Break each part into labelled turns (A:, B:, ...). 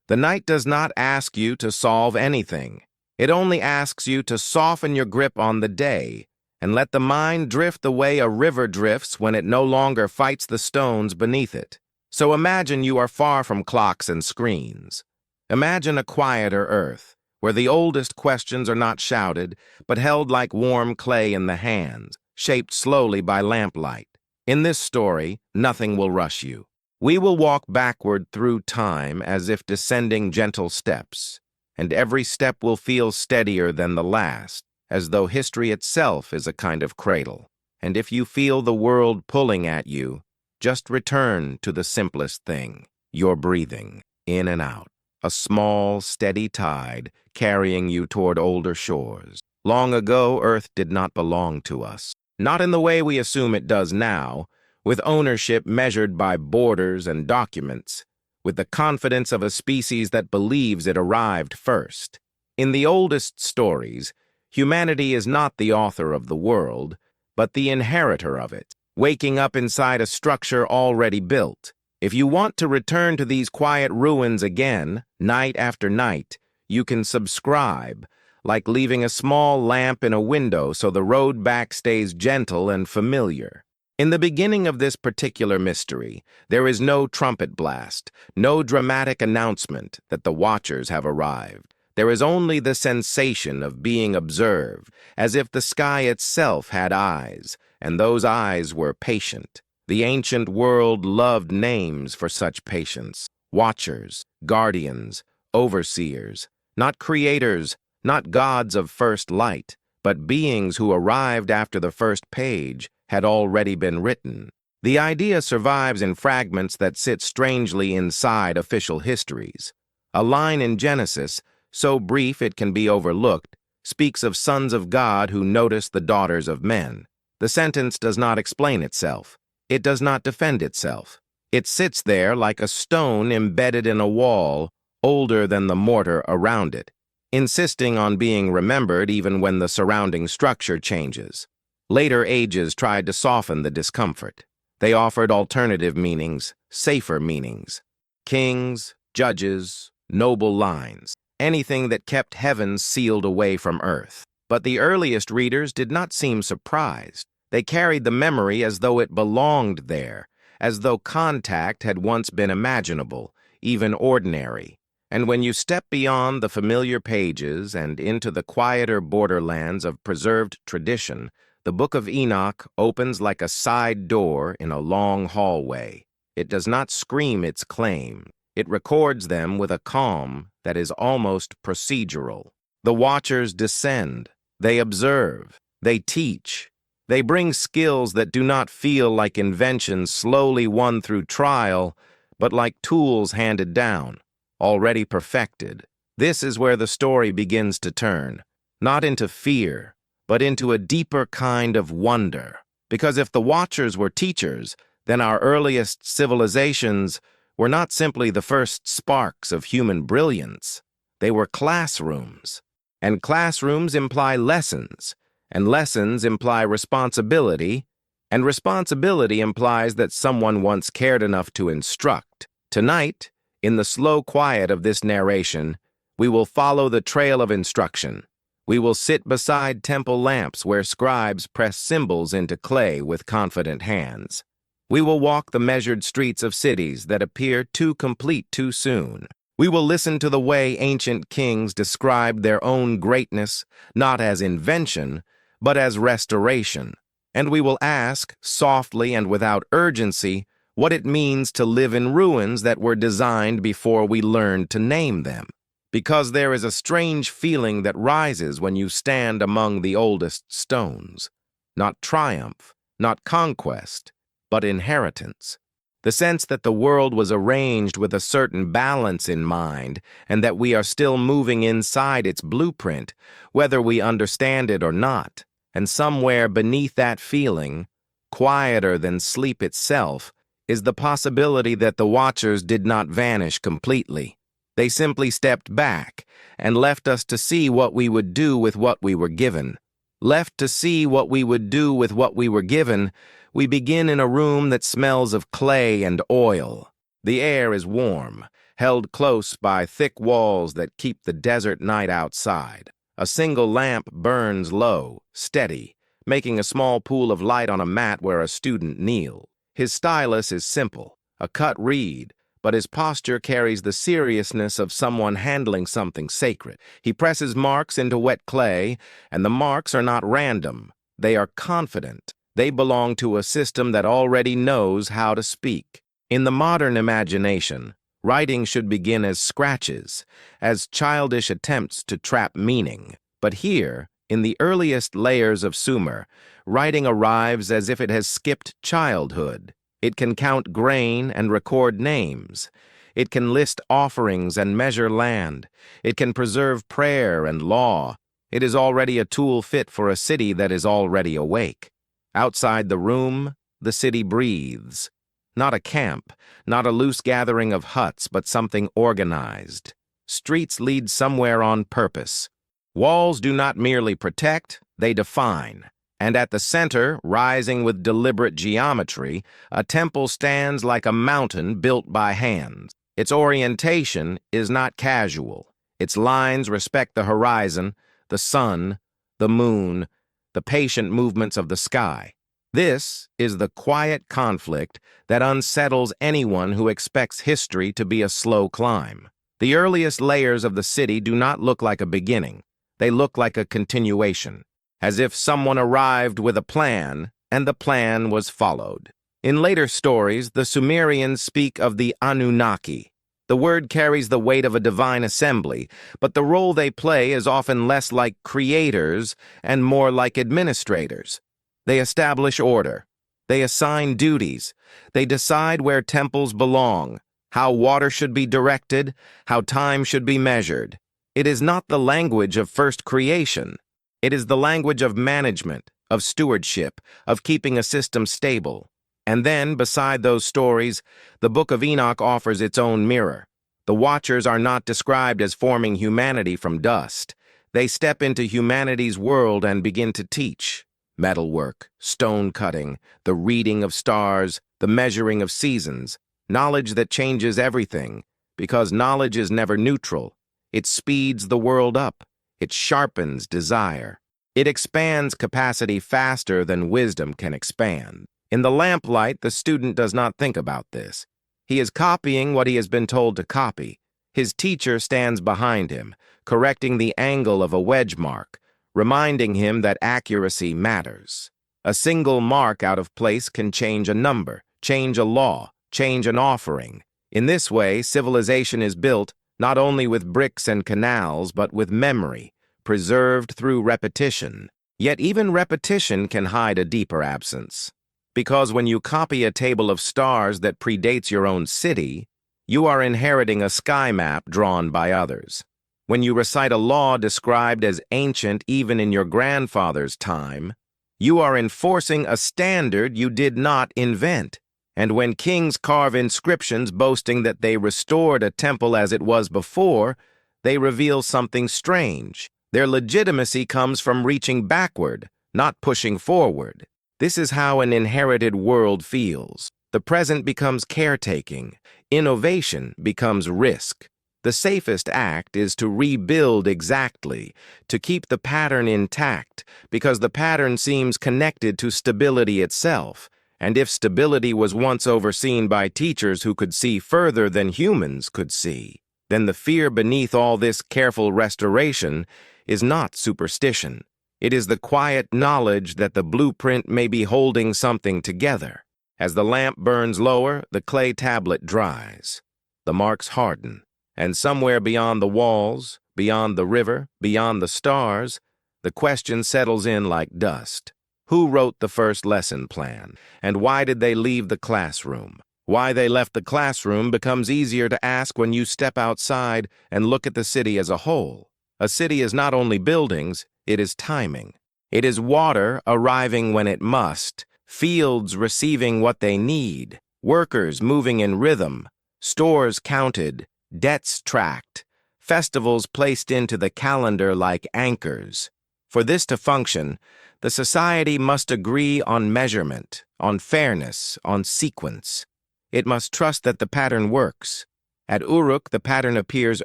A: The night does not ask you to solve anything. It only asks you to soften your grip on the day and let the mind drift the way a river drifts when it no longer fights the stones beneath it. So imagine you are far from clocks and screens. Imagine a quieter earth, where the oldest questions are not shouted, but held like warm clay in the hands, shaped slowly by lamplight. In this story, nothing will rush you. We will walk backward through time as if descending gentle steps, and every step will feel steadier than the last, as though history itself is a kind of cradle. And if you feel the world pulling at you, just return to the simplest thing, your breathing, in and out. A small, steady tide carrying you toward older shores. Long ago, Earth did not belong to us. Not in the way we assume it does now, with ownership measured by borders and documents, with the confidence of a species that believes it arrived first. In the oldest stories, humanity is not the author of the world, but the inheritor of it, waking up inside a structure already built. If you want to return to these quiet ruins again, night after night, you can subscribe, like leaving a small lamp in a window so the road back stays gentle and familiar. In the beginning of this particular mystery, there is no trumpet blast, no dramatic announcement that the watchers have arrived. There is only the sensation of being observed, as if the sky itself had eyes, and those eyes were patient. The ancient world loved names for such patience. Watchers, guardians, overseers, not creators, not gods of first light, but beings who arrived after the first page had already been written. The idea survives in fragments that sit strangely inside official histories. A line in Genesis, so brief it can be overlooked, speaks of sons of God who notice the daughters of men. The sentence does not explain itself. It does not defend itself. It sits there like a stone embedded in a wall, older than the mortar around it, insisting on being remembered even when the surrounding structure changes. Later ages tried to soften the discomfort. They offered alternative meanings, safer meanings. Kings, judges, noble lines, anything that kept heaven sealed away from earth. But the earliest readers did not seem surprised. They carried the memory as though it belonged there, as though contact had once been imaginable, even ordinary. And when you step beyond the familiar pages and into the quieter borderlands of preserved tradition, the Book of Enoch opens like a side door in a long hallway. It does not scream its claim. It records them with a calm that is almost procedural. The watchers descend. They observe. They teach. They bring skills that do not feel like inventions slowly won through trial, but like tools handed down, already perfected. This is where the story begins to turn, not into fear, but into a deeper kind of wonder. Because if the Watchers were teachers, then our earliest civilizations were not simply the first sparks of human brilliance. They were classrooms. And classrooms imply lessons, and lessons imply responsibility, and responsibility implies that someone once cared enough to instruct. Tonight, in the slow quiet of this narration, we will follow the trail of instruction. We will sit beside temple lamps where scribes press symbols into clay with confident hands. We will walk the measured streets of cities that appear too complete too soon. We will listen to the way ancient kings described their own greatness, not as invention, but as restoration. And we will ask, softly and without urgency, what it means to live in ruins that were designed before we learned to name them. Because there is a strange feeling that rises when you stand among the oldest stones. Not triumph, not conquest, but inheritance. The sense that the world was arranged with a certain balance in mind, and that we are still moving inside its blueprint, whether we understand it or not. And somewhere beneath that feeling, quieter than sleep itself, is the possibility that the Watchers did not vanish completely. They simply stepped back and left us to see what we would do with what we were given. Left to see what we would do with what we were given, we begin in a room that smells of clay and oil. The air is warm, held close by thick walls that keep the desert night outside. A single lamp burns low, steady, making a small pool of light on a mat where a student kneels. His stylus is simple, a cut reed, but his posture carries the seriousness of someone handling something sacred. He presses marks into wet clay, and the marks are not random. They are confident. They belong to a system that already knows how to speak. In the modern imagination, writing should begin as scratches, as childish attempts to trap meaning. But here, in the earliest layers of Sumer, writing arrives as if it has skipped childhood. It can count grain and record names. It can list offerings and measure land. It can preserve prayer and law. It is already a tool fit for a city that is already awake. Outside the room, the city breathes. Not a camp, not a loose gathering of huts, but something organized. Streets lead somewhere on purpose. Walls do not merely protect, they define. And at the center, rising with deliberate geometry, a temple stands like a mountain built by hands. Its orientation is not casual. Its lines respect the horizon, the sun, the moon, the patient movements of the sky. This is the quiet conflict that unsettles anyone who expects history to be a slow climb. The earliest layers of the city do not look like a beginning. They look like a continuation, as if someone arrived with a plan, and the plan was followed. In later stories, the Sumerians speak of the Anunnaki. The word carries the weight of a divine assembly, but the role they play is often less like creators and more like administrators. They establish order. They assign duties. They decide where temples belong, how water should be directed, how time should be measured. It is not the language of first creation. It is the language of management, of stewardship, of keeping a system stable. And then, beside those stories, the Book of Enoch offers its own mirror. The Watchers are not described as forming humanity from dust. They step into humanity's world and begin to teach. Metalwork, stone cutting, the reading of stars, the measuring of seasons, knowledge that changes everything, because knowledge is never neutral. It speeds the world up. It sharpens desire. It expands capacity faster than wisdom can expand. In the lamplight, the student does not think about this. He is copying what he has been told to copy. His teacher stands behind him, correcting the angle of a wedge mark, reminding him that accuracy matters. A single mark out of place can change a number, change a law, change an offering. In this way, civilization is built not only with bricks and canals, but with memory, preserved through repetition. Yet even repetition can hide a deeper absence. Because when you copy a table of stars that predates your own city, you are inheriting a sky map drawn by others. When you recite a law described as ancient even in your grandfather's time, you are enforcing a standard you did not invent. And when kings carve inscriptions boasting that they restored a temple as it was before, they reveal something strange. Their legitimacy comes from reaching backward, not pushing forward. This is how an inherited world feels. The present becomes caretaking. Innovation becomes risk. The safest act is to rebuild exactly, to keep the pattern intact, because the pattern seems connected to stability itself. And if stability was once overseen by teachers who could see further than humans could see, then the fear beneath all this careful restoration is not superstition. It is the quiet knowledge that the blueprint may be holding something together. As the lamp burns lower, the clay tablet dries. The marks harden. And somewhere beyond the walls, beyond the river, beyond the stars, the question settles in like dust. Who wrote the first lesson plan? And why did they leave the classroom? Why they left the classroom becomes easier to ask when you step outside and look at the city as a whole. A city is not only buildings, it is timing. It is water arriving when it must, fields receiving what they need, workers moving in rhythm, stores counted, debts tracked, festivals placed into the calendar like anchors. For this to function, the society must agree on measurement, on fairness, on sequence. It must trust that the pattern works. At Uruk, the pattern appears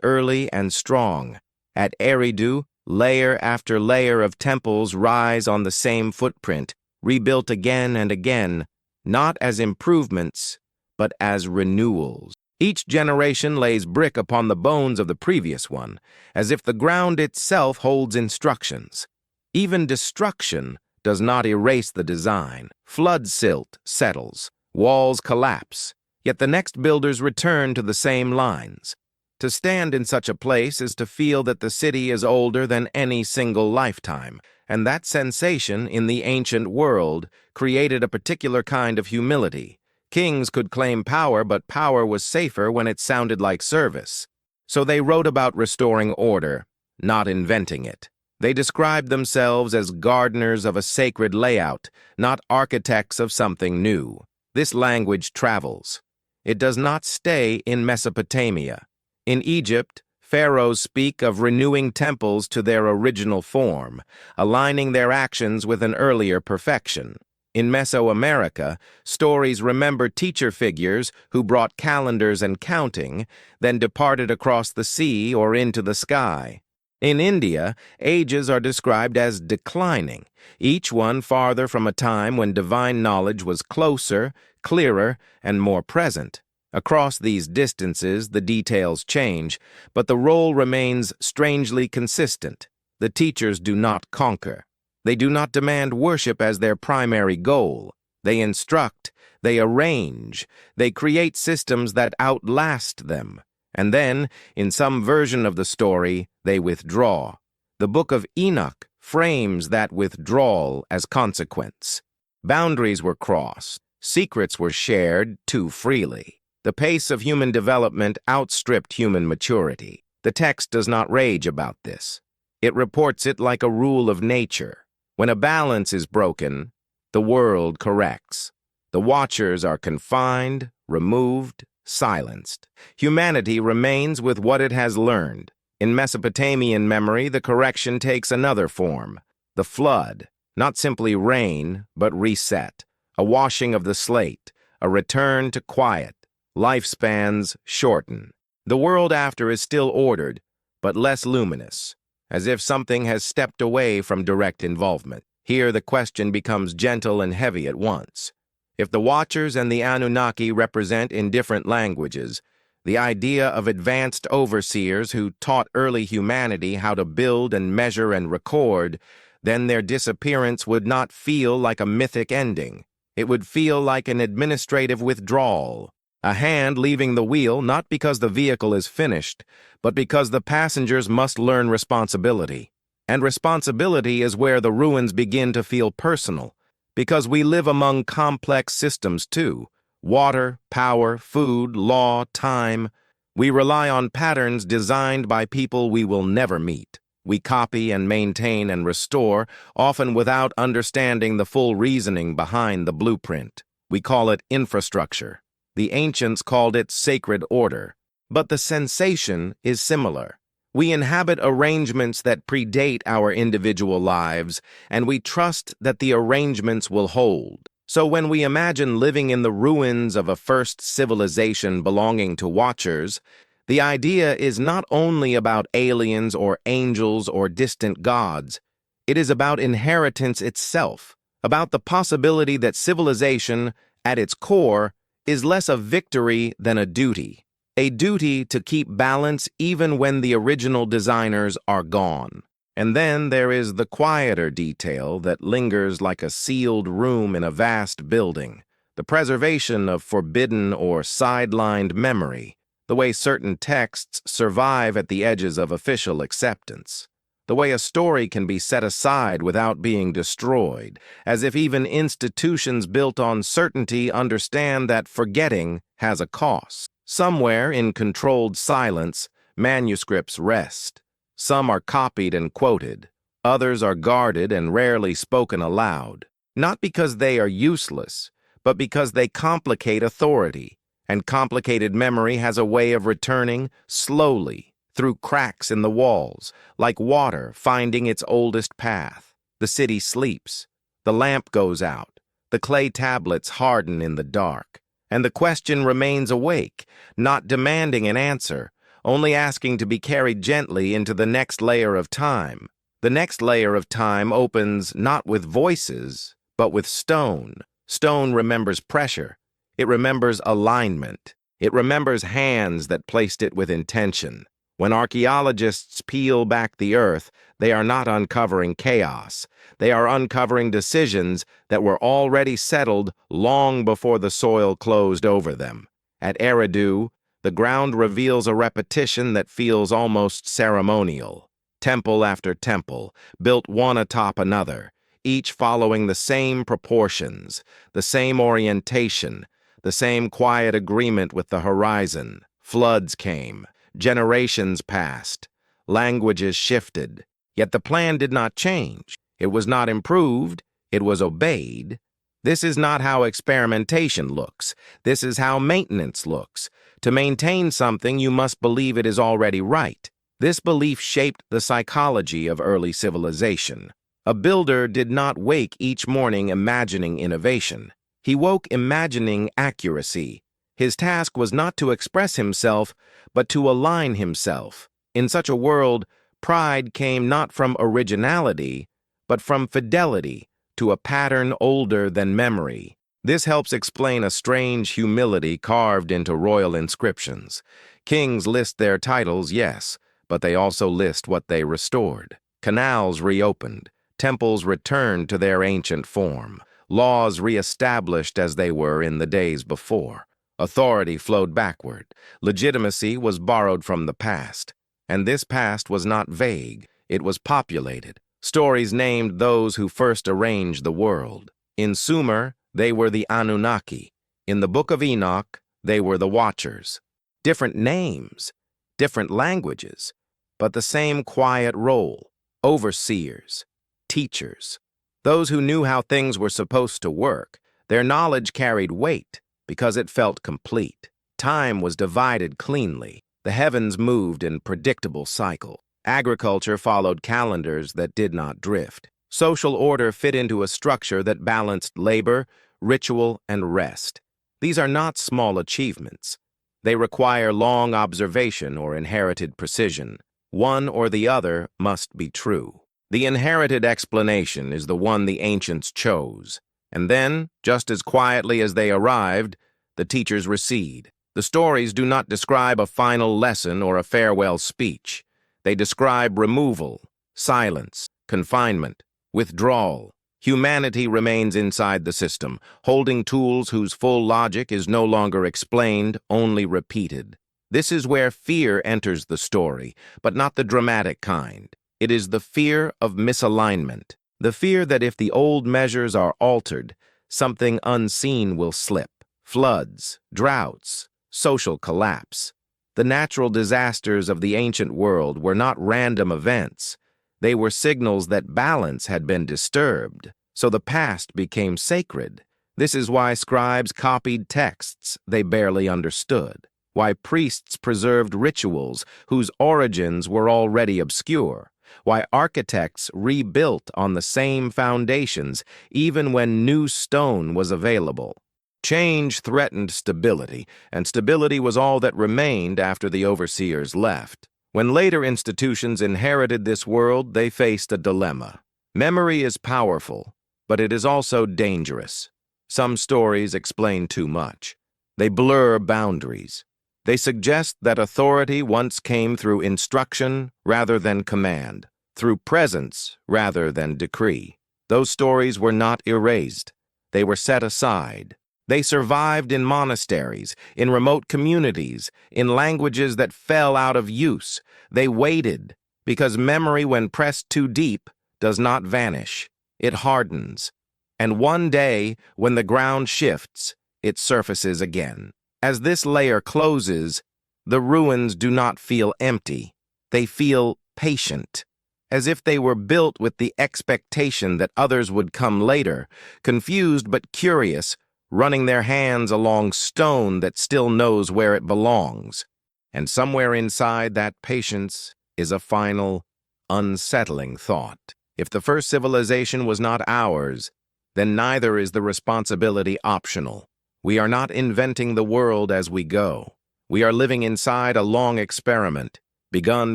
A: early and strong. At Eridu, layer after layer of temples rise on the same footprint, rebuilt again and again, not as improvements, but as renewals. Each generation lays brick upon the bones of the previous one, as if the ground itself holds instructions. Even destruction does not erase the design. Flood silt settles, walls collapse, yet the next builders return to the same lines. To stand in such a place is to feel that the city is older than any single lifetime, and that sensation in the ancient world created a particular kind of humility. Kings could claim power, but power was safer when it sounded like service. So they wrote about restoring order, not inventing it. They described themselves as gardeners of a sacred layout, not architects of something new. This language travels. It does not stay in Mesopotamia. In Egypt, pharaohs speak of renewing temples to their original form, aligning their actions with an earlier perfection. In Mesoamerica, stories remember teacher figures who brought calendars and counting, then departed across the sea or into the sky. In India, ages are described as declining, each one farther from a time when divine knowledge was closer, clearer, and more present. Across these distances, the details change, but the role remains strangely consistent. The teachers do not conquer. They do not demand worship as their primary goal. They instruct, they arrange, they create systems that outlast them. And then, in some version of the story, they withdraw. The Book of Enoch frames that withdrawal as consequence. Boundaries were crossed. Secrets were shared too freely. The pace of human development outstripped human maturity. The text does not rage about this. It reports it like a rule of nature. When a balance is broken, the world corrects. The watchers are confined, removed, silenced. Humanity remains with what it has learned. In Mesopotamian memory, the correction takes another form. The flood, not simply rain, but reset. A washing of the slate, a return to quiet. Lifespans shorten. The world after is still ordered, but less luminous, as if something has stepped away from direct involvement. Here the question becomes gentle and heavy at once. If the Watchers and the Anunnaki represent in different languages, the idea of advanced overseers who taught early humanity how to build and measure and record, then their disappearance would not feel like a mythic ending. It would feel like an administrative withdrawal. A hand leaving the wheel not because the vehicle is finished, but because the passengers must learn responsibility. And responsibility is where the ruins begin to feel personal, because we live among complex systems too. Water, power, food, law, time. We rely on patterns designed by people we will never meet. We copy and maintain and restore, often without understanding the full reasoning behind the blueprint. We call it infrastructure. The ancients called it sacred order. But the sensation is similar. We inhabit arrangements that predate our individual lives, and we trust that the arrangements will hold. So when we imagine living in the ruins of a first civilization belonging to Watchers, the idea is not only about aliens or angels or distant gods. It is about inheritance itself, about the possibility that civilization, at its core, is less a victory than a duty to keep balance even when the original designers are gone. And then there is the quieter detail that lingers like a sealed room in a vast building, the preservation of forbidden or sidelined memory, the way certain texts survive at the edges of official acceptance, the way a story can be set aside without being destroyed, as if even institutions built on certainty understand that forgetting has a cost. Somewhere in controlled silence, manuscripts rest. Some are copied and quoted. Others are guarded and rarely spoken aloud, not because they are useless, but because they complicate authority, and complicated memory has a way of returning slowly, through cracks in the walls, like water finding its oldest path. The city sleeps. The lamp goes out. The clay tablets harden in the dark. And the question remains awake, not demanding an answer, only asking to be carried gently into the next layer of time. The next layer of time opens not with voices, but with stone. Stone remembers pressure. It remembers alignment. It remembers hands that placed it with intention. When archaeologists peel back the earth, they are not uncovering chaos. They are uncovering decisions that were already settled long before the soil closed over them. At Eridu, the ground reveals a repetition that feels almost ceremonial. Temple after temple, built one atop another, each following the same proportions, the same orientation, the same quiet agreement with the horizon. Floods came. Generations passed, languages shifted, yet the plan did not change. It was not improved, it was obeyed. This is not how experimentation looks. This is how maintenance looks. To maintain something, you must believe it is already right. This belief shaped the psychology of early civilization. A builder did not wake each morning imagining innovation. He woke imagining accuracy. His task was not to express himself, but to align himself. In such a world, pride came not from originality, but from fidelity to a pattern older than memory. This helps explain a strange humility carved into royal inscriptions. Kings list their titles, yes, but they also list what they restored. Canals reopened, temples returned to their ancient form, laws reestablished as they were in the days before. Authority flowed backward. Legitimacy was borrowed from the past. And this past was not vague. It was populated. Stories named those who first arranged the world. In Sumer, they were the Anunnaki. In the Book of Enoch, they were the Watchers. Different names, different languages, but the same quiet role. Overseers, teachers. Those who knew how things were supposed to work. Their knowledge carried weight, because it felt complete. Time was divided cleanly. The heavens moved in predictable cycle. Agriculture followed calendars that did not drift. Social order fit into a structure that balanced labor, ritual, and rest. These are not small achievements. They require long observation or inherited precision. One or the other must be true. The inherited explanation is the one the ancients chose. And then, just as quietly as they arrived, the teachers recede. The stories do not describe a final lesson or a farewell speech. They describe removal, silence, confinement, withdrawal. Humanity remains inside the system, holding tools whose full logic is no longer explained, only repeated. This is where fear enters the story, but not the dramatic kind. It is the fear of misalignment. The fear that if the old measures are altered, something unseen will slip. Floods, droughts, social collapse. The natural disasters of the ancient world were not random events. They were signals that balance had been disturbed, so the past became sacred. This is why scribes copied texts they barely understood, why priests preserved rituals whose origins were already obscure, why architects rebuilt on the same foundations even when new stone was available. Change threatened stability, and stability was all that remained after the overseers left. When later institutions inherited this world, they faced a dilemma. Memory is powerful, but it is also dangerous. Some stories explain too much. They blur boundaries. They suggest that authority once came through instruction rather than command, through presence rather than decree. Those stories were not erased. They were set aside. They survived in monasteries, in remote communities, in languages that fell out of use. They waited, because memory, when pressed too deep, does not vanish. It hardens. And one day, when the ground shifts, it surfaces again. As this layer closes, the ruins do not feel empty. They feel patient, as if they were built with the expectation that others would come later, confused but curious, running their hands along stone that still knows where it belongs. And somewhere inside that patience is a final, unsettling thought. If the first civilization was not ours, then neither is the responsibility optional. We are not inventing the world as we go. We are living inside a long experiment, begun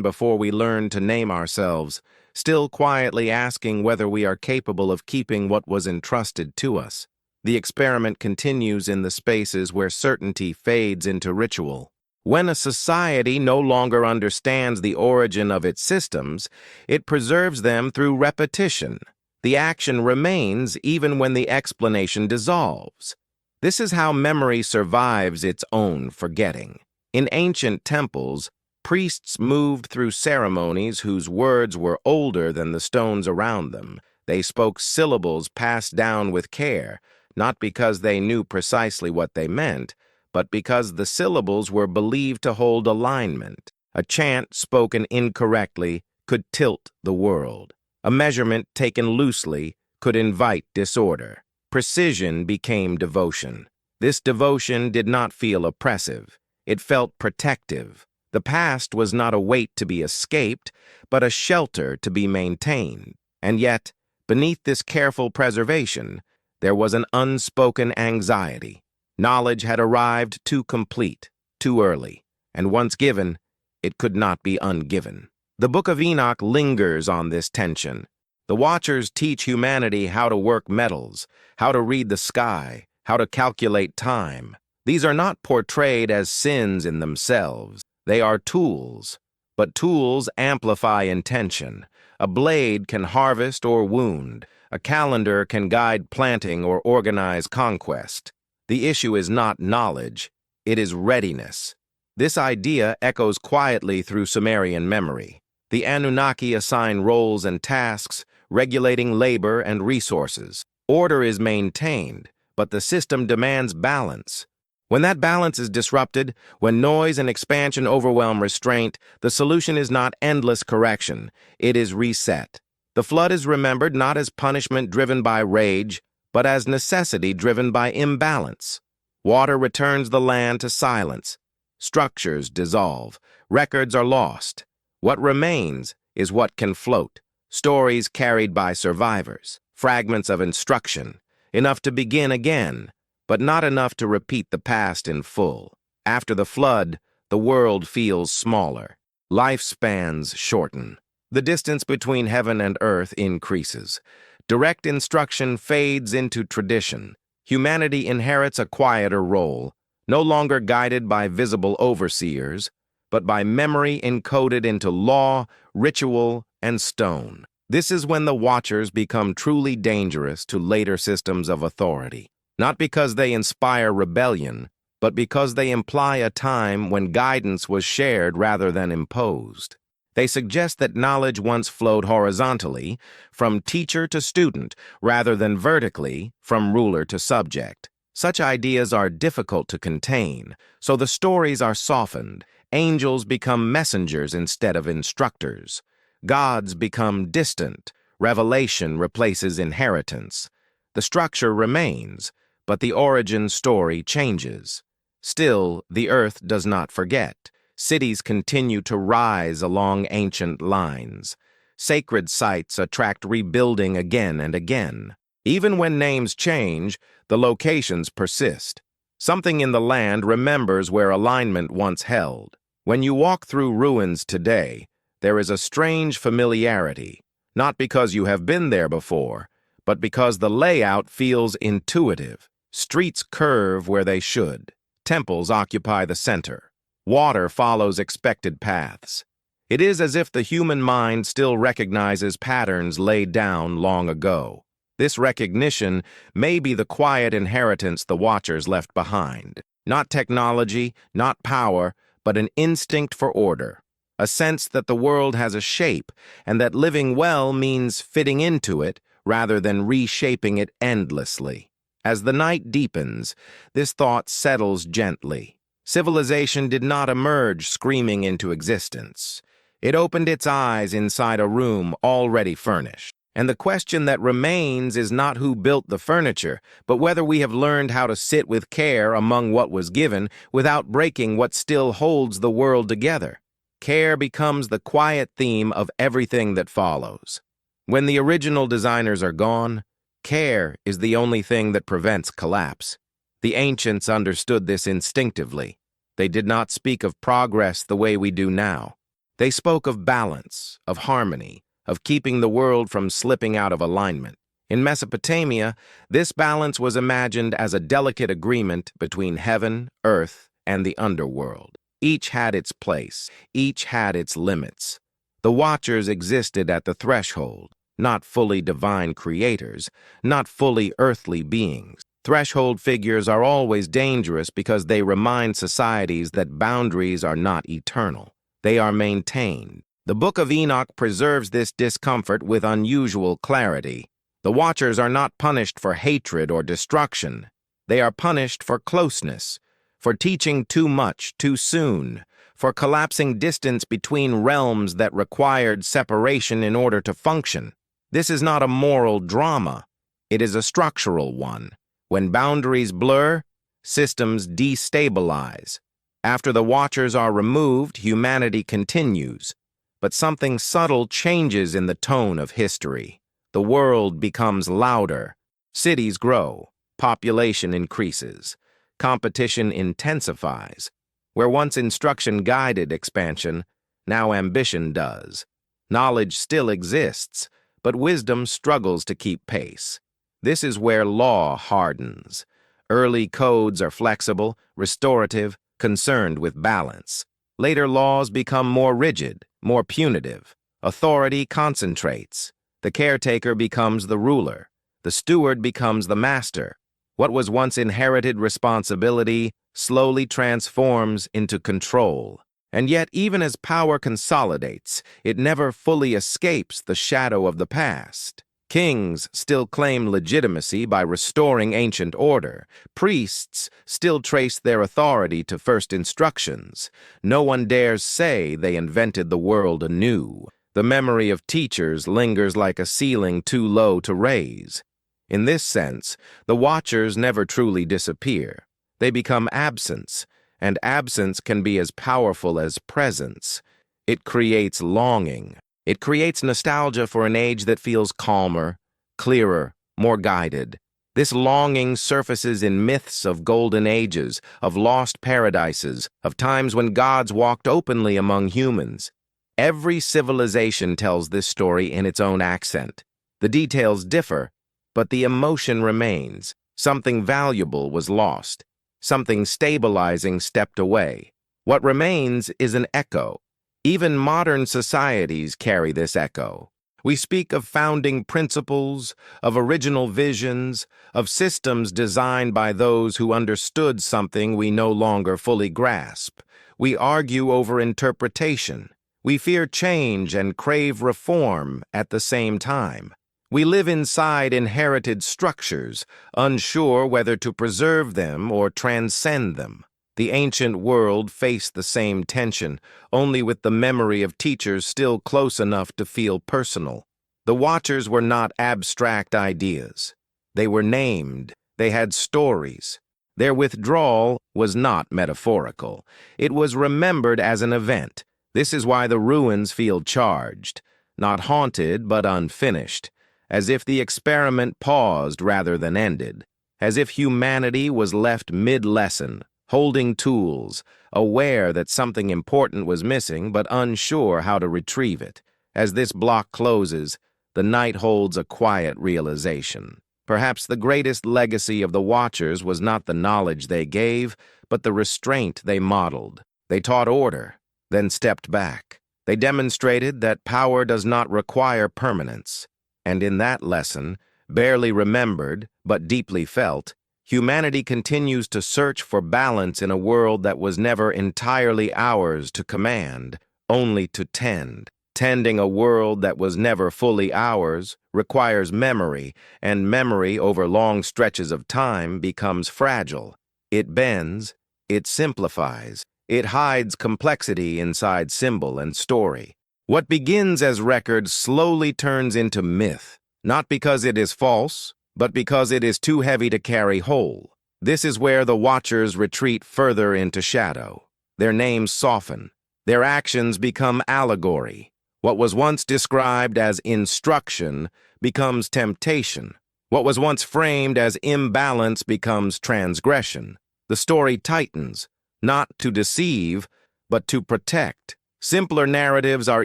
A: before we learn to name ourselves, still quietly asking whether we are capable of keeping what was entrusted to us. The experiment continues in the spaces where certainty fades into ritual. When a society no longer understands the origin of its systems, it preserves them through repetition. The action remains even when the explanation dissolves. This is how memory survives its own forgetting. In ancient temples, priests moved through ceremonies whose words were older than the stones around them. They spoke syllables passed down with care, not because they knew precisely what they meant, but because the syllables were believed to hold alignment. A chant spoken incorrectly could tilt the world. A measurement taken loosely could invite disorder. Precision became devotion. This devotion did not feel oppressive. It felt protective. The past was not a weight to be escaped, but a shelter to be maintained. And yet, beneath this careful preservation, there was an unspoken anxiety. Knowledge had arrived too complete, too early, and once given, it could not be ungiven. The Book of Enoch lingers on this tension. The Watchers teach humanity how to work metals, how to read the sky, how to calculate time. These are not portrayed as sins in themselves. They are tools, but tools amplify intention. A blade can harvest or wound. A calendar can guide planting or organize conquest. The issue is not knowledge, it is readiness. This idea echoes quietly through Sumerian memory. The Anunnaki assign roles and tasks, regulating labor and resources. Order is maintained, but the system demands balance. When that balance is disrupted, when noise and expansion overwhelm restraint, the solution is not endless correction, it is reset. The flood is remembered not as punishment driven by rage, but as necessity driven by imbalance. Water returns the land to silence. Structures dissolve. Records are lost. What remains is what can float. Stories carried by survivors. Fragments of instruction. Enough to begin again, but not enough to repeat the past in full. After the flood, the world feels smaller. Lifespans shorten. The distance between heaven and earth increases. Direct instruction fades into tradition. Humanity inherits a quieter role, no longer guided by visible overseers, but by memory encoded into law, ritual, and stone. This is when the Watchers become truly dangerous to later systems of authority. Not because they inspire rebellion, but because they imply a time when guidance was shared rather than imposed. They suggest that knowledge once flowed horizontally, from teacher to student, rather than vertically, from ruler to subject. Such ideas are difficult to contain, so the stories are softened. Angels become messengers instead of instructors. Gods become distant. Revelation replaces inheritance. The structure remains, but the origin story changes. Still, the earth does not forget. Cities continue to rise along ancient lines. Sacred sites attract rebuilding again and again. Even when names change, the locations persist. Something in the land remembers where alignment once held. When you walk through ruins today, there is a strange familiarity, not because you have been there before, but because the layout feels intuitive. Streets curve where they should. Temples occupy the center. Water follows expected paths. It is as if the human mind still recognizes patterns laid down long ago. This recognition may be the quiet inheritance the Watchers left behind. Not technology, not power, but an instinct for order. A sense that the world has a shape, and that living well means fitting into it rather than reshaping it endlessly. As the night deepens, this thought settles gently. Civilization did not emerge screaming into existence. It opened its eyes inside a room already furnished. And the question that remains is not who built the furniture, but whether we have learned how to sit with care among what was given without breaking what still holds the world together. Care becomes the quiet theme of everything that follows. When the original designers are gone, care is the only thing that prevents collapse. The ancients understood this instinctively. They did not speak of progress the way we do now. They spoke of balance, of harmony, of keeping the world from slipping out of alignment. In Mesopotamia, this balance was imagined as a delicate agreement between heaven, earth, and the underworld. Each had its place, each had its limits. The Watchers existed at the threshold, not fully divine creators, not fully earthly beings. Threshold figures are always dangerous because they remind societies that boundaries are not eternal. They are maintained. The Book of Enoch preserves this discomfort with unusual clarity. The Watchers are not punished for hatred or destruction. They are punished for closeness, for teaching too much too soon, for collapsing distance between realms that required separation in order to function. This is not a moral drama. It is a structural one. When boundaries blur, systems destabilize. After the Watchers are removed, humanity continues. But something subtle changes in the tone of history. The world becomes louder. Cities grow. Population increases. Competition intensifies. Where once instruction guided expansion, now ambition does. Knowledge still exists, but wisdom struggles to keep pace. This is where law hardens. Early codes are flexible, restorative, concerned with balance. Later laws become more rigid, more punitive. Authority concentrates. The caretaker becomes the ruler. The steward becomes the master. What was once inherited responsibility slowly transforms into control. And yet, even as power consolidates, it never fully escapes the shadow of the past. Kings still claim legitimacy by restoring ancient order. Priests still trace their authority to first instructions. No one dares say they invented the world anew. The memory of teachers lingers like a ceiling too low to raise. In this sense, the Watchers never truly disappear. They become absence, and absence can be as powerful as presence. It creates longing. It creates nostalgia for an age that feels calmer, clearer, more guided. This longing surfaces in myths of golden ages, of lost paradises, of times when gods walked openly among humans. Every civilization tells this story in its own accent. The details differ, but the emotion remains. Something valuable was lost. Something stabilizing stepped away. What remains is an echo. Even modern societies carry this echo. We speak of founding principles, of original visions, of systems designed by those who understood something we no longer fully grasp. We argue over interpretation. We fear change and crave reform at the same time. We live inside inherited structures, unsure whether to preserve them or transcend them. The ancient world faced the same tension, only with the memory of teachers still close enough to feel personal. The Watchers were not abstract ideas. They were named. They had stories. Their withdrawal was not metaphorical. It was remembered as an event. This is why the ruins feel charged, not haunted but unfinished, as if the experiment paused rather than ended, as if humanity was left mid-lesson, holding tools, aware that something important was missing but unsure how to retrieve it. As this block closes, the night holds a quiet realization. Perhaps the greatest legacy of the Watchers was not the knowledge they gave, but the restraint they modeled. They taught order, then stepped back. They demonstrated that power does not require permanence. And in that lesson, barely remembered but deeply felt, humanity continues to search for balance in a world that was never entirely ours to command, only to tend. Tending a world that was never fully ours requires memory, and memory over long stretches of time becomes fragile. It bends, it simplifies, it hides complexity inside symbol and story. What begins as record slowly turns into myth, not because it is false, but because it is too heavy to carry whole. This is where the Watchers retreat further into shadow. Their names soften. Their actions become allegory. What was once described as instruction becomes temptation. What was once framed as imbalance becomes transgression. The story tightens, not to deceive, but to protect. Simpler narratives are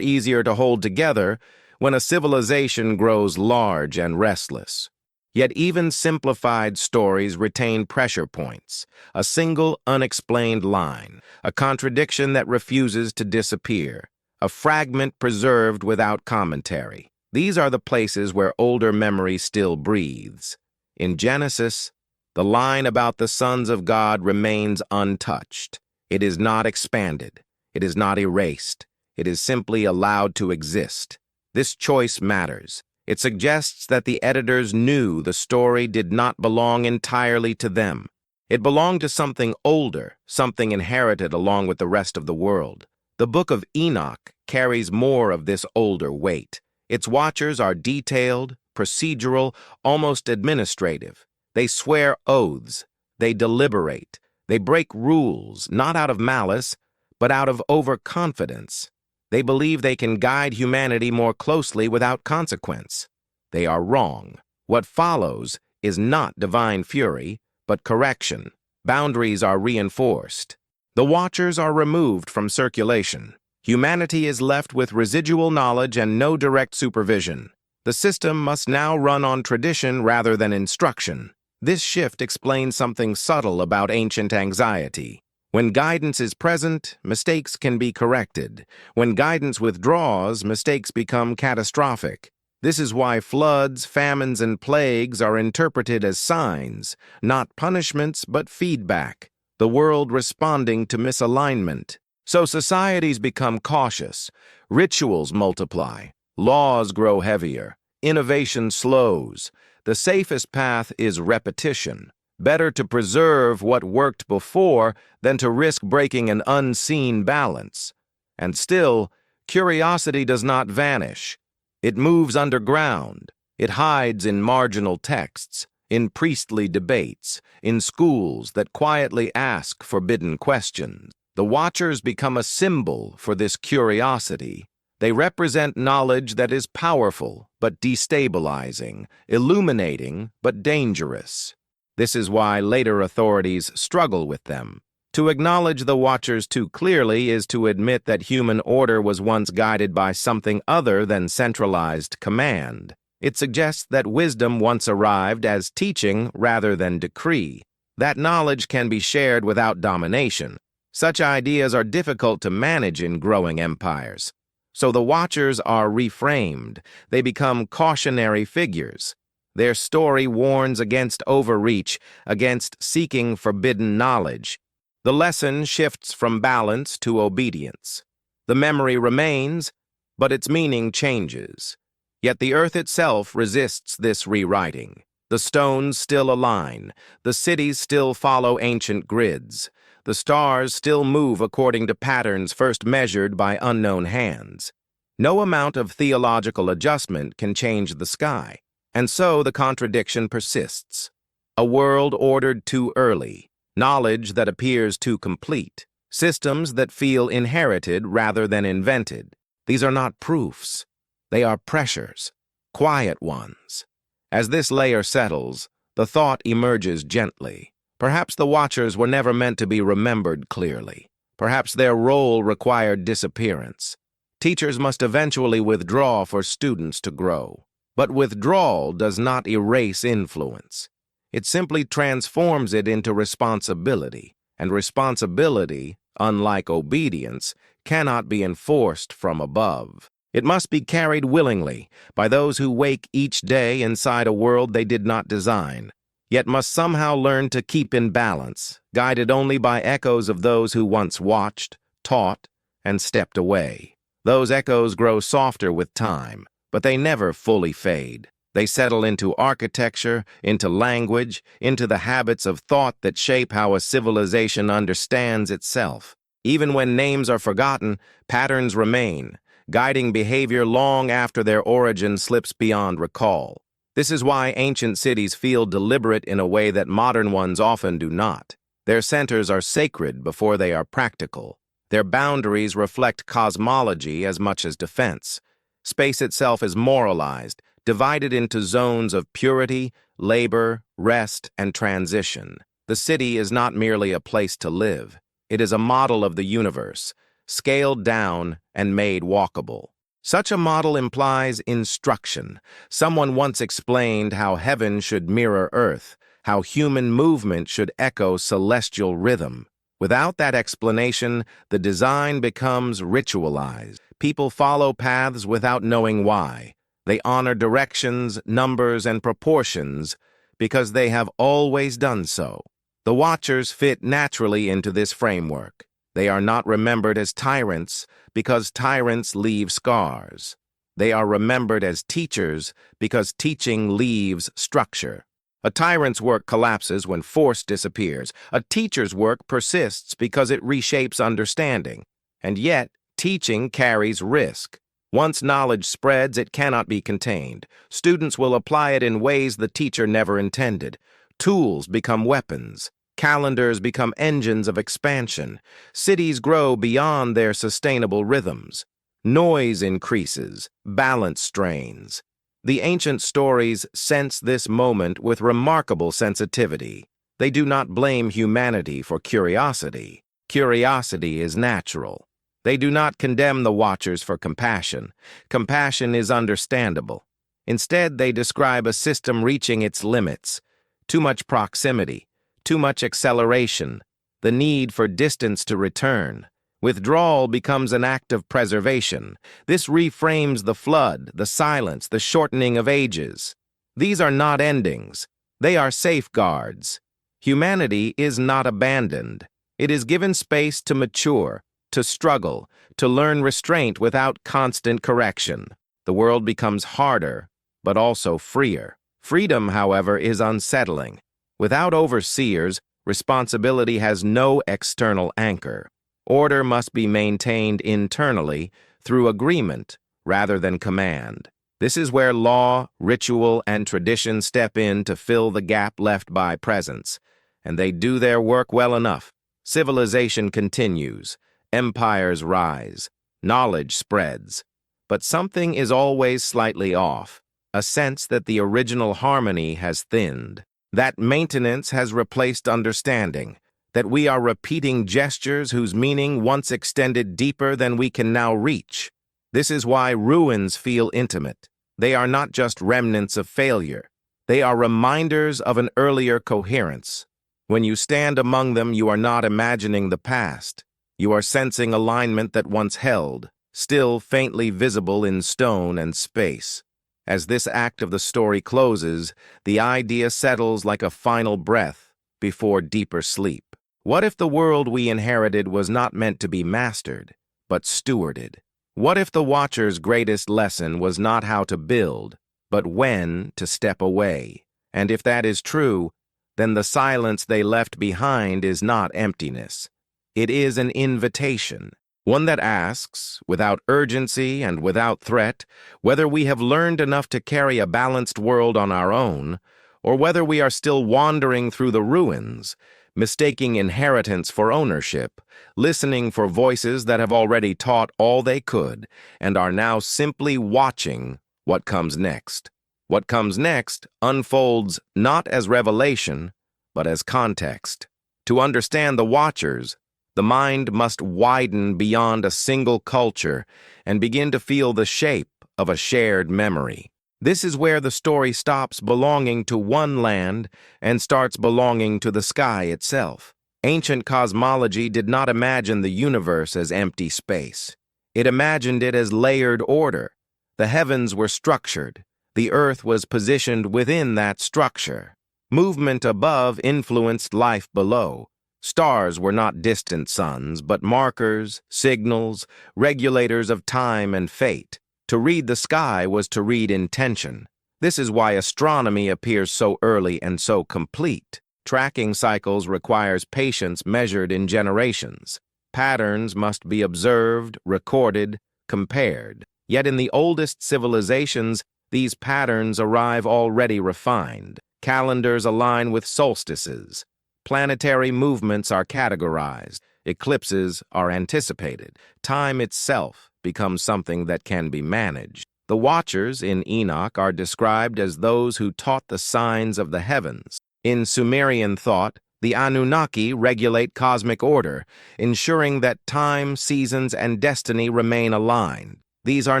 A: easier to hold together when a civilization grows large and restless. Yet even simplified stories retain pressure points, a single unexplained line, a contradiction that refuses to disappear, a fragment preserved without commentary. These are the places where older memory still breathes. In Genesis, the line about the sons of God remains untouched. It is not expanded. It is not erased. It is simply allowed to exist. This choice matters. It suggests that the editors knew the story did not belong entirely to them. It belonged to something older, something inherited along with the rest of the world. The Book of Enoch carries more of this older weight. Its watchers are detailed, procedural, almost administrative. They swear oaths. They deliberate. They break rules, not out of malice, but out of overconfidence. They believe they can guide humanity more closely without consequence. They are wrong. What follows is not divine fury, but correction. Boundaries are reinforced. The watchers are removed from circulation. Humanity is left with residual knowledge and no direct supervision. The system must now run on tradition rather than instruction. This shift explains something subtle about ancient anxiety. When guidance is present, mistakes can be corrected. When guidance withdraws, mistakes become catastrophic. This is why floods, famines, and plagues are interpreted as signs, not punishments but feedback, the world responding to misalignment. So societies become cautious, rituals multiply, laws grow heavier, innovation slows. The safest path is repetition. Better to preserve what worked before than to risk breaking an unseen balance. And still, curiosity does not vanish. It moves underground. It hides in marginal texts, in priestly debates, in schools that quietly ask forbidden questions. The watchers become a symbol for this curiosity. They represent knowledge that is powerful but destabilizing, illuminating but dangerous. This is why later authorities struggle with them. To acknowledge the watchers too clearly is to admit that human order was once guided by something other than centralized command. It suggests that wisdom once arrived as teaching rather than decree. That knowledge can be shared without domination. Such ideas are difficult to manage in growing empires. So the watchers are reframed. They become cautionary figures. Their story warns against overreach, against seeking forbidden knowledge. The lesson shifts from balance to obedience. The memory remains, but its meaning changes. Yet the earth itself resists this rewriting. The stones still align. The cities still follow ancient grids. The stars still move according to patterns first measured by unknown hands. No amount of theological adjustment can change the sky. And so the contradiction persists. A world ordered too early, knowledge that appears too complete, systems that feel inherited rather than invented. These are not proofs. They are pressures, quiet ones. As this layer settles, the thought emerges gently. Perhaps the watchers were never meant to be remembered clearly. Perhaps their role required disappearance. Teachers must eventually withdraw for students to grow. But withdrawal does not erase influence. It simply transforms it into responsibility, and responsibility, unlike obedience, cannot be enforced from above. It must be carried willingly by those who wake each day inside a world they did not design, yet must somehow learn to keep in balance, guided only by echoes of those who once watched, taught, and stepped away. Those echoes grow softer with time, but they never fully fade. They settle into architecture, into language, into the habits of thought that shape how a civilization understands itself. Even when names are forgotten, patterns remain, guiding behavior long after their origin slips beyond recall. This is why ancient cities feel deliberate in a way that modern ones often do not. Their centers are sacred before they are practical. Their boundaries reflect cosmology as much as defense. Space itself is moralized, divided into zones of purity, labor, rest, and transition. The city is not merely a place to live. It is a model of the universe, scaled down and made walkable. Such a model implies instruction. Someone once explained how heaven should mirror earth, how human movement should echo celestial rhythm. Without that explanation, the design becomes ritualized. People follow paths without knowing why. They honor directions, numbers, and proportions because they have always done so. The Watchers fit naturally into this framework. They are not remembered as tyrants because tyrants leave scars. They are remembered as teachers because teaching leaves structure. A tyrant's work collapses when force disappears. A teacher's work persists because it reshapes understanding. And yet, teaching carries risk. Once knowledge spreads, it cannot be contained. Students will apply it in ways the teacher never intended. Tools become weapons. Calendars become engines of expansion. Cities grow beyond their sustainable rhythms. Noise increases. Balance strains. The ancient stories sense this moment with remarkable sensitivity. They do not blame humanity for curiosity. Curiosity is natural. They do not condemn the Watchers for compassion. Compassion is understandable. Instead, they describe a system reaching its limits. Too much proximity, too much acceleration, the need for distance to return. Withdrawal becomes an act of preservation. This reframes the flood, the silence, the shortening of ages. These are not endings. They are safeguards. Humanity is not abandoned. It is given space to mature, to struggle, to learn restraint without constant correction. The world becomes harder, but also freer. Freedom, however, is unsettling. Without overseers, responsibility has no external anchor. Order must be maintained internally through agreement rather than command. This is where law, ritual, and tradition step in to fill the gap left by presence, and they do their work well enough. Civilization continues. Empires rise. Knowledge spreads. But something is always slightly off, a sense that the original harmony has thinned, that maintenance has replaced understanding, that we are repeating gestures whose meaning once extended deeper than we can now reach. This is why ruins feel intimate. They are not just remnants of failure. They are reminders of an earlier coherence. When you stand among them, you are not imagining the past. You are sensing alignment that once held, still faintly visible in stone and space. As this act of the story closes, the idea settles like a final breath before deeper sleep. What if the world we inherited was not meant to be mastered, but stewarded? What if the Watcher's greatest lesson was not how to build, but when to step away? And if that is true, then the silence they left behind is not emptiness. It is an invitation, one that asks, without urgency and without threat, whether we have learned enough to carry a balanced world on our own, or whether we are still wandering through the ruins, mistaking inheritance for ownership, listening for voices that have already taught all they could and are now simply watching what comes next. What comes next unfolds not as revelation, but as context. To understand the Watchers, the mind must widen beyond a single culture and begin to feel the shape of a shared memory. This is where the story stops belonging to one land and starts belonging to the sky itself. Ancient cosmology did not imagine the universe as empty space. It imagined it as layered order. The heavens were structured. The earth was positioned within that structure. Movement above influenced life below. Stars were not distant suns, but markers, signals, regulators of time and fate. To read the sky was to read intention. This is why astronomy appears so early and so complete. Tracking cycles requires patience measured in generations. Patterns must be observed, recorded, compared. Yet in the oldest civilizations, these patterns arrive already refined. Calendars align with solstices. Planetary movements are categorized. Eclipses are anticipated. Time itself becomes something that can be managed. The watchers in Enoch are described as those who taught the signs of the heavens. In Sumerian thought, the Anunnaki regulate cosmic order, ensuring that time, seasons, and destiny remain aligned. These are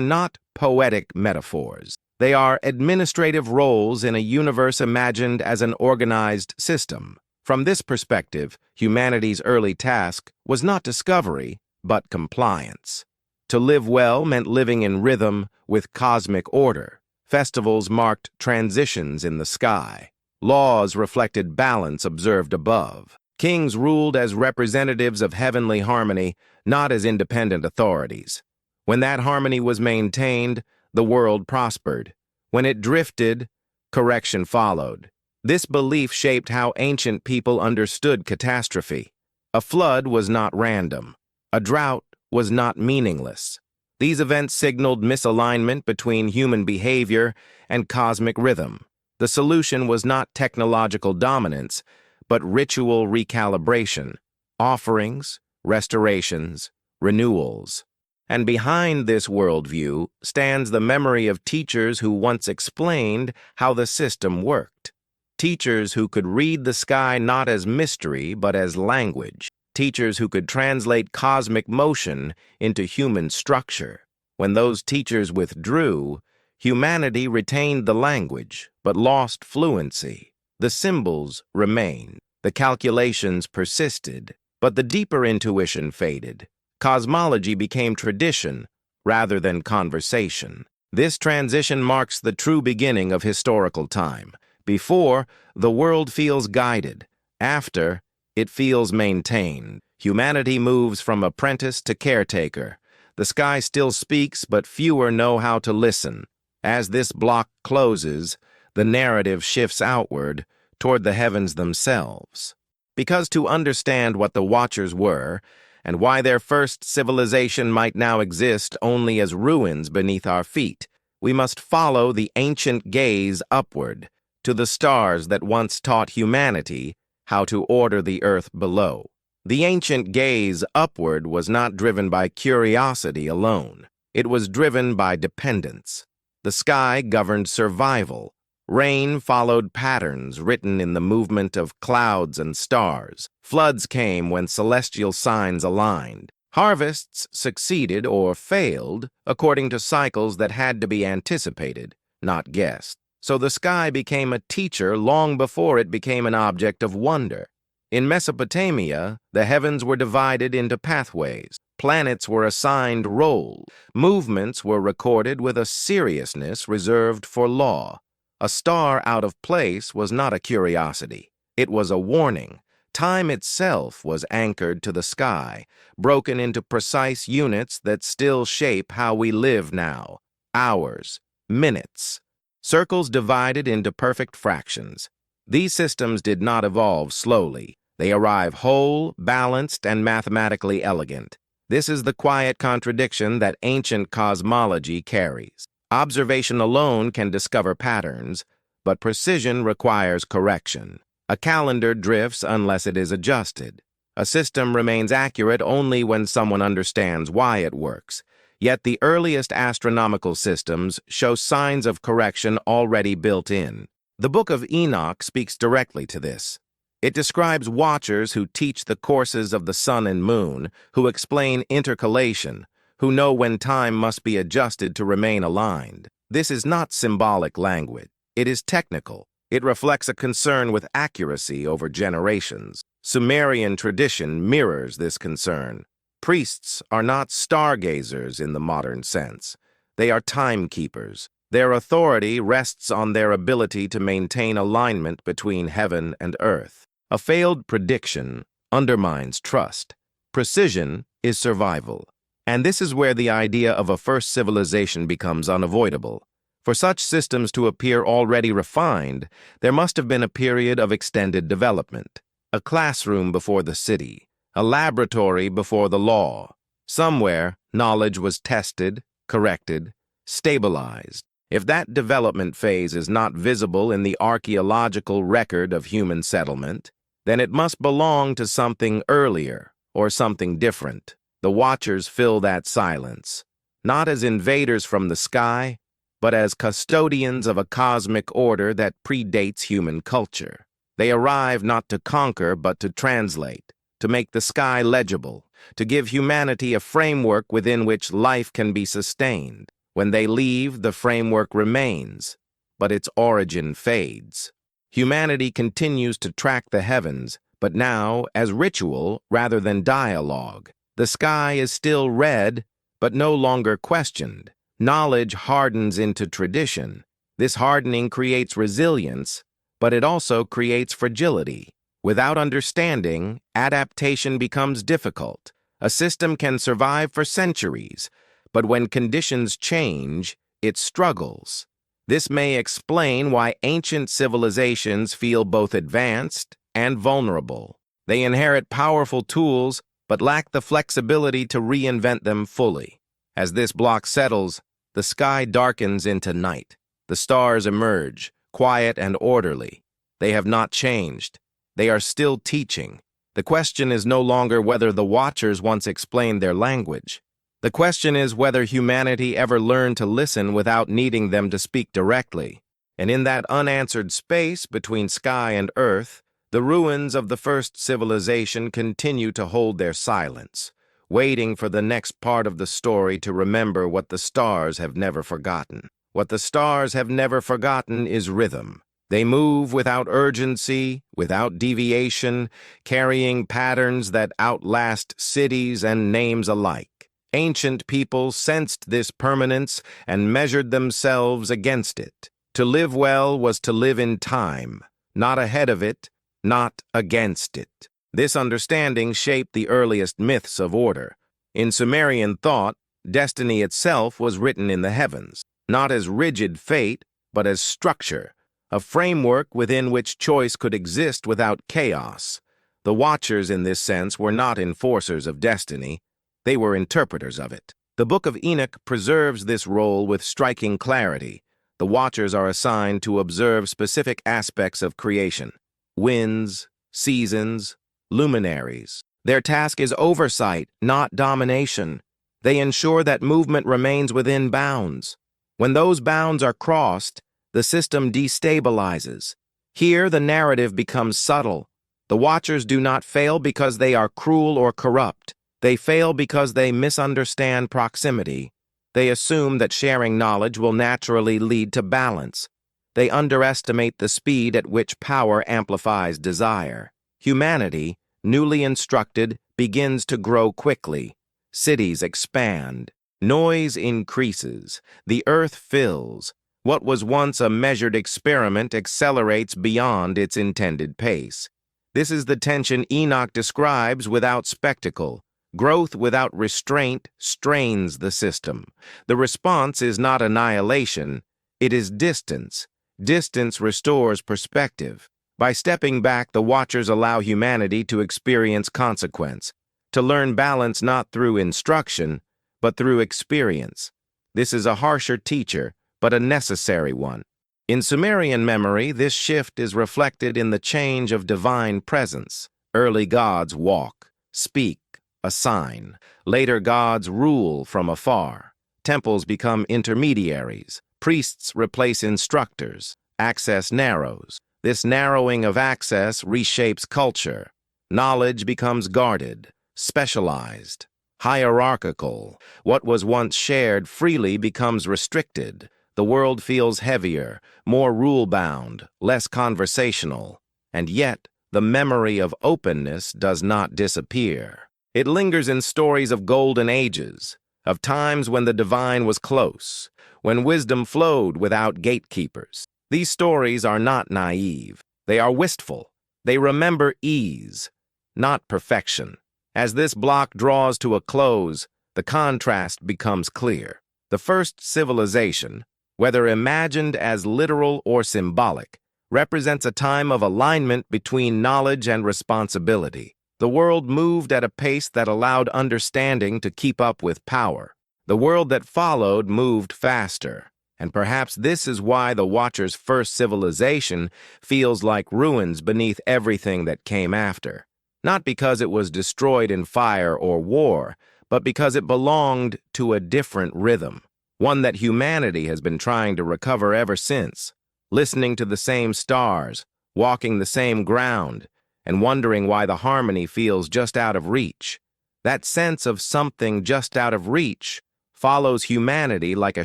A: not poetic metaphors. They are administrative roles in a universe imagined as an organized system. From this perspective, humanity's early task was not discovery, but compliance. To live well meant living in rhythm with cosmic order. Festivals marked transitions in the sky. Laws reflected balance observed above. Kings ruled as representatives of heavenly harmony, not as independent authorities. When that harmony was maintained, the world prospered. When it drifted, correction followed. This belief shaped how ancient people understood catastrophe. A flood was not random. A drought was not meaningless. These events signaled misalignment between human behavior and cosmic rhythm. The solution was not technological dominance, but ritual recalibration, offerings, restorations, renewals. And behind this worldview stands the memory of teachers who once explained how the system worked. Teachers who could read the sky not as mystery but as language. Teachers who could translate cosmic motion into human structure. When those teachers withdrew, humanity retained the language, but lost fluency. The symbols remained. The calculations persisted, but the deeper intuition faded. Cosmology became tradition rather than conversation. This transition marks the true beginning of historical time. Before, the world feels guided. After, it feels maintained. Humanity moves from apprentice to caretaker. The sky still speaks, but fewer know how to listen. As this block closes, the narrative shifts outward toward the heavens themselves. Because to understand what the Watchers were, and why their first civilization might now exist only as ruins beneath our feet, we must follow the ancient gaze upward, to the stars that once taught humanity how to order the earth below. The ancient gaze upward was not driven by curiosity alone. It was driven by dependence. The sky governed survival. Rain followed patterns written in the movement of clouds and stars. Floods came when celestial signs aligned. Harvests succeeded or failed according to cycles that had to be anticipated, not guessed. So the sky became a teacher long before it became an object of wonder. In Mesopotamia, the heavens were divided into pathways. Planets were assigned roles. Movements were recorded with a seriousness reserved for law. A star out of place was not a curiosity. It was a warning. Time itself was anchored to the sky, broken into precise units that still shape how we live now. Hours, minutes, circles divided into perfect fractions. These systems did not evolve slowly. They arrive whole, balanced, and mathematically elegant. This is the quiet contradiction that ancient cosmology carries. Observation alone can discover patterns, but precision requires correction. A calendar drifts unless it is adjusted. A system remains accurate only when someone understands why it works. Yet the earliest astronomical systems show signs of correction already built in. The Book of Enoch speaks directly to this. It describes watchers who teach the courses of the sun and moon, who explain intercalation, who know when time must be adjusted to remain aligned. This is not symbolic language. It is technical. It reflects a concern with accuracy over generations. Sumerian tradition mirrors this concern. Priests are not stargazers in the modern sense. They are timekeepers. Their authority rests on their ability to maintain alignment between heaven and earth. A failed prediction undermines trust. Precision is survival. And this is where the idea of a first civilization becomes unavoidable. For such systems to appear already refined, there must have been a period of extended development. A classroom before the city, a laboratory before the law. Somewhere, knowledge was tested, corrected, stabilized. If that development phase is not visible in the archaeological record of human settlement, then it must belong to something earlier or something different. The Watchers fill that silence, not as invaders from the sky, but as custodians of a cosmic order that predates human culture. They arrive not to conquer, but to translate, to make the sky legible, to give humanity a framework within which life can be sustained. When they leave, the framework remains, but its origin fades. Humanity continues to track the heavens, but now as ritual rather than dialogue. The sky is still read, but no longer questioned. Knowledge hardens into tradition. This hardening creates resilience, but it also creates fragility. Without understanding, adaptation becomes difficult. A system can survive for centuries, but when conditions change, it struggles. This may explain why ancient civilizations feel both advanced and vulnerable. They inherit powerful tools, but lack the flexibility to reinvent them fully. As this block settles, the sky darkens into night. The stars emerge, quiet and orderly. They have not changed. They are still teaching. The question is no longer whether the Watchers once explained their language. The question is whether humanity ever learned to listen without needing them to speak directly. And in that unanswered space between sky and earth, the ruins of the first civilization continue to hold their silence, waiting for the next part of the story to remember what the stars have never forgotten. What the stars have never forgotten is rhythm. They move without urgency, without deviation, carrying patterns that outlast cities and names alike. Ancient people sensed this permanence and measured themselves against it. To live well was to live in time, not ahead of it, not against it. This understanding shaped the earliest myths of order. In Sumerian thought, destiny itself was written in the heavens, not as rigid fate, but as structure, a framework within which choice could exist without chaos. The Watchers, in this sense, were not enforcers of destiny. They were interpreters of it. The Book of Enoch preserves this role with striking clarity. The Watchers are assigned to observe specific aspects of creation: winds, seasons, luminaries. Their task is oversight, not domination. They ensure that movement remains within bounds. When those bounds are crossed, the system destabilizes. Here, the narrative becomes subtle. The Watchers do not fail because they are cruel or corrupt. They fail because they misunderstand proximity. They assume that sharing knowledge will naturally lead to balance. They underestimate the speed at which power amplifies desire. Humanity, newly instructed, begins to grow quickly. Cities expand. Noise increases. The earth fills. What was once a measured experiment accelerates beyond its intended pace. This is the tension Enoch describes without spectacle. Growth without restraint strains the system. The response is not annihilation, it is distance. Distance restores perspective. By stepping back, the Watchers allow humanity to experience consequence, to learn balance not through instruction, but through experience. This is a harsher teacher, but a necessary one. In Sumerian memory, this shift is reflected in the change of divine presence. Early gods walk, speak, assign. Later gods rule from afar. Temples become intermediaries. Priests replace instructors. Access narrows. This narrowing of access reshapes culture. Knowledge becomes guarded, specialized, hierarchical. What was once shared freely becomes restricted. The world feels heavier, more rule-bound, less conversational. And yet, the memory of openness does not disappear. It lingers in stories of golden ages, of times when the divine was close, when wisdom flowed without gatekeepers. These stories are not naive. They are wistful. They remember ease, not perfection. As this block draws to a close, the contrast becomes clear. The first civilization, whether imagined as literal or symbolic, represents a time of alignment between knowledge and responsibility. The world moved at a pace that allowed understanding to keep up with power. The world that followed moved faster. And perhaps this is why the Watchers' first civilization feels like ruins beneath everything that came after. Not because it was destroyed in fire or war, but because it belonged to a different rhythm. one that humanity has been trying to recover ever since, listening to the same stars, walking the same ground, and wondering why the harmony feels just out of reach. That sense of something just out of reach follows humanity like a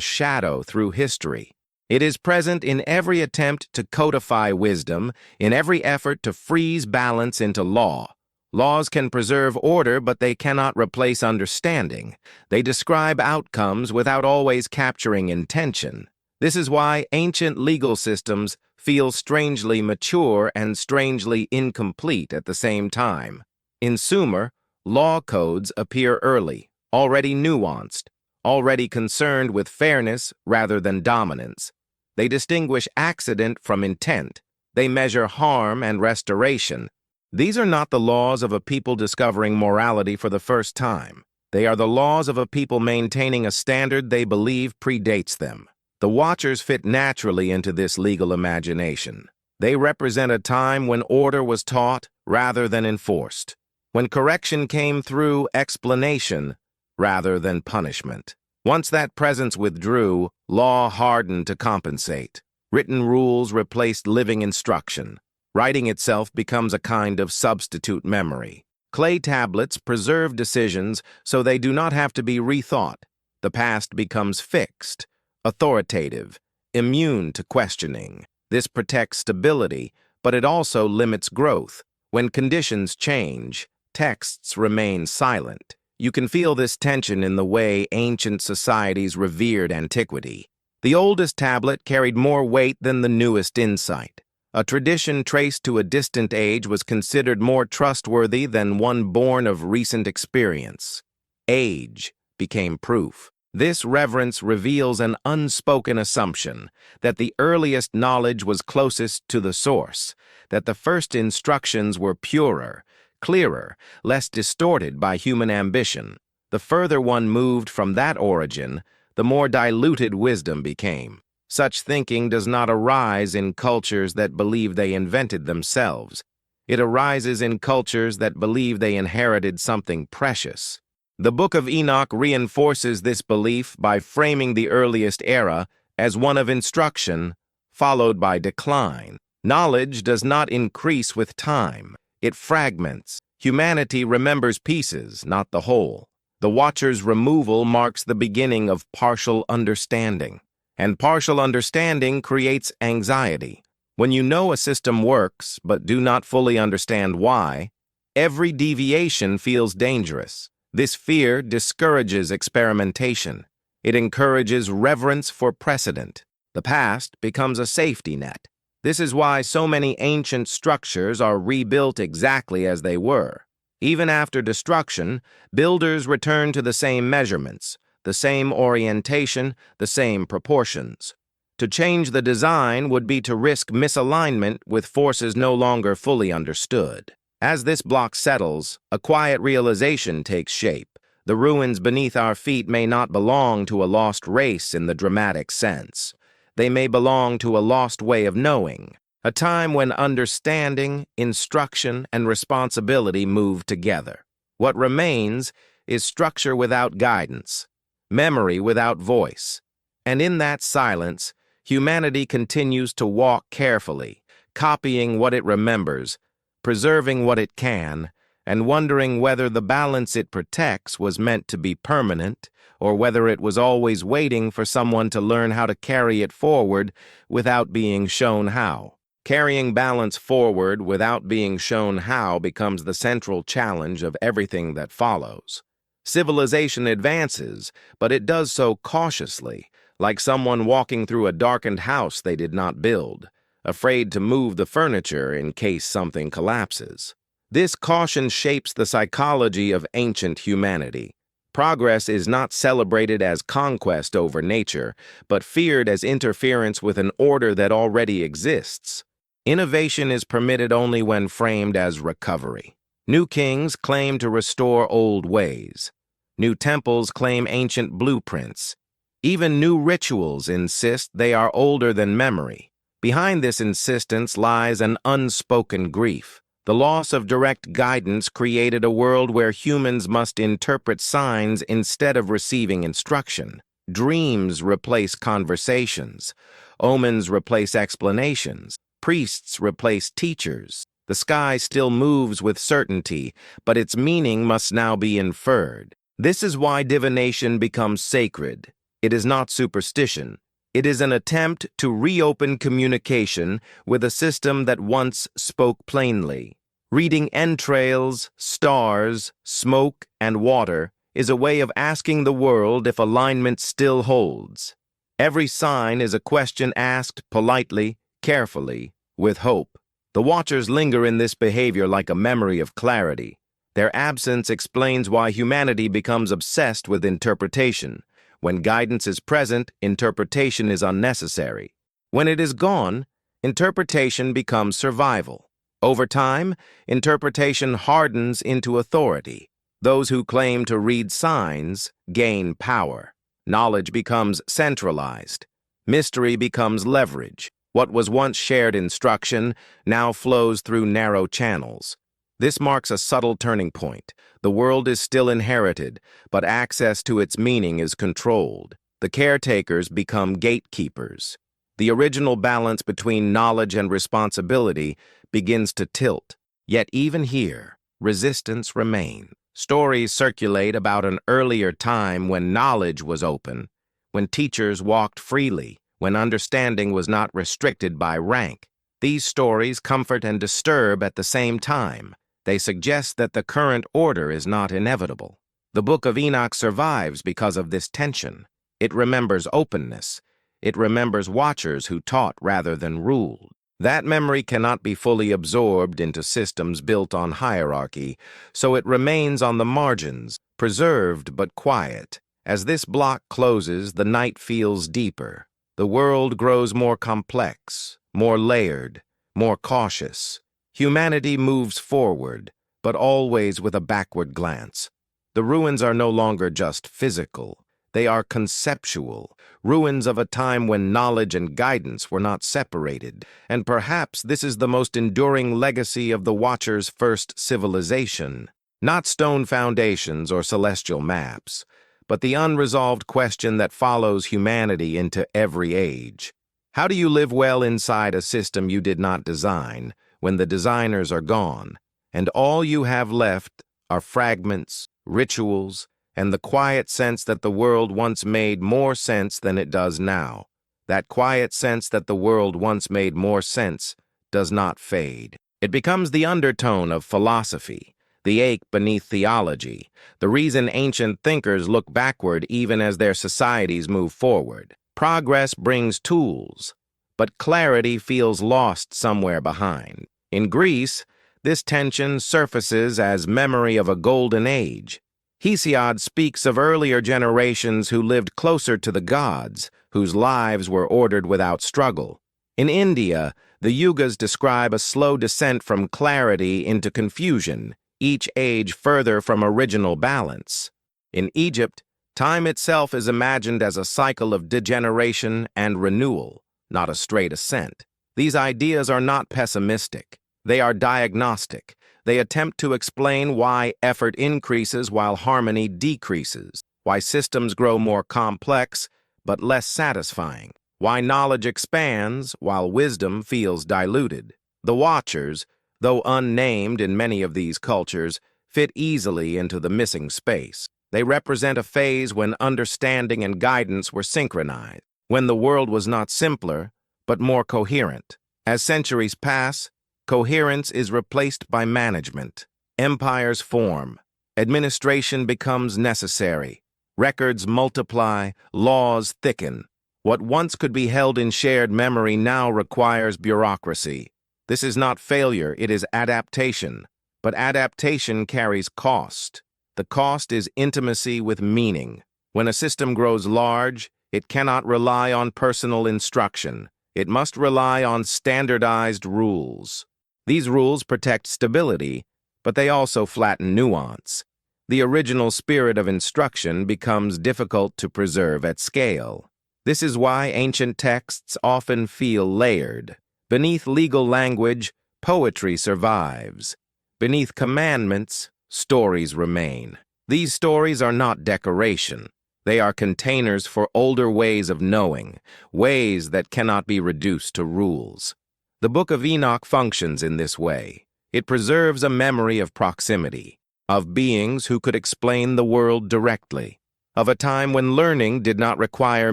A: shadow through history. It is present in every attempt to codify wisdom, in every effort to freeze balance into law. Laws can preserve order, but they cannot replace understanding. They describe outcomes without always capturing intention. This is why ancient legal systems feel strangely mature and strangely incomplete at the same time. In Sumer, law codes appear early, already nuanced, already concerned with fairness rather than dominance. They distinguish accident from intent. They measure harm and restoration. These are not the laws of a people discovering morality for the first time. They are the laws of a people maintaining a standard they believe predates them. The Watchers fit naturally into this legal imagination. They represent a time when order was taught rather than enforced, when correction came through explanation rather than punishment. Once that presence withdrew, law hardened to compensate. Written rules replaced living instruction. Writing itself becomes a kind of substitute memory. Clay tablets preserve decisions so they do not have to be rethought. The past becomes fixed, authoritative, immune to questioning. This protects stability, but it also limits growth. When conditions change, texts remain silent. You can feel this tension in the way ancient societies revered antiquity. The oldest tablet carried more weight than the newest insight. A tradition traced to a distant age was considered more trustworthy than one born of recent experience. Age became proof. This reverence reveals an unspoken assumption that the earliest knowledge was closest to the source, that the first instructions were purer, clearer, less distorted by human ambition. The further one moved from that origin, the more diluted wisdom became. Such thinking does not arise in cultures that believe they invented themselves. It arises in cultures that believe they inherited something precious. The Book of Enoch reinforces this belief by framing the earliest era as one of instruction, followed by decline. Knowledge does not increase with time. It fragments. Humanity remembers pieces, not the whole. The Watcher's removal marks the beginning of partial understanding. And partial understanding creates anxiety. When you know a system works but do not fully understand why, every deviation feels dangerous. This fear discourages experimentation. It encourages reverence for precedent. The past becomes a safety net. This is why so many ancient structures are rebuilt exactly as they were. Even after destruction, builders return to the same measurements, the same orientation, the same proportions. To change the design would be to risk misalignment with forces no longer fully understood. As this block settles, a quiet realization takes shape. The ruins beneath our feet may not belong to a lost race in the dramatic sense. They may belong to a lost way of knowing, a time when understanding, instruction, and responsibility move together. What remains is structure without guidance, memory without voice. And in that silence, humanity continues to walk carefully, copying what it remembers, preserving what it can, and wondering whether the balance it protects was meant to be permanent, or whether it was always waiting for someone to learn how to carry it forward without being shown how. Carrying balance forward without being shown how becomes the central challenge of everything that follows. Civilization advances, but it does so cautiously, like someone walking through a darkened house they did not build, afraid to move the furniture in case something collapses. This caution shapes the psychology of ancient humanity. Progress is not celebrated as conquest over nature, but feared as interference with an order that already exists. Innovation is permitted only when framed as recovery. New kings claim to restore old ways. New temples claim ancient blueprints. Even new rituals insist they are older than memory. Behind this insistence lies an unspoken grief. The loss of direct guidance created a world where humans must interpret signs instead of receiving instruction. Dreams replace conversations. Omens replace explanations. Priests replace teachers. The sky still moves with certainty, but its meaning must now be inferred. This is why divination becomes sacred. It is not superstition. It is an attempt to reopen communication with a system that once spoke plainly. Reading entrails, stars, smoke, and water is a way of asking the world if alignment still holds. Every sign is a question asked politely, carefully, with hope. The watchers linger in this behavior like a memory of clarity. Their absence explains why humanity becomes obsessed with interpretation. When guidance is present, interpretation is unnecessary. When it is gone, interpretation becomes survival. Over time, interpretation hardens into authority. Those who claim to read signs gain power. Knowledge becomes centralized. Mystery becomes leverage. What was once shared instruction now flows through narrow channels. This marks a subtle turning point. The world is still inherited, but access to its meaning is controlled. The caretakers become gatekeepers. The original balance between knowledge and responsibility begins to tilt. Yet even here, resistance remains. Stories circulate about an earlier time when knowledge was open, when teachers walked freely, when understanding was not restricted by rank. These stories comfort and disturb at the same time. They suggest that the current order is not inevitable. The Book of Enoch survives because of this tension. It remembers openness. It remembers watchers who taught rather than ruled. That memory cannot be fully absorbed into systems built on hierarchy, so it remains on the margins, preserved but quiet. As this block closes, the night feels deeper. The world grows more complex, more layered, more cautious. Humanity moves forward, but always with a backward glance. The ruins are no longer just physical. They are conceptual, ruins of a time when knowledge and guidance were not separated, and perhaps this is the most enduring legacy of the Watcher's first civilization. Not stone foundations or celestial maps, but the unresolved question that follows humanity into every age. How do you live well inside a system you did not design, when the designers are gone, and all you have left are fragments, rituals, and the quiet sense that the world once made more sense than it does now? That quiet sense that the world once made more sense does not fade. It becomes the undertone of philosophy, the ache beneath theology, the reason ancient thinkers look backward even as their societies move forward. Progress brings tools, but clarity feels lost somewhere behind. In Greece, this tension surfaces as memory of a golden age. Hesiod speaks of earlier generations who lived closer to the gods, whose lives were ordered without struggle. In India, the yugas describe a slow descent from clarity into confusion, each age further from original balance. In Egypt, time itself is imagined as a cycle of degeneration and renewal, not a straight ascent. These ideas are not pessimistic. They are diagnostic. They attempt to explain why effort increases while harmony decreases, why systems grow more complex but less satisfying, why knowledge expands while wisdom feels diluted. The Watchers, though unnamed in many of these cultures, fit easily into the missing space. They represent a phase when understanding and guidance were synchronized, when the world was not simpler but more coherent. As centuries pass, coherence is replaced by management. Empires form. Administration becomes necessary. Records multiply. Laws thicken. What once could be held in shared memory now requires bureaucracy. This is not failure, it is adaptation. But adaptation carries cost. The cost is intimacy with meaning. When a system grows large, it cannot rely on personal instruction. It must rely on standardized rules. These rules protect stability, but they also flatten nuance. The original spirit of instruction becomes difficult to preserve at scale. This is why ancient texts often feel layered. Beneath legal language, poetry survives. Beneath commandments, stories remain. These stories are not decoration. They are containers for older ways of knowing, ways that cannot be reduced to rules. The Book of Enoch functions in this way. It preserves a memory of proximity, of beings who could explain the world directly, of a time when learning did not require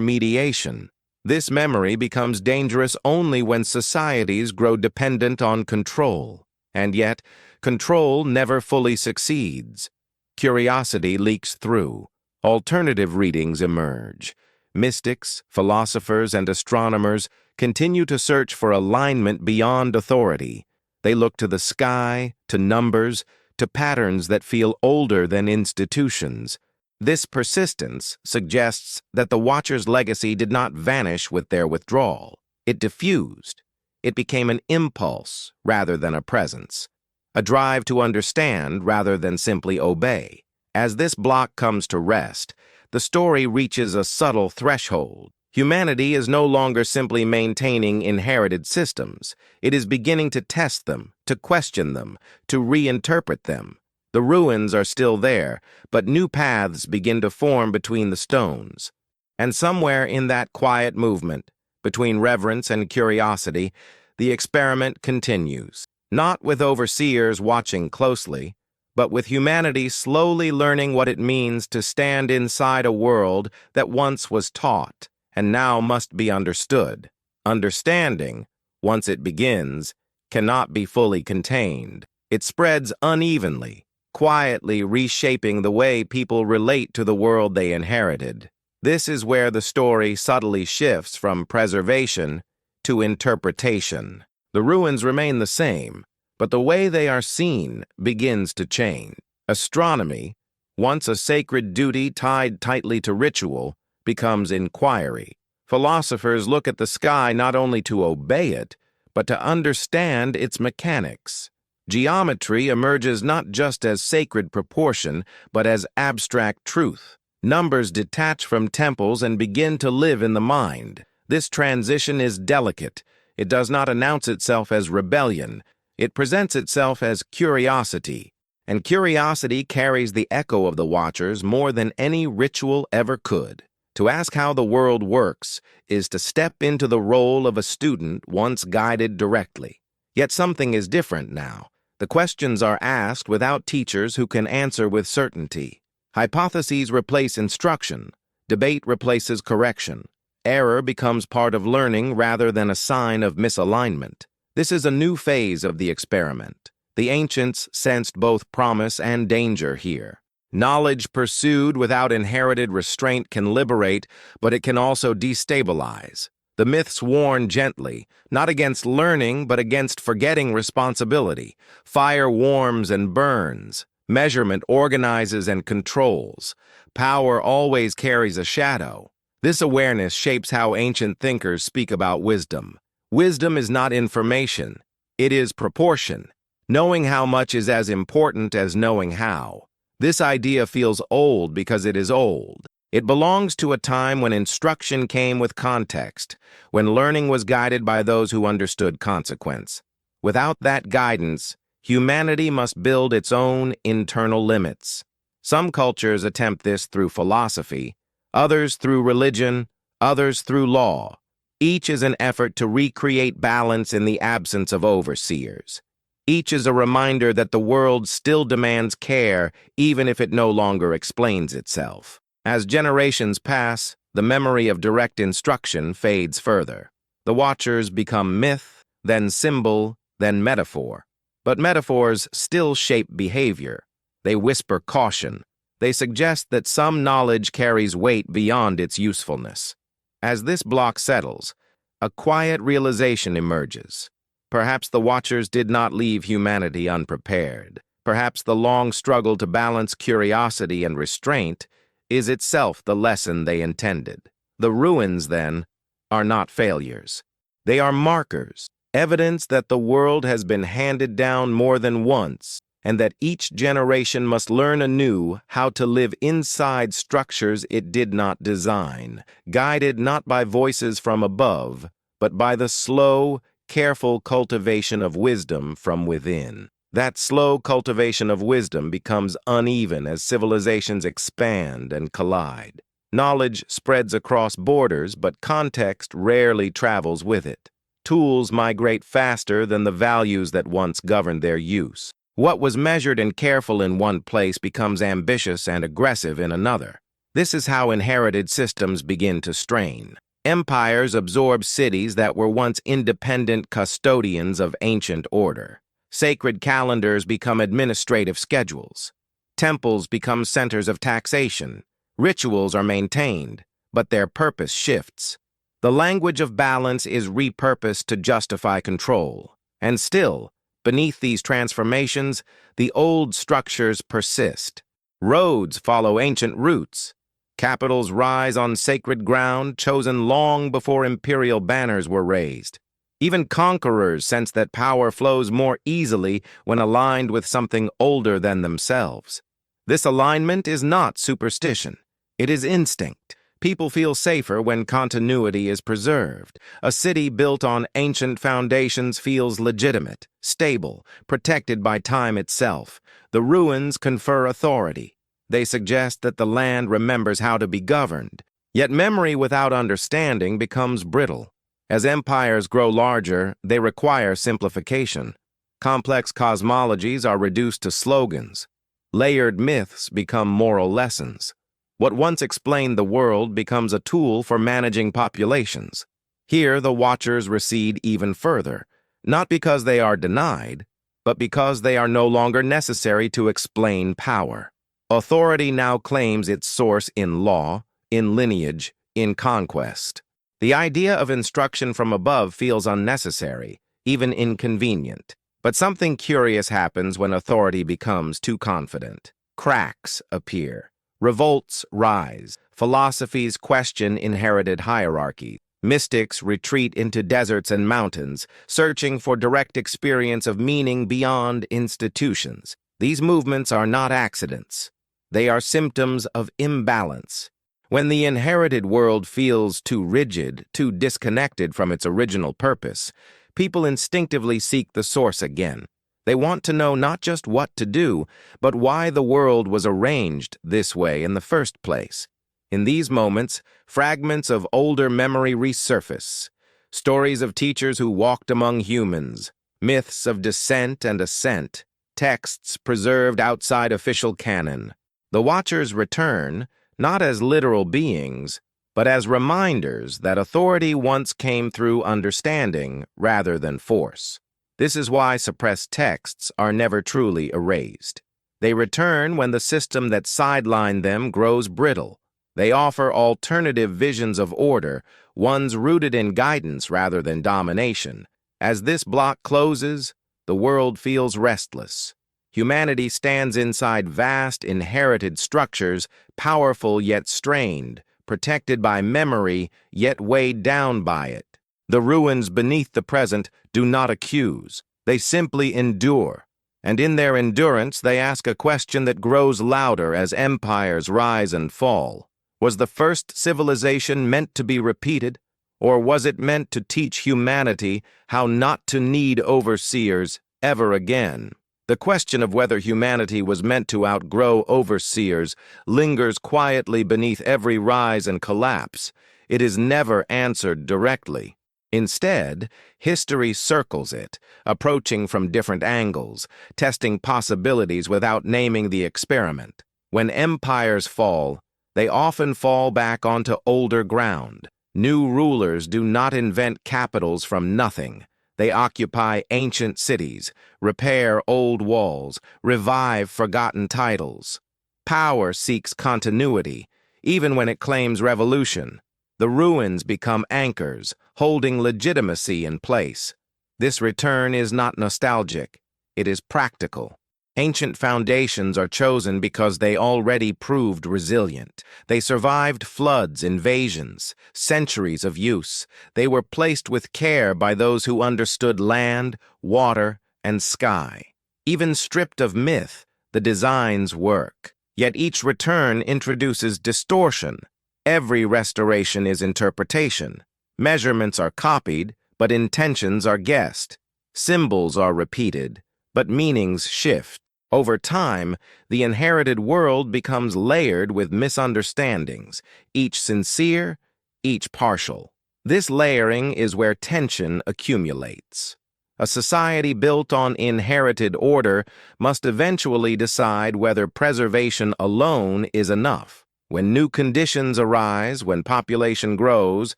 A: mediation. This memory becomes dangerous only when societies grow dependent on control, and yet control never fully succeeds. Curiosity leaks through. Alternative readings emerge. Mystics, philosophers, and astronomers continue to search for alignment beyond authority. They look to the sky, to numbers, to patterns that feel older than institutions. This persistence suggests that the Watcher's legacy did not vanish with their withdrawal. It diffused. It became an impulse rather than a presence, a drive to understand rather than simply obey. As this block comes to rest, the story reaches a subtle threshold. Humanity is no longer simply maintaining inherited systems. It is beginning to test them, to question them, to reinterpret them. The ruins are still there, but new paths begin to form between the stones. And somewhere in that quiet movement, between reverence and curiosity, the experiment continues. Not with overseers watching closely, but with humanity slowly learning what it means to stand inside a world that once was taught and now must be understood. Understanding, once it begins, cannot be fully contained. It spreads unevenly, quietly reshaping the way people relate to the world they inherited. This is where the story subtly shifts from preservation to interpretation. The ruins remain the same, but the way they are seen begins to change. Astronomy, once a sacred duty tied tightly to ritual, becomes inquiry. Philosophers look at the sky not only to obey it, but to understand its mechanics. Geometry emerges not just as sacred proportion, but as abstract truth. Numbers detach from temples and begin to live in the mind. This transition is delicate. It does not announce itself as rebellion. It presents itself as curiosity, and curiosity carries the echo of the Watchers more than any ritual ever could. To ask how the world works is to step into the role of a student once guided directly. Yet something is different now. The questions are asked without teachers who can answer with certainty. Hypotheses replace instruction. Debate replaces correction. Error becomes part of learning rather than a sign of misalignment. This is a new phase of the experiment. The ancients sensed both promise and danger here. Knowledge pursued without inherited restraint can liberate, but it can also destabilize. The myths warn gently, not against learning, but against forgetting responsibility. Fire warms and burns. Measurement organizes and controls. Power always carries a shadow. This awareness shapes how ancient thinkers speak about wisdom. Wisdom is not information. It is proportion. Knowing how much is as important as knowing how. This idea feels old because it is old. It belongs to a time when instruction came with context, when learning was guided by those who understood consequence. Without that guidance, humanity must build its own internal limits. Some cultures attempt this through philosophy, others through religion, others through law. Each is an effort to recreate balance in the absence of overseers. Each is a reminder that the world still demands care, even if it no longer explains itself. As generations pass, the memory of direct instruction fades further. The Watchers become myth, then symbol, then metaphor. But metaphors still shape behavior. They whisper caution. They suggest that some knowledge carries weight beyond its usefulness. As this block settles, a quiet realization emerges. Perhaps the Watchers did not leave humanity unprepared. Perhaps the long struggle to balance curiosity and restraint is itself the lesson they intended. The ruins, then, are not failures. They are markers, evidence that the world has been handed down more than once, and that each generation must learn anew how to live inside structures it did not design, guided not by voices from above, but by the slow, careful cultivation of wisdom from within. That slow cultivation of wisdom becomes uneven as civilizations expand and collide. Knowledge spreads across borders, but context rarely travels with it. Tools migrate faster than the values that once governed their use. What was measured and careful in one place becomes ambitious and aggressive in another. This is how inherited systems begin to strain. Empires absorb cities that were once independent custodians of ancient order. Sacred calendars become administrative schedules. Temples become centers of taxation. Rituals are maintained, but their purpose shifts. The language of balance is repurposed to justify control. And still, beneath these transformations, the old structures persist. Roads follow ancient routes. Capitals rise on sacred ground chosen long before imperial banners were raised. Even conquerors sense that power flows more easily when aligned with something older than themselves. This alignment is not superstition. It is instinct. People feel safer when continuity is preserved. A city built on ancient foundations feels legitimate, stable, protected by time itself. The ruins confer authority. They suggest that the land remembers how to be governed. Yet memory without understanding becomes brittle. As empires grow larger, they require simplification. Complex cosmologies are reduced to slogans. Layered myths become moral lessons. What once explained the world becomes a tool for managing populations. Here, the watchers recede even further, not because they are denied, but because they are no longer necessary to explain power. Authority now claims its source in law, in lineage, in conquest. The idea of instruction from above feels unnecessary, even inconvenient. But something curious happens when authority becomes too confident. Cracks appear. Revolts rise. Philosophies question inherited hierarchies. Mystics retreat into deserts and mountains, searching for direct experience of meaning beyond institutions. These movements are not accidents. They are symptoms of imbalance. When the inherited world feels too rigid, too disconnected from its original purpose, people instinctively seek the source again. They want to know not just what to do, but why the world was arranged this way in the first place. In these moments, fragments of older memory resurface. Stories of teachers who walked among humans, myths of descent and ascent, texts preserved outside official canon. The Watchers return, not as literal beings, but as reminders that authority once came through understanding rather than force. This is why suppressed texts are never truly erased. They return when the system that sidelined them grows brittle. They offer alternative visions of order, ones rooted in guidance rather than domination. As this block closes, the world feels restless. Humanity stands inside vast, inherited structures, powerful yet strained, protected by memory yet weighed down by it. The ruins beneath the present do not accuse. They simply endure. And in their endurance, they ask a question that grows louder as empires rise and fall. Was the first civilization meant to be repeated, or was it meant to teach humanity how not to need overseers ever again? The question of whether humanity was meant to outgrow overseers lingers quietly beneath every rise and collapse. It is never answered directly. Instead, history circles it, approaching from different angles, testing possibilities without naming the experiment. When empires fall, they often fall back onto older ground. New rulers do not invent capitals from nothing. They occupy ancient cities, repair old walls, revive forgotten titles. Power seeks continuity, even when it claims revolution. The ruins become anchors, holding legitimacy in place. This return is not nostalgic. It is practical. Ancient foundations are chosen because they already proved resilient. They survived floods, invasions, centuries of use. They were placed with care by those who understood land, water, and sky. Even stripped of myth, the designs work. Yet each return introduces distortion. Every restoration is interpretation. Measurements are copied, but intentions are guessed. Symbols are repeated, but meanings shift. Over time, the inherited world becomes layered with misunderstandings, each sincere, each partial. This layering is where tension accumulates. A society built on inherited order must eventually decide whether preservation alone is enough. When new conditions arise, when population grows,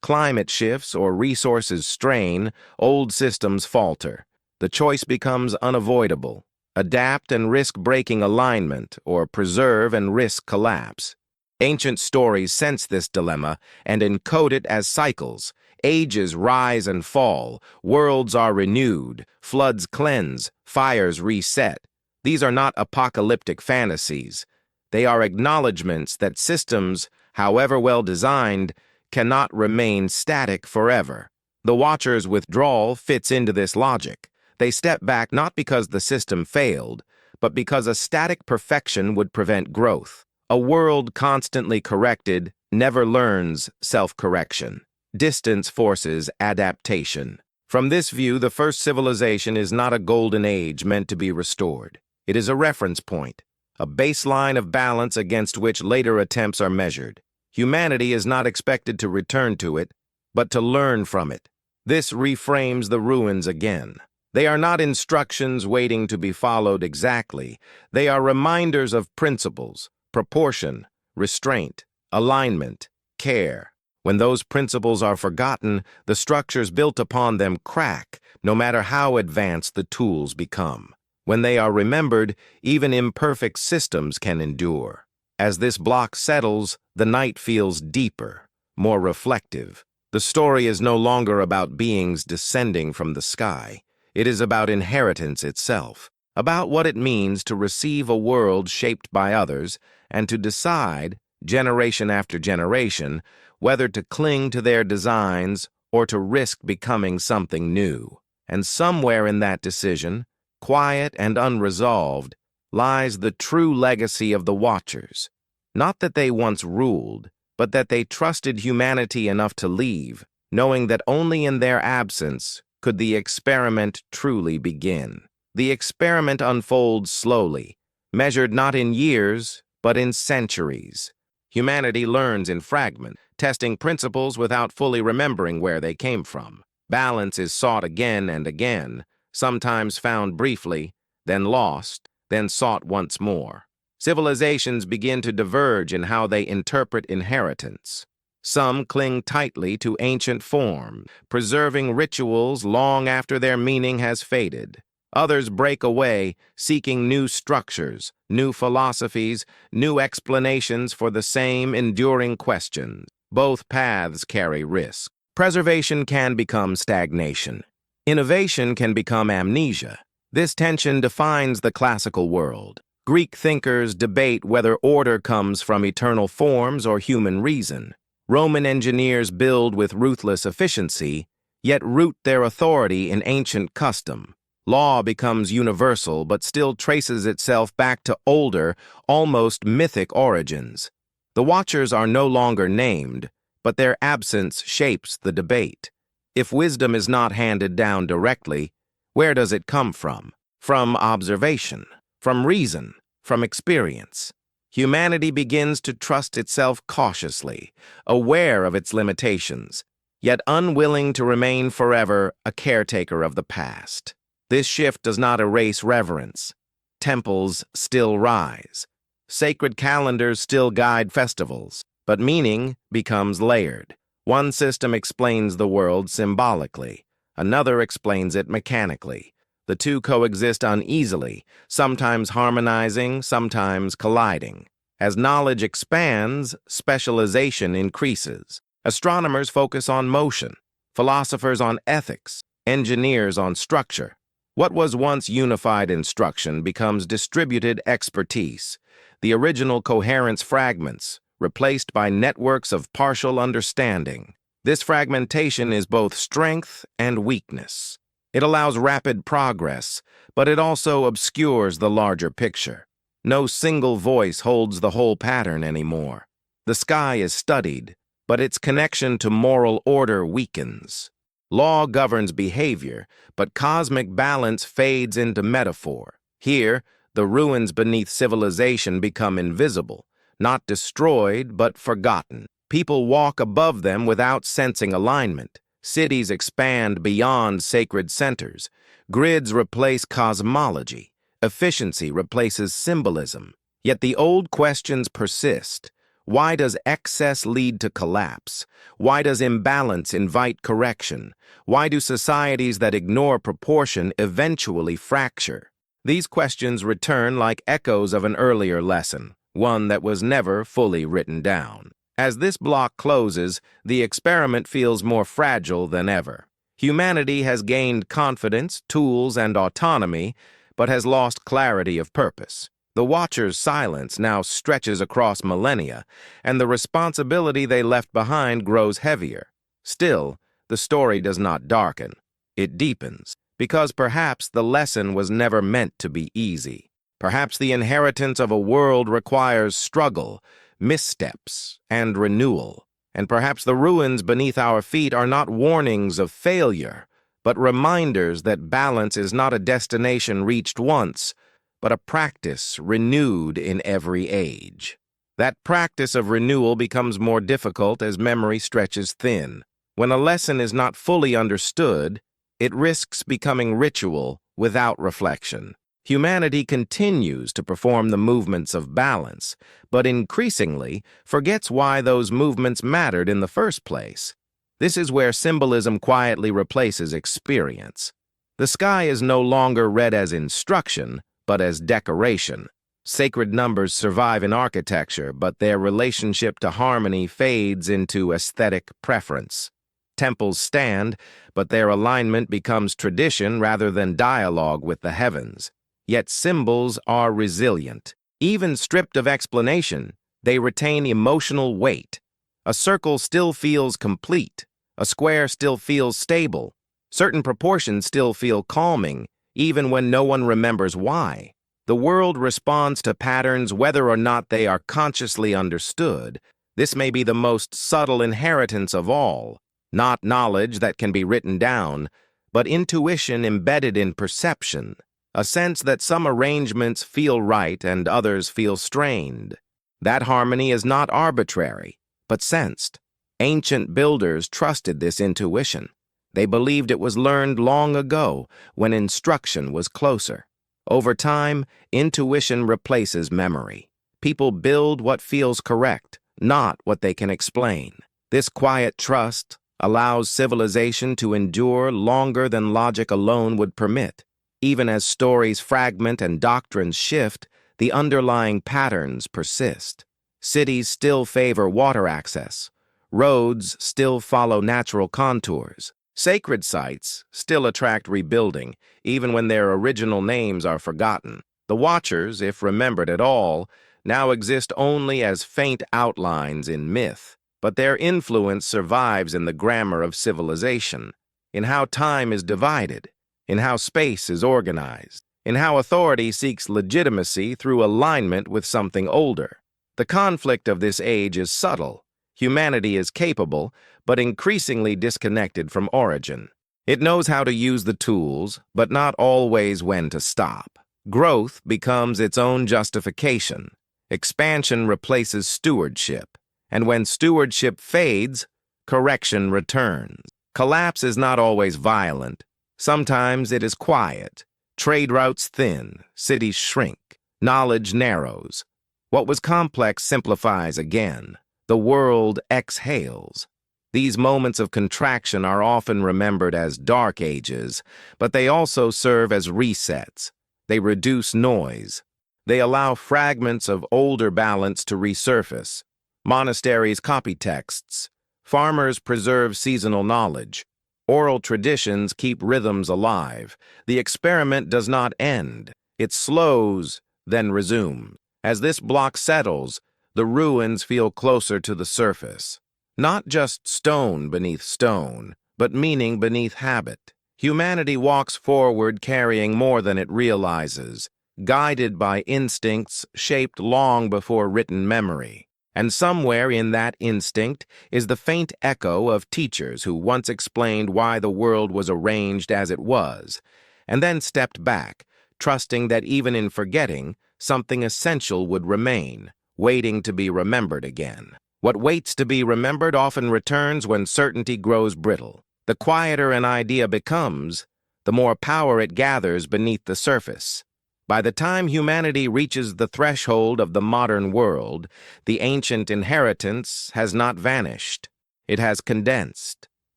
A: climate shifts, or resources strain, old systems falter. The choice becomes unavoidable. Adapt and risk breaking alignment, or preserve and risk collapse. Ancient stories sense this dilemma and encode it as cycles. Ages rise and fall, worlds are renewed, floods cleanse, fires reset. These are not apocalyptic fantasies. They are acknowledgments that systems, however well designed, cannot remain static forever. The Watcher's withdrawal fits into this logic. They step back not because the system failed, but because a static perfection would prevent growth. A world constantly corrected never learns self-correction. Distance forces adaptation. From this view, the first civilization is not a golden age meant to be restored. It is a reference point, a baseline of balance against which later attempts are measured. Humanity is not expected to return to it, but to learn from it. This reframes the ruins again. They are not instructions waiting to be followed exactly. They are reminders of principles, proportion, restraint, alignment, care. When those principles are forgotten, the structures built upon them crack, no matter how advanced the tools become. When they are remembered, even imperfect systems can endure. As this block settles, the night feels deeper, more reflective. The story is no longer about beings descending from the sky. It is about inheritance itself, about what it means to receive a world shaped by others and to decide, generation after generation, whether to cling to their designs or to risk becoming something new. And somewhere in that decision, quiet and unresolved, lies the true legacy of the Watchers. Not that they once ruled, but that they trusted humanity enough to leave, knowing that only in their absence could the experiment truly begin. The experiment unfolds slowly, measured not in years, but in centuries. Humanity learns in fragments, testing principles without fully remembering where they came from. Balance is sought again and again, sometimes found briefly, then lost, then sought once more. Civilizations begin to diverge in how they interpret inheritance. Some cling tightly to ancient form, preserving rituals long after their meaning has faded. Others break away, seeking new structures, new philosophies, new explanations for the same enduring questions. Both paths carry risk. Preservation can become stagnation. Innovation can become amnesia. This tension defines the classical world. Greek thinkers debate whether order comes from eternal forms or human reason. Roman engineers build with ruthless efficiency, yet root their authority in ancient custom. Law becomes universal but still traces itself back to older, almost mythic origins. The Watchers are no longer named, but their absence shapes the debate. If wisdom is not handed down directly, where does it come from? From observation, from reason, from experience. Humanity begins to trust itself cautiously, aware of its limitations, yet unwilling to remain forever a caretaker of the past. This shift does not erase reverence. Temples still rise. Sacred calendars still guide festivals, but meaning becomes layered. One system explains the world symbolically, another explains it mechanically. The two coexist uneasily, sometimes harmonizing, sometimes colliding. As knowledge expands, specialization increases. Astronomers focus on motion, philosophers on ethics, engineers on structure. What was once unified instruction becomes distributed expertise. The original coherence fragments, replaced by networks of partial understanding. This fragmentation is both strength and weakness. It allows rapid progress, but it also obscures the larger picture. No single voice holds the whole pattern anymore. The sky is studied, but its connection to moral order weakens. Law governs behavior, but cosmic balance fades into metaphor. Here, The ruins beneath civilization become invisible, not destroyed, but forgotten. People walk above them without sensing alignment. Cities expand beyond sacred centers. Grids replace cosmology. Efficiency replaces symbolism. Yet the old questions persist. Why does excess lead to collapse? Why does imbalance invite correction? Why do societies that ignore proportion eventually fracture? These questions return like echoes of an earlier lesson, one that was never fully written down. As this block closes, the experiment feels more fragile than ever. Humanity has gained confidence, tools, and autonomy, but has lost clarity of purpose. The Watcher's silence now stretches across millennia, and the responsibility they left behind grows heavier. Still, the story does not darken. It deepens, because perhaps the lesson was never meant to be easy. Perhaps the inheritance of a world requires struggle, missteps, and renewal. And perhaps the ruins beneath our feet are not warnings of failure, but reminders that balance is not a destination reached once, but a practice renewed in every age. That practice of renewal becomes more difficult as memory stretches thin. When a lesson is not fully understood, it risks becoming ritual without reflection. Humanity continues to perform the movements of balance, but increasingly forgets why those movements mattered in the first place. This is where symbolism quietly replaces experience. The sky is no longer read as instruction, but as decoration. Sacred numbers survive in architecture, but their relationship to harmony fades into aesthetic preference. Temples stand, but their alignment becomes tradition rather than dialogue with the heavens. Yet symbols are resilient. Even stripped of explanation, they retain emotional weight. A circle still feels complete. A square still feels stable. Certain proportions still feel calming, even when no one remembers why. The world responds to patterns whether or not they are consciously understood. This may be the most subtle inheritance of all. Not knowledge that can be written down, but intuition embedded in perception. A sense that some arrangements feel right and others feel strained. That harmony is not arbitrary, but sensed. Ancient builders trusted this intuition. They believed it was learned long ago, when instruction was closer. Over time, intuition replaces memory. People build what feels correct, not what they can explain. This quiet trust allows civilization to endure longer than logic alone would permit. Even as stories fragment and doctrines shift, the underlying patterns persist. Cities still favor water access. Roads still follow natural contours. Sacred sites still attract rebuilding, even when their original names are forgotten. The Watchers, if remembered at all, now exist only as faint outlines in myth, but their influence survives in the grammar of civilization, in how time is divided, in how space is organized, in how authority seeks legitimacy through alignment with something older. The conflict of this age is subtle. Humanity is capable, but increasingly disconnected from origin. It knows how to use the tools, but not always when to stop. Growth becomes its own justification. Expansion replaces stewardship. And when stewardship fades, correction returns. Collapse is not always violent. Sometimes it is quiet. Trade routes thin, cities shrink, knowledge narrows. What was complex simplifies again. The world exhales. These moments of contraction are often remembered as dark ages, but they also serve as resets. They reduce noise. They allow fragments of older balance to resurface. Monasteries copy texts. Farmers preserve seasonal knowledge. Oral traditions keep rhythms alive. The experiment does not end. It slows, then resumes. As this block settles, the ruins feel closer to the surface. Not just stone beneath stone, but meaning beneath habit. Humanity walks forward carrying more than it realizes, guided by instincts shaped long before written memory. And somewhere in that instinct is the faint echo of teachers who once explained why the world was arranged as it was, and then stepped back, trusting that even in forgetting, something essential would remain, waiting to be remembered again. What waits to be remembered often returns when certainty grows brittle. The quieter an idea becomes, the more power it gathers beneath the surface. By the time humanity reaches the threshold of the modern world, the ancient inheritance has not vanished. It has condensed.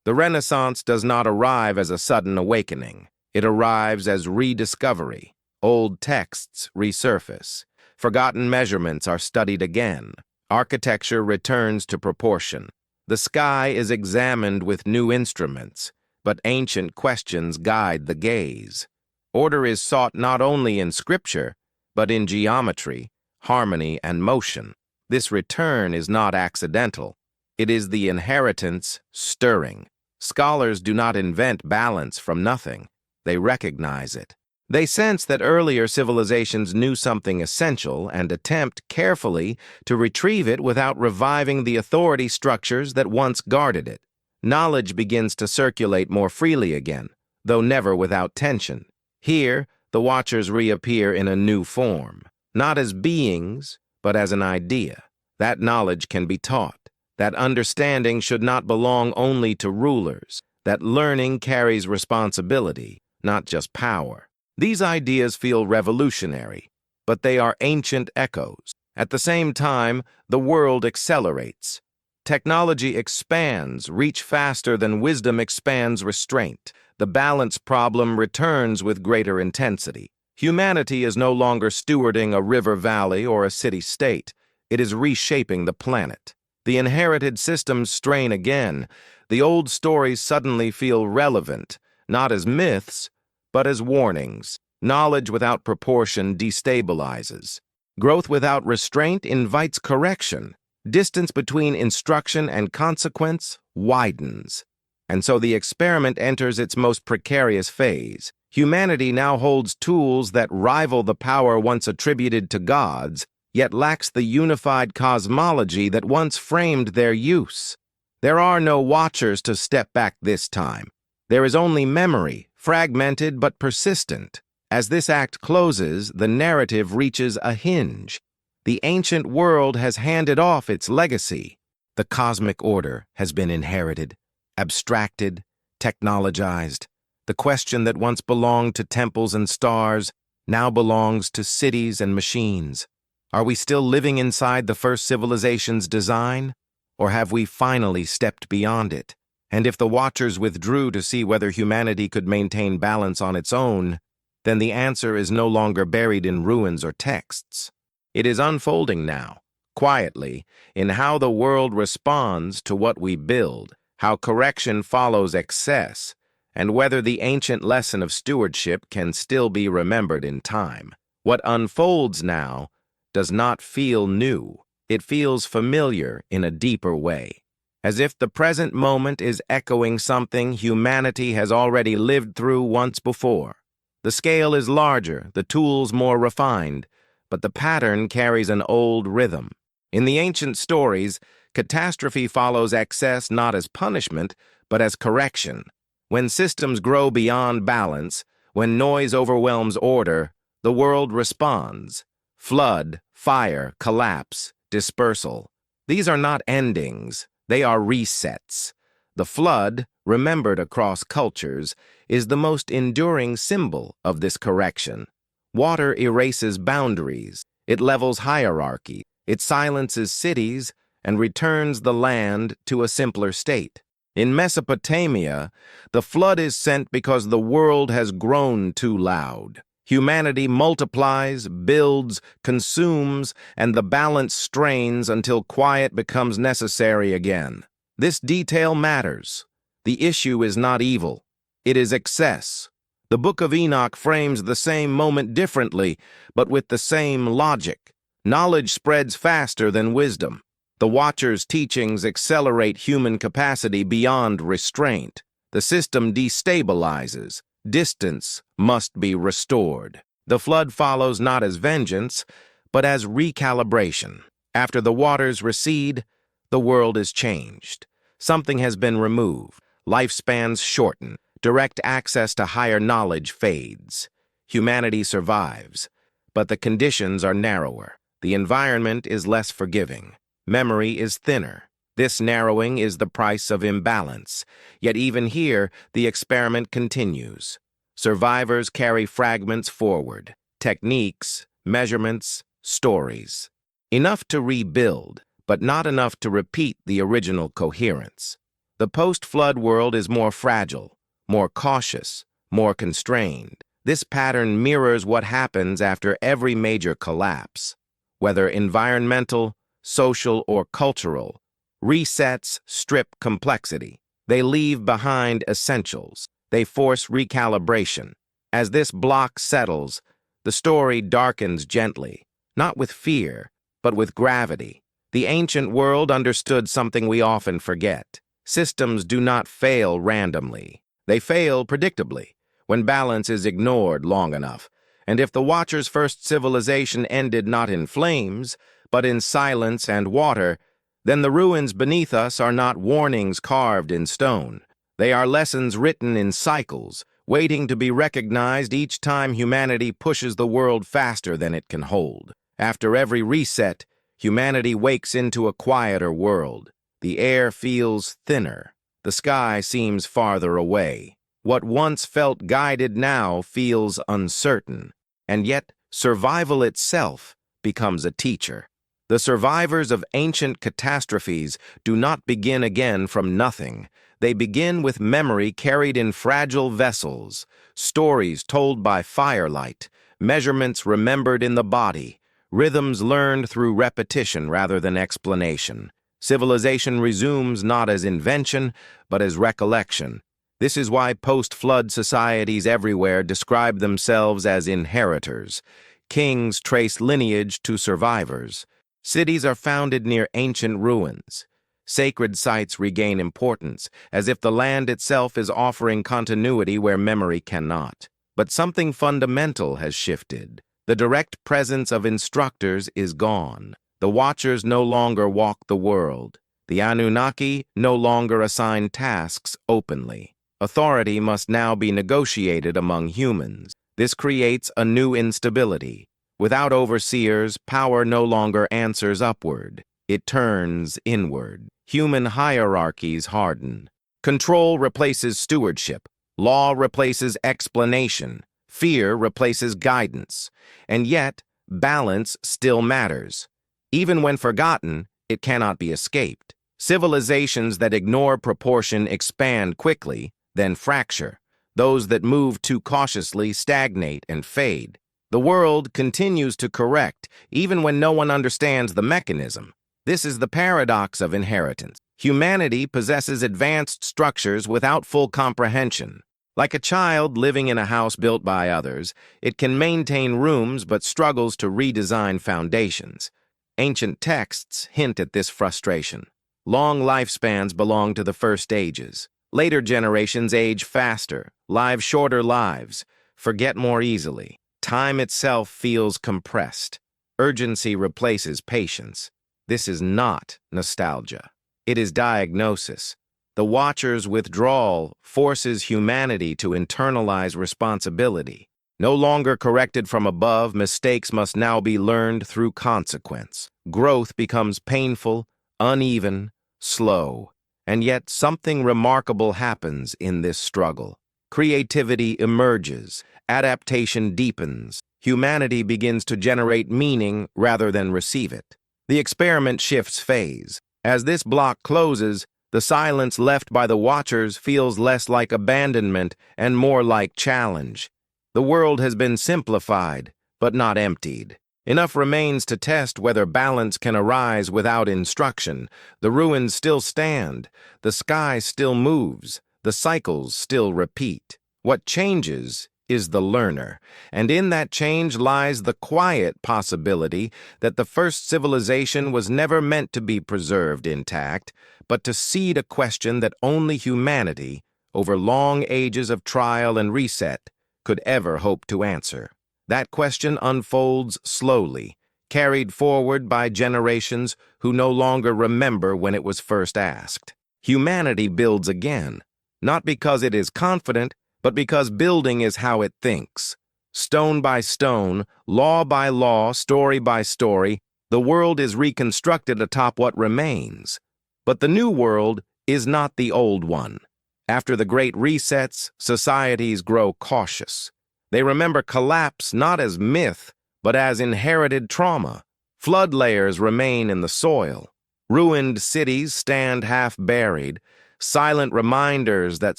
A: The Renaissance does not arrive as a sudden awakening. It arrives as rediscovery. Old texts resurface. Forgotten measurements are studied again. Architecture returns to proportion. The sky is examined with new instruments, but ancient questions guide the gaze. Order is sought not only in scripture, but in geometry, harmony, and motion. This return is not accidental. It is the inheritance stirring. Scholars do not invent balance from nothing. They recognize it. They sense that earlier civilizations knew something essential and attempt carefully to retrieve it without reviving the authority structures that once guarded it. Knowledge begins to circulate more freely again, though never without tension. Here, the Watchers reappear in a new form, not as beings, but as an idea. That knowledge can be taught. That understanding should not belong only to rulers. That learning carries responsibility, not just power. These ideas feel revolutionary, but they are ancient echoes. At the same time, the world accelerates. Technology expands, reach faster than wisdom expands restraint. The balance problem returns with greater intensity. Humanity is no longer stewarding a river valley or a city-state. It is reshaping the planet. The inherited systems strain again. The old stories suddenly feel relevant, not as myths, but as warnings. Knowledge without proportion destabilizes. Growth without restraint invites correction. Distance between instruction and consequence widens. And so the experiment enters its most precarious phase. Humanity now holds tools that rival the power once attributed to gods, yet lacks the unified cosmology that once framed their use. There are no watchers to step back this time. There is only memory, fragmented but persistent. As this act closes, the narrative reaches a hinge. The ancient world has handed off its legacy. The cosmic order has been inherited, abstracted, technologized. The question that once belonged to temples and stars now belongs to cities and machines. Are we still living inside the first civilization's design, or have we finally stepped beyond it? And if the Watchers withdrew to see whether humanity could maintain balance on its own, then the answer is no longer buried in ruins or texts. It is unfolding now, quietly, in how the world responds to what we build, how correction follows excess, and whether the ancient lesson of stewardship can still be remembered in time. What unfolds now does not feel new. It feels familiar in a deeper way. As if the present moment is echoing something humanity has already lived through once before. The scale is larger, the tools more refined, but the pattern carries an old rhythm. In the ancient stories, catastrophe follows excess not as punishment, but as correction. When systems grow beyond balance, when noise overwhelms order, the world responds. Flood, fire, collapse, dispersal. These are not endings. They are resets. The flood, remembered across cultures, is the most enduring symbol of this correction. Water erases boundaries. It levels hierarchy. It silences cities and returns the land to a simpler state. In Mesopotamia, the flood is sent because the world has grown too loud. Humanity multiplies, builds, consumes, and the balance strains until quiet becomes necessary again. This detail matters. The issue is not evil. It is excess. The Book of Enoch frames the same moment differently, but with the same logic. Knowledge spreads faster than wisdom. The Watcher's teachings accelerate human capacity beyond restraint. The system destabilizes. Distance must be restored. The flood follows not as vengeance, but as recalibration. After the waters recede, the world is changed. Something has been removed. Lifespans shorten. Direct access to higher knowledge fades. humanity survives. But the conditions are narrower. The environment is less forgiving. Memory is thinner. This narrowing is the price of imbalance. Yet even here, the experiment continues. Survivors carry fragments forward, techniques, measurements, stories. Enough to rebuild, but not enough to repeat the original coherence. The post-flood world is more fragile, more cautious, more constrained. This pattern mirrors what happens after every major collapse. Whether environmental, social, or cultural, resets strip complexity. They leave behind essentials. They force recalibration. As this block settles, the story darkens gently, not with fear, but with gravity. The ancient world understood something we often forget. Systems do not fail randomly. They fail predictably, when balance is ignored long enough. And if the Watcher's first civilization ended not in flames, but in silence and water, then the ruins beneath us are not warnings carved in stone. They are lessons written in cycles, waiting to be recognized each time humanity pushes the world faster than it can hold. After every reset, humanity wakes into a quieter world. The air feels thinner. The sky seems farther away. What once felt guided now feels uncertain. And yet, survival itself becomes a teacher. The survivors of ancient catastrophes do not begin again from nothing. They begin with memory carried in fragile vessels, stories told by firelight, measurements remembered in the body, rhythms learned through repetition rather than explanation. Civilization resumes not as invention, but as recollection. This is why post-flood societies everywhere describe themselves as inheritors. Kings trace lineage to survivors. Cities are founded near ancient ruins. Sacred sites regain importance, as if the land itself is offering continuity where memory cannot. But something fundamental has shifted. The direct presence of instructors is gone. The Watchers no longer walk the world. The Anunnaki no longer assign tasks openly. Authority must now be negotiated among humans. This creates a new instability. Without overseers, power no longer answers upward. It turns inward. Human hierarchies harden. Control replaces stewardship. Law replaces explanation. Fear replaces guidance. And yet, balance still matters. Even when forgotten, it cannot be escaped. Civilizations that ignore proportion expand quickly, then fracture. Those that move too cautiously stagnate and fade. The world continues to correct, even when no one understands the mechanism. This is the paradox of inheritance. Humanity possesses advanced structures without full comprehension. Like a child living in a house built by others, it can maintain rooms but struggles to redesign foundations. Ancient texts hint at this frustration. Long lifespans belong to the first ages. Later generations age faster, live shorter lives, forget more easily. Time itself feels compressed. Urgency replaces patience. This is not nostalgia. It is diagnosis. The Watcher's withdrawal forces humanity to internalize responsibility. No longer corrected from above, mistakes must now be learned through consequence. Growth becomes painful, uneven, slow. And yet something remarkable happens in this struggle. Creativity emerges. Adaptation deepens. Humanity begins to generate meaning rather than receive it. The experiment shifts phase. As this block closes, the silence left by the Watchers feels less like abandonment and more like challenge. The world has been simplified, but not emptied. Enough remains to test whether balance can arise without instruction. The ruins still stand. The sky still moves. The cycles still repeat. What changes is the learner, and in that change lies the quiet possibility that the first civilization was never meant to be preserved intact, but to seed a question that only humanity, over long ages of trial and reset, could ever hope to answer. That question unfolds slowly, carried forward by generations who no longer remember when it was first asked. Humanity builds again, not because it is confident, but because building is how it thinks. Stone by stone, law by law, story by story, the world is reconstructed atop what remains. But the new world is not the old one. After the great resets, societies grow cautious. They remember collapse not as myth, but as inherited trauma. Flood layers remain in the soil. Ruined cities stand half-buried, silent reminders that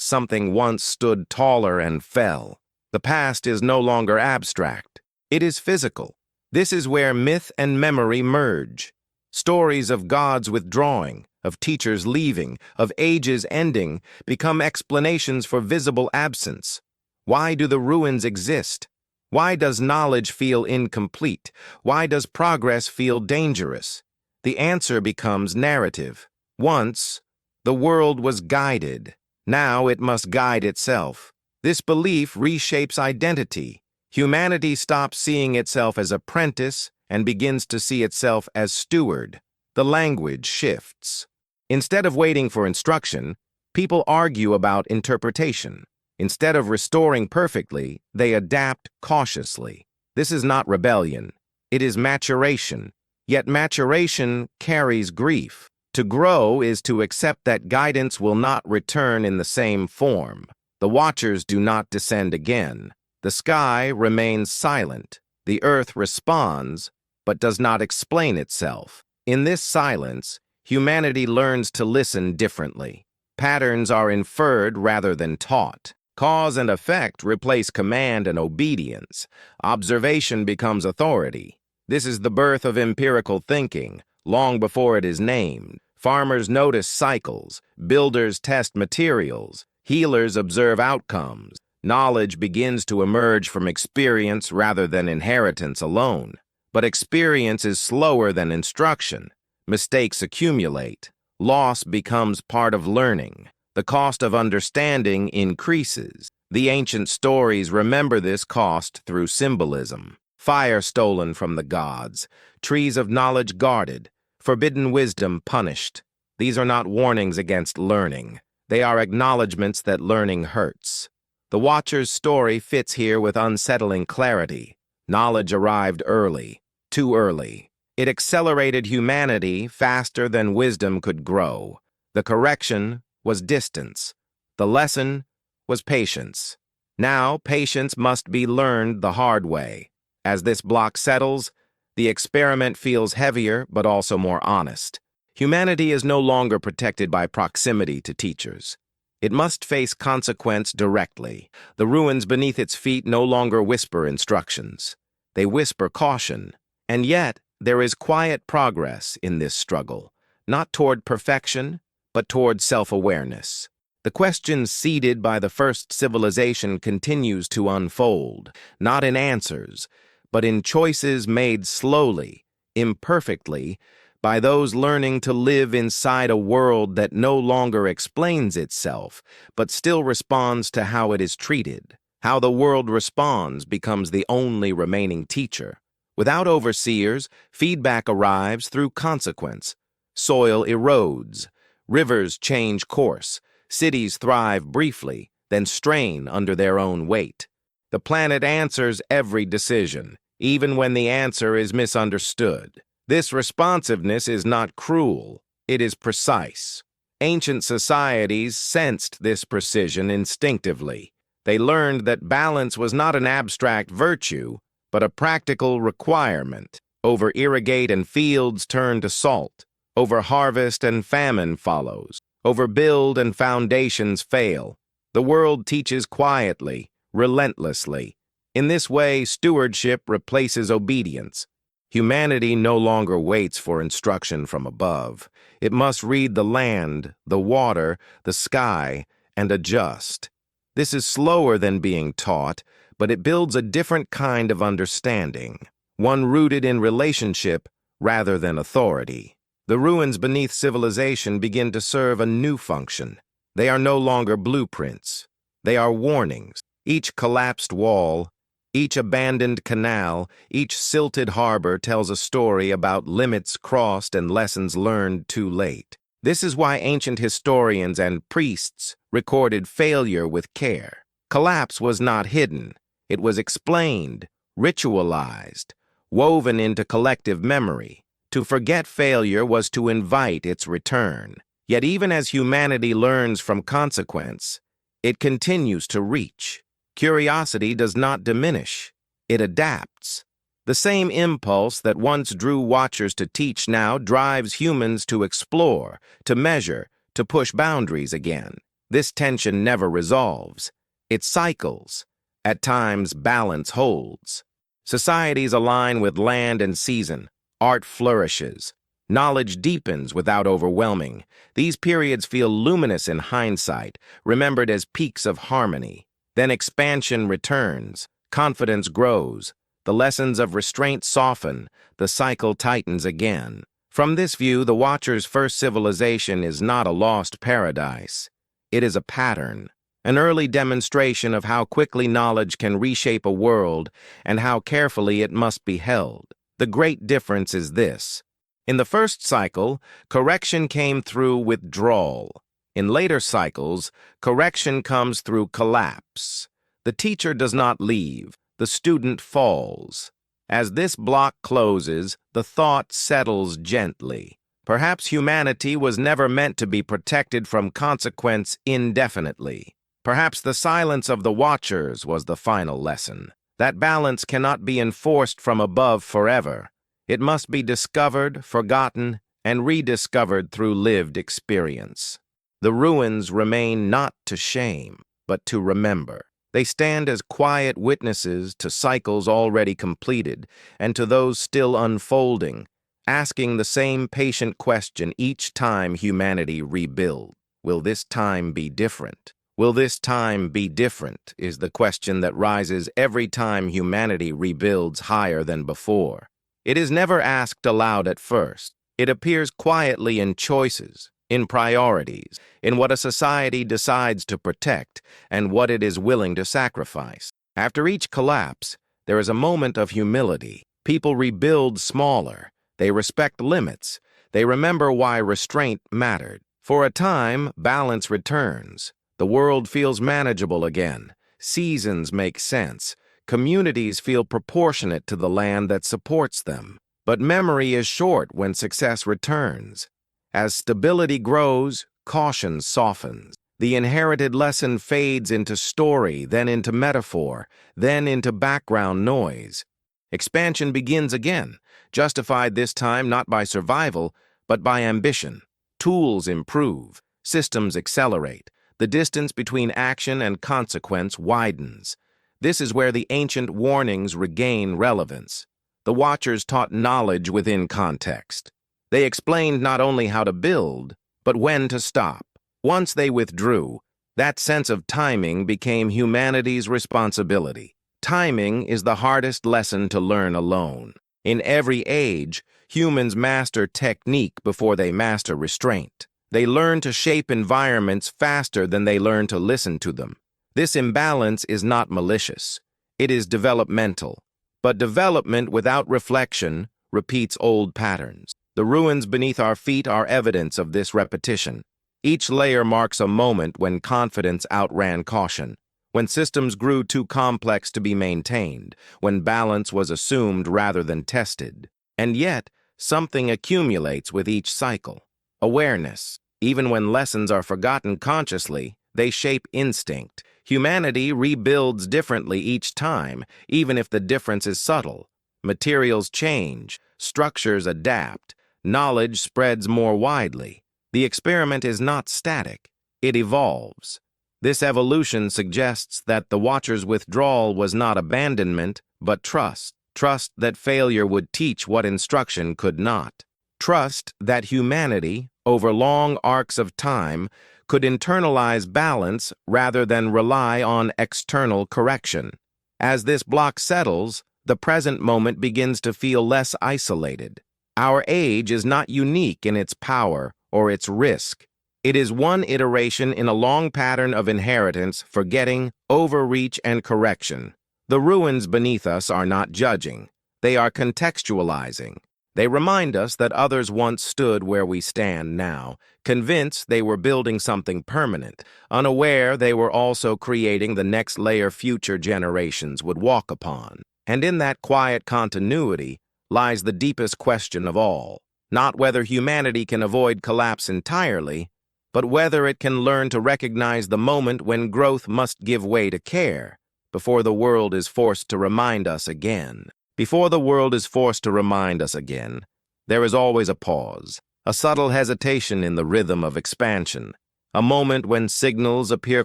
A: something once stood taller and fell. The past is no longer abstract. It is physical. This is where myth and memory merge. Stories of gods withdrawing, of teachers leaving, of ages ending, become explanations for visible absence. Why do the ruins exist? Why does knowledge feel incomplete? Why does progress feel dangerous? The answer becomes narrative. Once, the world was guided. Now it must guide itself. This belief reshapes identity. Humanity stops seeing itself as apprentice and begins to see itself as steward. The language shifts. Instead of waiting for instruction, people argue about interpretation. Instead of restoring perfectly, they adapt cautiously. This is not rebellion. It is maturation. Yet maturation carries grief. To grow is to accept that guidance will not return in the same form. The watchers do not descend again. The sky remains silent. The earth responds, but does not explain itself. In this silence, humanity learns to listen differently. Patterns are inferred rather than taught. Cause and effect replace command and obedience. Observation becomes authority. This is the birth of empirical thinking, long before it is named. Farmers notice cycles. Builders test materials. Healers observe outcomes. Knowledge begins to emerge from experience rather than inheritance alone. But experience is slower than instruction. Mistakes accumulate. Loss becomes part of learning. The cost of understanding increases. The ancient stories remember this cost through symbolism. Fire stolen from the gods, trees of knowledge guarded, forbidden wisdom punished. These are not warnings against learning. They are acknowledgments that learning hurts. The Watcher's story fits here with unsettling clarity. Knowledge arrived early, too early. It accelerated humanity faster than wisdom could grow. The correction was distance. The lesson was patience. Now, patience must be learned the hard way. As this block settles, the experiment feels heavier but also more honest. Humanity is no longer protected by proximity to teachers. It must face consequence directly. The ruins beneath its feet no longer whisper instructions. They whisper caution. And yet, there is quiet progress in this struggle, not toward perfection, but toward self-awareness. The question seeded by the first civilization continues to unfold, not in answers, but in choices made slowly, imperfectly, by those learning to live inside a world that no longer explains itself, but still responds to how it is treated. How the world responds becomes the only remaining teacher. Without overseers, feedback arrives through consequence. Soil erodes. Rivers change course. Cities thrive briefly, then strain under their own weight. The planet answers every decision, even when the answer is misunderstood. This responsiveness is not cruel, it is precise. Ancient societies sensed this precision instinctively. They learned that balance was not an abstract virtue, but a practical requirement. Over-irrigate and fields turn to salt. Over-harvest and famine follows. Overbuild and foundations fail. The world teaches quietly, relentlessly. In this way, stewardship replaces obedience. Humanity no longer waits for instruction from above. It must read the land, the water, the sky, and adjust. This is slower than being taught, but it builds a different kind of understanding, one rooted in relationship rather than authority. The ruins beneath civilization begin to serve a new function. They are no longer blueprints. They are warnings. Each collapsed wall, each abandoned canal, each silted harbor tells a story about limits crossed and lessons learned too late. This is why ancient historians and priests recorded failure with care. Collapse was not hidden. It was explained, ritualized, woven into collective memory. To forget failure was to invite its return. Yet even as humanity learns from consequence, it continues to reach. Curiosity does not diminish. It adapts. The same impulse that once drew watchers to teach now drives humans to explore, to measure, to push boundaries again. This tension never resolves. It cycles. At times, balance holds. Societies align with land and season. Art flourishes. Knowledge deepens without overwhelming. These periods feel luminous in hindsight, remembered as peaks of harmony. Then expansion returns. Confidence grows. The lessons of restraint soften. The cycle tightens again. From this view, the Watcher's first civilization is not a lost paradise. It is a pattern, an early demonstration of how quickly knowledge can reshape a world and how carefully it must be held. The great difference is this. In the first cycle, correction came through withdrawal. In later cycles, correction comes through collapse. The teacher does not leave. The student falls. As this block closes, the thought settles gently. Perhaps humanity was never meant to be protected from consequence indefinitely. Perhaps the silence of the Watchers was the final lesson. That balance cannot be enforced from above forever. It must be discovered, forgotten, and rediscovered through lived experience. The ruins remain not to shame, but to remember. They stand as quiet witnesses to cycles already completed and to those still unfolding, asking the same patient question each time humanity rebuilds. Will this time be different? Will this time be different is the question that rises every time humanity rebuilds higher than before. It is never asked aloud at first. It appears quietly in choices, in priorities, in what a society decides to protect and what it is willing to sacrifice. After each collapse, there is a moment of humility. People rebuild smaller. They respect limits. They remember why restraint mattered. For a time, balance returns. The world feels manageable again. Seasons make sense. Communities feel proportionate to the land that supports them. But memory is short when success returns. As stability grows, caution softens. The inherited lesson fades into story, then into metaphor, then into background noise. Expansion begins again, justified this time not by survival, but by ambition. Tools improve, systems accelerate. The distance between action and consequence widens. This is where the ancient warnings regain relevance. The Watchers taught knowledge within context. They explained not only how to build, but when to stop. Once they withdrew, that sense of timing became humanity's responsibility. Timing is the hardest lesson to learn alone. In every age, humans master technique before they master restraint. They learn to shape environments faster than they learn to listen to them. This imbalance is not malicious. It is developmental. But development without reflection repeats old patterns. The ruins beneath our feet are evidence of this repetition. Each layer marks a moment when confidence outran caution, when systems grew too complex to be maintained, when balance was assumed rather than tested. And yet, something accumulates with each cycle. Awareness. Even when lessons are forgotten consciously, they shape instinct. Humanity rebuilds differently each time, even if the difference is subtle. Materials change, structures adapt, knowledge spreads more widely. The experiment is not static, it evolves. This evolution suggests that the Watcher's withdrawal was not abandonment, but trust. Trust that failure would teach what instruction could not. Trust that humanity, over long arcs of time, could internalize balance rather than rely on external correction. As this block settles, the present moment begins to feel less isolated. Our age is not unique in its power or its risk. It is one iteration in a long pattern of inheritance, forgetting, overreach, and correction. The ruins beneath us are not judging. They are contextualizing. They remind us that others once stood where we stand now, convinced they were building something permanent, unaware they were also creating the next layer future generations would walk upon. And in that quiet continuity lies the deepest question of all, not whether humanity can avoid collapse entirely, but whether it can learn to recognize the moment when growth must give way to care, before the world is forced to remind us again. Before the world is forced to remind us again, there is always a pause, a subtle hesitation in the rhythm of expansion, a moment when signals appear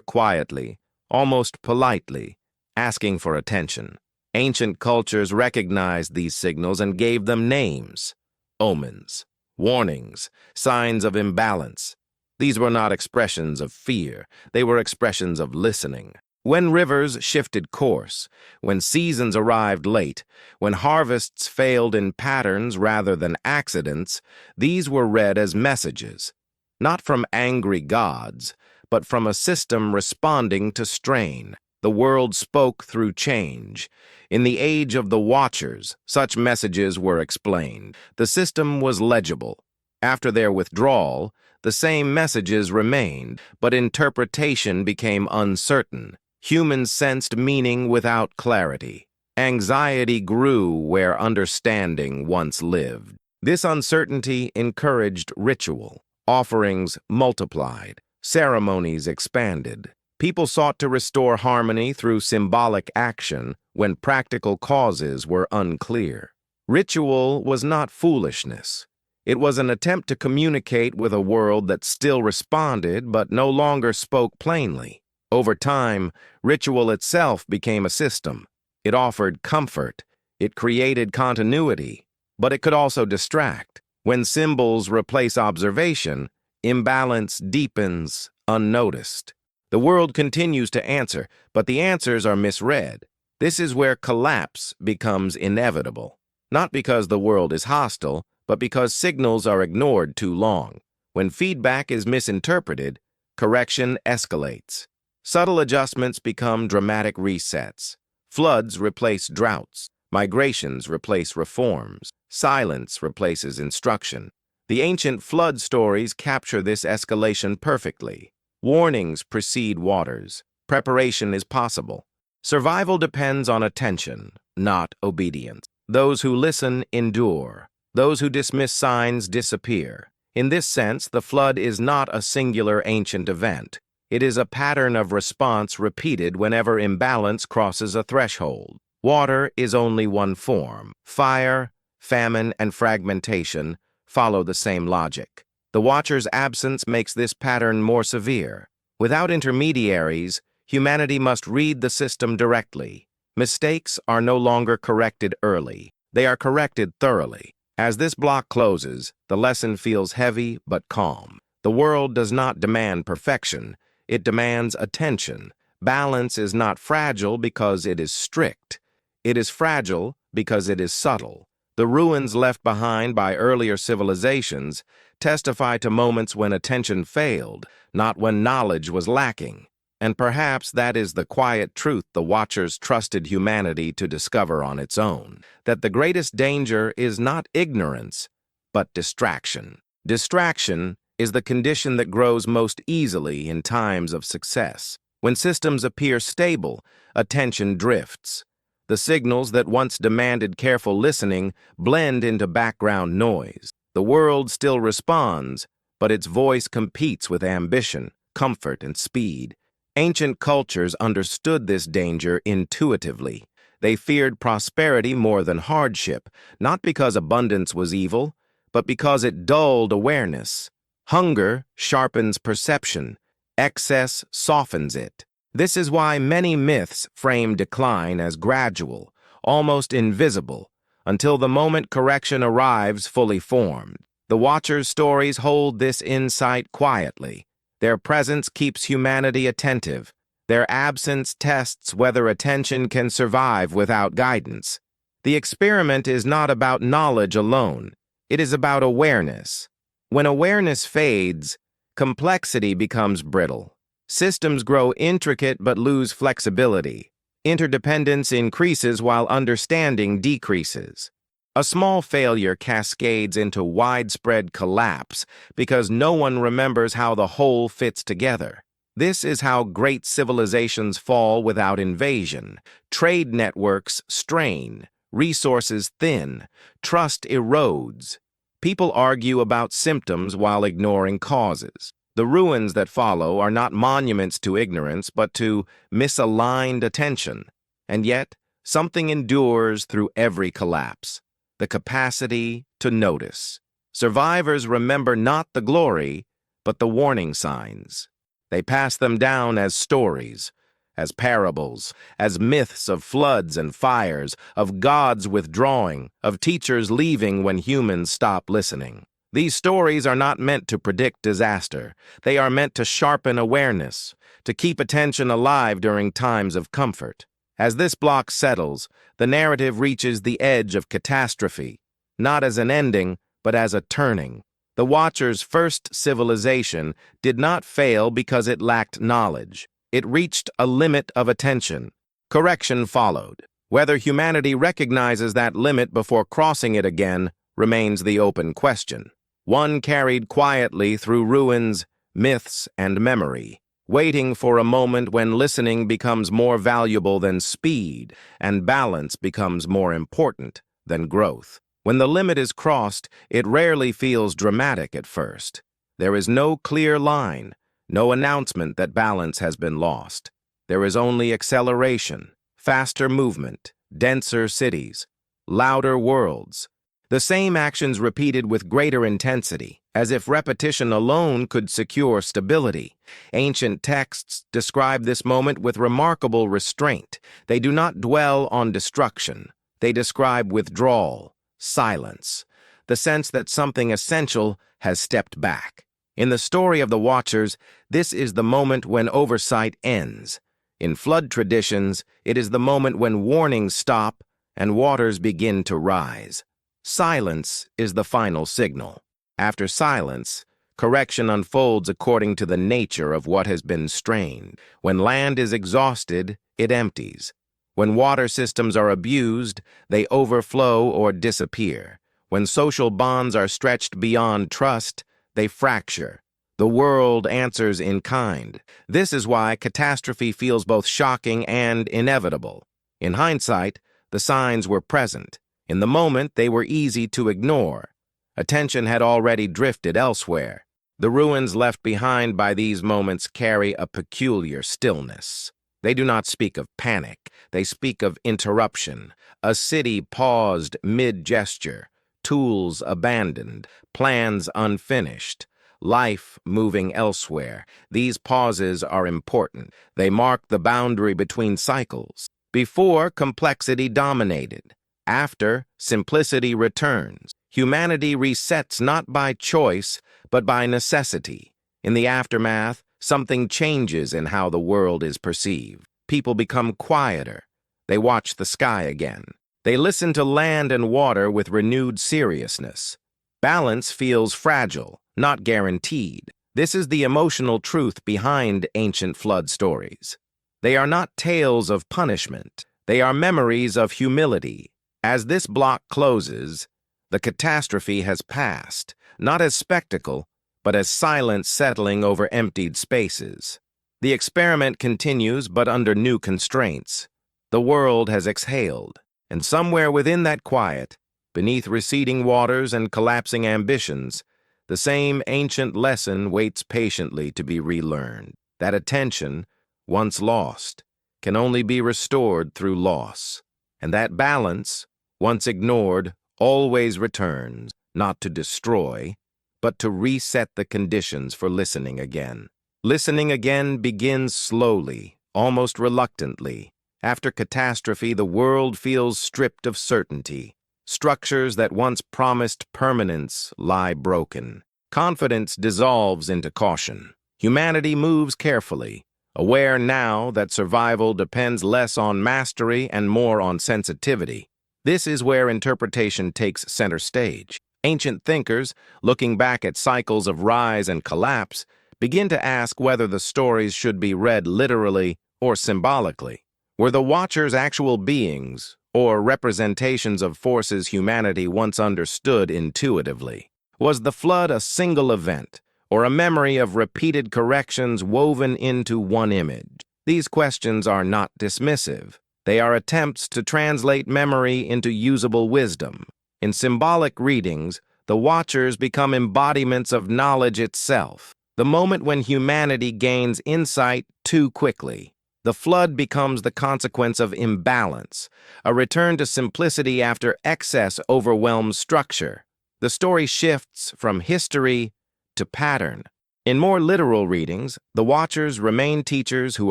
A: quietly, almost politely, asking for attention. Ancient cultures recognized these signals and gave them names: omens, warnings, signs of imbalance. These were not expressions of fear, they were expressions of listening. When rivers shifted course, when seasons arrived late, when harvests failed in patterns rather than accidents, these were read as messages, not from angry gods, but from a system responding to strain. The world spoke through change. In the age of the Watchers, such messages were explained. The system was legible. After their withdrawal, the same messages remained, but interpretation became uncertain. Humans sensed meaning without clarity. Anxiety grew where understanding once lived. This uncertainty encouraged ritual. Offerings multiplied. Ceremonies expanded. People sought to restore harmony through symbolic action when practical causes were unclear. Ritual was not foolishness. It was an attempt to communicate with a world that still responded but no longer spoke plainly. Over time, ritual itself became a system. It offered comfort. It created continuity, but it could also distract. When symbols replace observation, imbalance deepens unnoticed. The world continues to answer, but the answers are misread. This is where collapse becomes inevitable, not because the world is hostile, but because signals are ignored too long. When feedback is misinterpreted, correction escalates. Subtle adjustments become dramatic resets. Floods replace droughts. Migrations replace reforms. Silence replaces instruction. The ancient flood stories capture this escalation perfectly. Warnings precede waters. Preparation is possible. Survival depends on attention, not obedience. Those who listen endure. Those who dismiss signs disappear. In this sense, the flood is not a singular ancient event. It is a pattern of response repeated whenever imbalance crosses a threshold. Water is only one form. Fire, famine, and fragmentation follow the same logic. The Watcher's absence makes this pattern more severe. Without intermediaries, humanity must read the system directly. Mistakes are no longer corrected early. They are corrected thoroughly. As this block closes, the lesson feels heavy but calm. The world does not demand perfection. It demands attention. Balance is not fragile because it is strict. It is fragile because it is subtle. The ruins left behind by earlier civilizations testify to moments when attention failed, not when knowledge was lacking. And perhaps that is the quiet truth the Watchers trusted humanity to discover on its own, that the greatest danger is not ignorance, but distraction. Distraction is the condition that grows most easily in times of success. When systems appear stable, attention drifts. The signals that once demanded careful listening blend into background noise. The world still responds, but its voice competes with ambition, comfort, and speed. Ancient cultures understood this danger intuitively. They feared prosperity more than hardship, not because abundance was evil, but because it dulled awareness. Hunger sharpens perception. Excess softens it. This is why many myths frame decline as gradual, almost invisible, until the moment correction arrives fully formed. The Watchers' stories hold this insight quietly. Their presence keeps humanity attentive. Their absence tests whether attention can survive without guidance. The experiment is not about knowledge alone. It is about awareness. When awareness fades, complexity becomes brittle. Systems grow intricate but lose flexibility. Interdependence increases while understanding decreases. A small failure cascades into widespread collapse because no one remembers how the whole fits together. This is how great civilizations fall without invasion. Trade networks strain, resources thin, trust erodes. People argue about symptoms while ignoring causes. The ruins that follow are not monuments to ignorance, but to misaligned attention. And yet, something endures through every collapse: the capacity to notice. Survivors remember not the glory, but the warning signs. They pass them down as stories, as parables, as myths of floods and fires, of gods withdrawing, of teachers leaving when humans stop listening. These stories are not meant to predict disaster. They are meant to sharpen awareness, to keep attention alive during times of comfort. As this block settles, the narrative reaches the edge of catastrophe, not as an ending, but as a turning. The Watchers' first civilization did not fail because it lacked knowledge. It reached a limit of attention. Correction followed. Whether humanity recognizes that limit before crossing it again remains the open question. One carried quietly through ruins, myths, and memory, waiting for a moment when listening becomes more valuable than speed and balance becomes more important than growth. When the limit is crossed, it rarely feels dramatic at first. There is no clear line, no announcement that balance has been lost. There is only acceleration, faster movement, denser cities, louder worlds. The same actions repeated with greater intensity, as if repetition alone could secure stability. Ancient texts describe this moment with remarkable restraint. They do not dwell on destruction. They describe withdrawal, silence, the sense that something essential has stepped back. In the story of the Watchers, this is the moment when oversight ends. In flood traditions, it is the moment when warnings stop and waters begin to rise. Silence is the final signal. After silence, correction unfolds according to the nature of what has been strained. When land is exhausted, it empties. When water systems are abused, they overflow or disappear. When social bonds are stretched beyond trust, they fracture. The world answers in kind. This is why catastrophe feels both shocking and inevitable. In hindsight, the signs were present. In the moment, they were easy to ignore. Attention had already drifted elsewhere. The ruins left behind by these moments carry a peculiar stillness. They do not speak of panic. They speak of interruption. A city paused mid-gesture, tools abandoned, plans unfinished, life moving elsewhere. These pauses are important. They mark the boundary between cycles. Before, complexity dominated. After, simplicity returns. Humanity resets not by choice, but by necessity. In the aftermath, something changes in how the world is perceived. People become quieter. They watch the sky again. They listen to land and water with renewed seriousness. Balance feels fragile, not guaranteed. This is the emotional truth behind ancient flood stories. They are not tales of punishment. They are memories of humility. As this block closes, the catastrophe has passed, not as spectacle, but as silence settling over emptied spaces. The experiment continues, but under new constraints. The world has exhaled, and somewhere within that quiet, beneath receding waters and collapsing ambitions, the same ancient lesson waits patiently to be relearned. That attention, once lost, can only be restored through loss. And that balance, once ignored, always returns, not to destroy, but to reset the conditions for listening again. Listening again begins slowly, almost reluctantly. After catastrophe, the world feels stripped of certainty. Structures that once promised permanence lie broken. Confidence dissolves into caution. Humanity moves carefully, aware now that survival depends less on mastery and more on sensitivity. This is where interpretation takes center stage. Ancient thinkers, looking back at cycles of rise and collapse, begin to ask whether the stories should be read literally or symbolically. Were the Watchers actual beings, or representations of forces humanity once understood intuitively? Was the flood a single event, or a memory of repeated corrections woven into one image? These questions are not dismissive. They are attempts to translate memory into usable wisdom. In symbolic readings, the watchers become embodiments of knowledge itself. The moment when humanity gains insight too quickly, the flood becomes the consequence of imbalance, a return to simplicity after excess overwhelms structure. The story shifts from history to pattern. In more literal readings, the watchers remain teachers who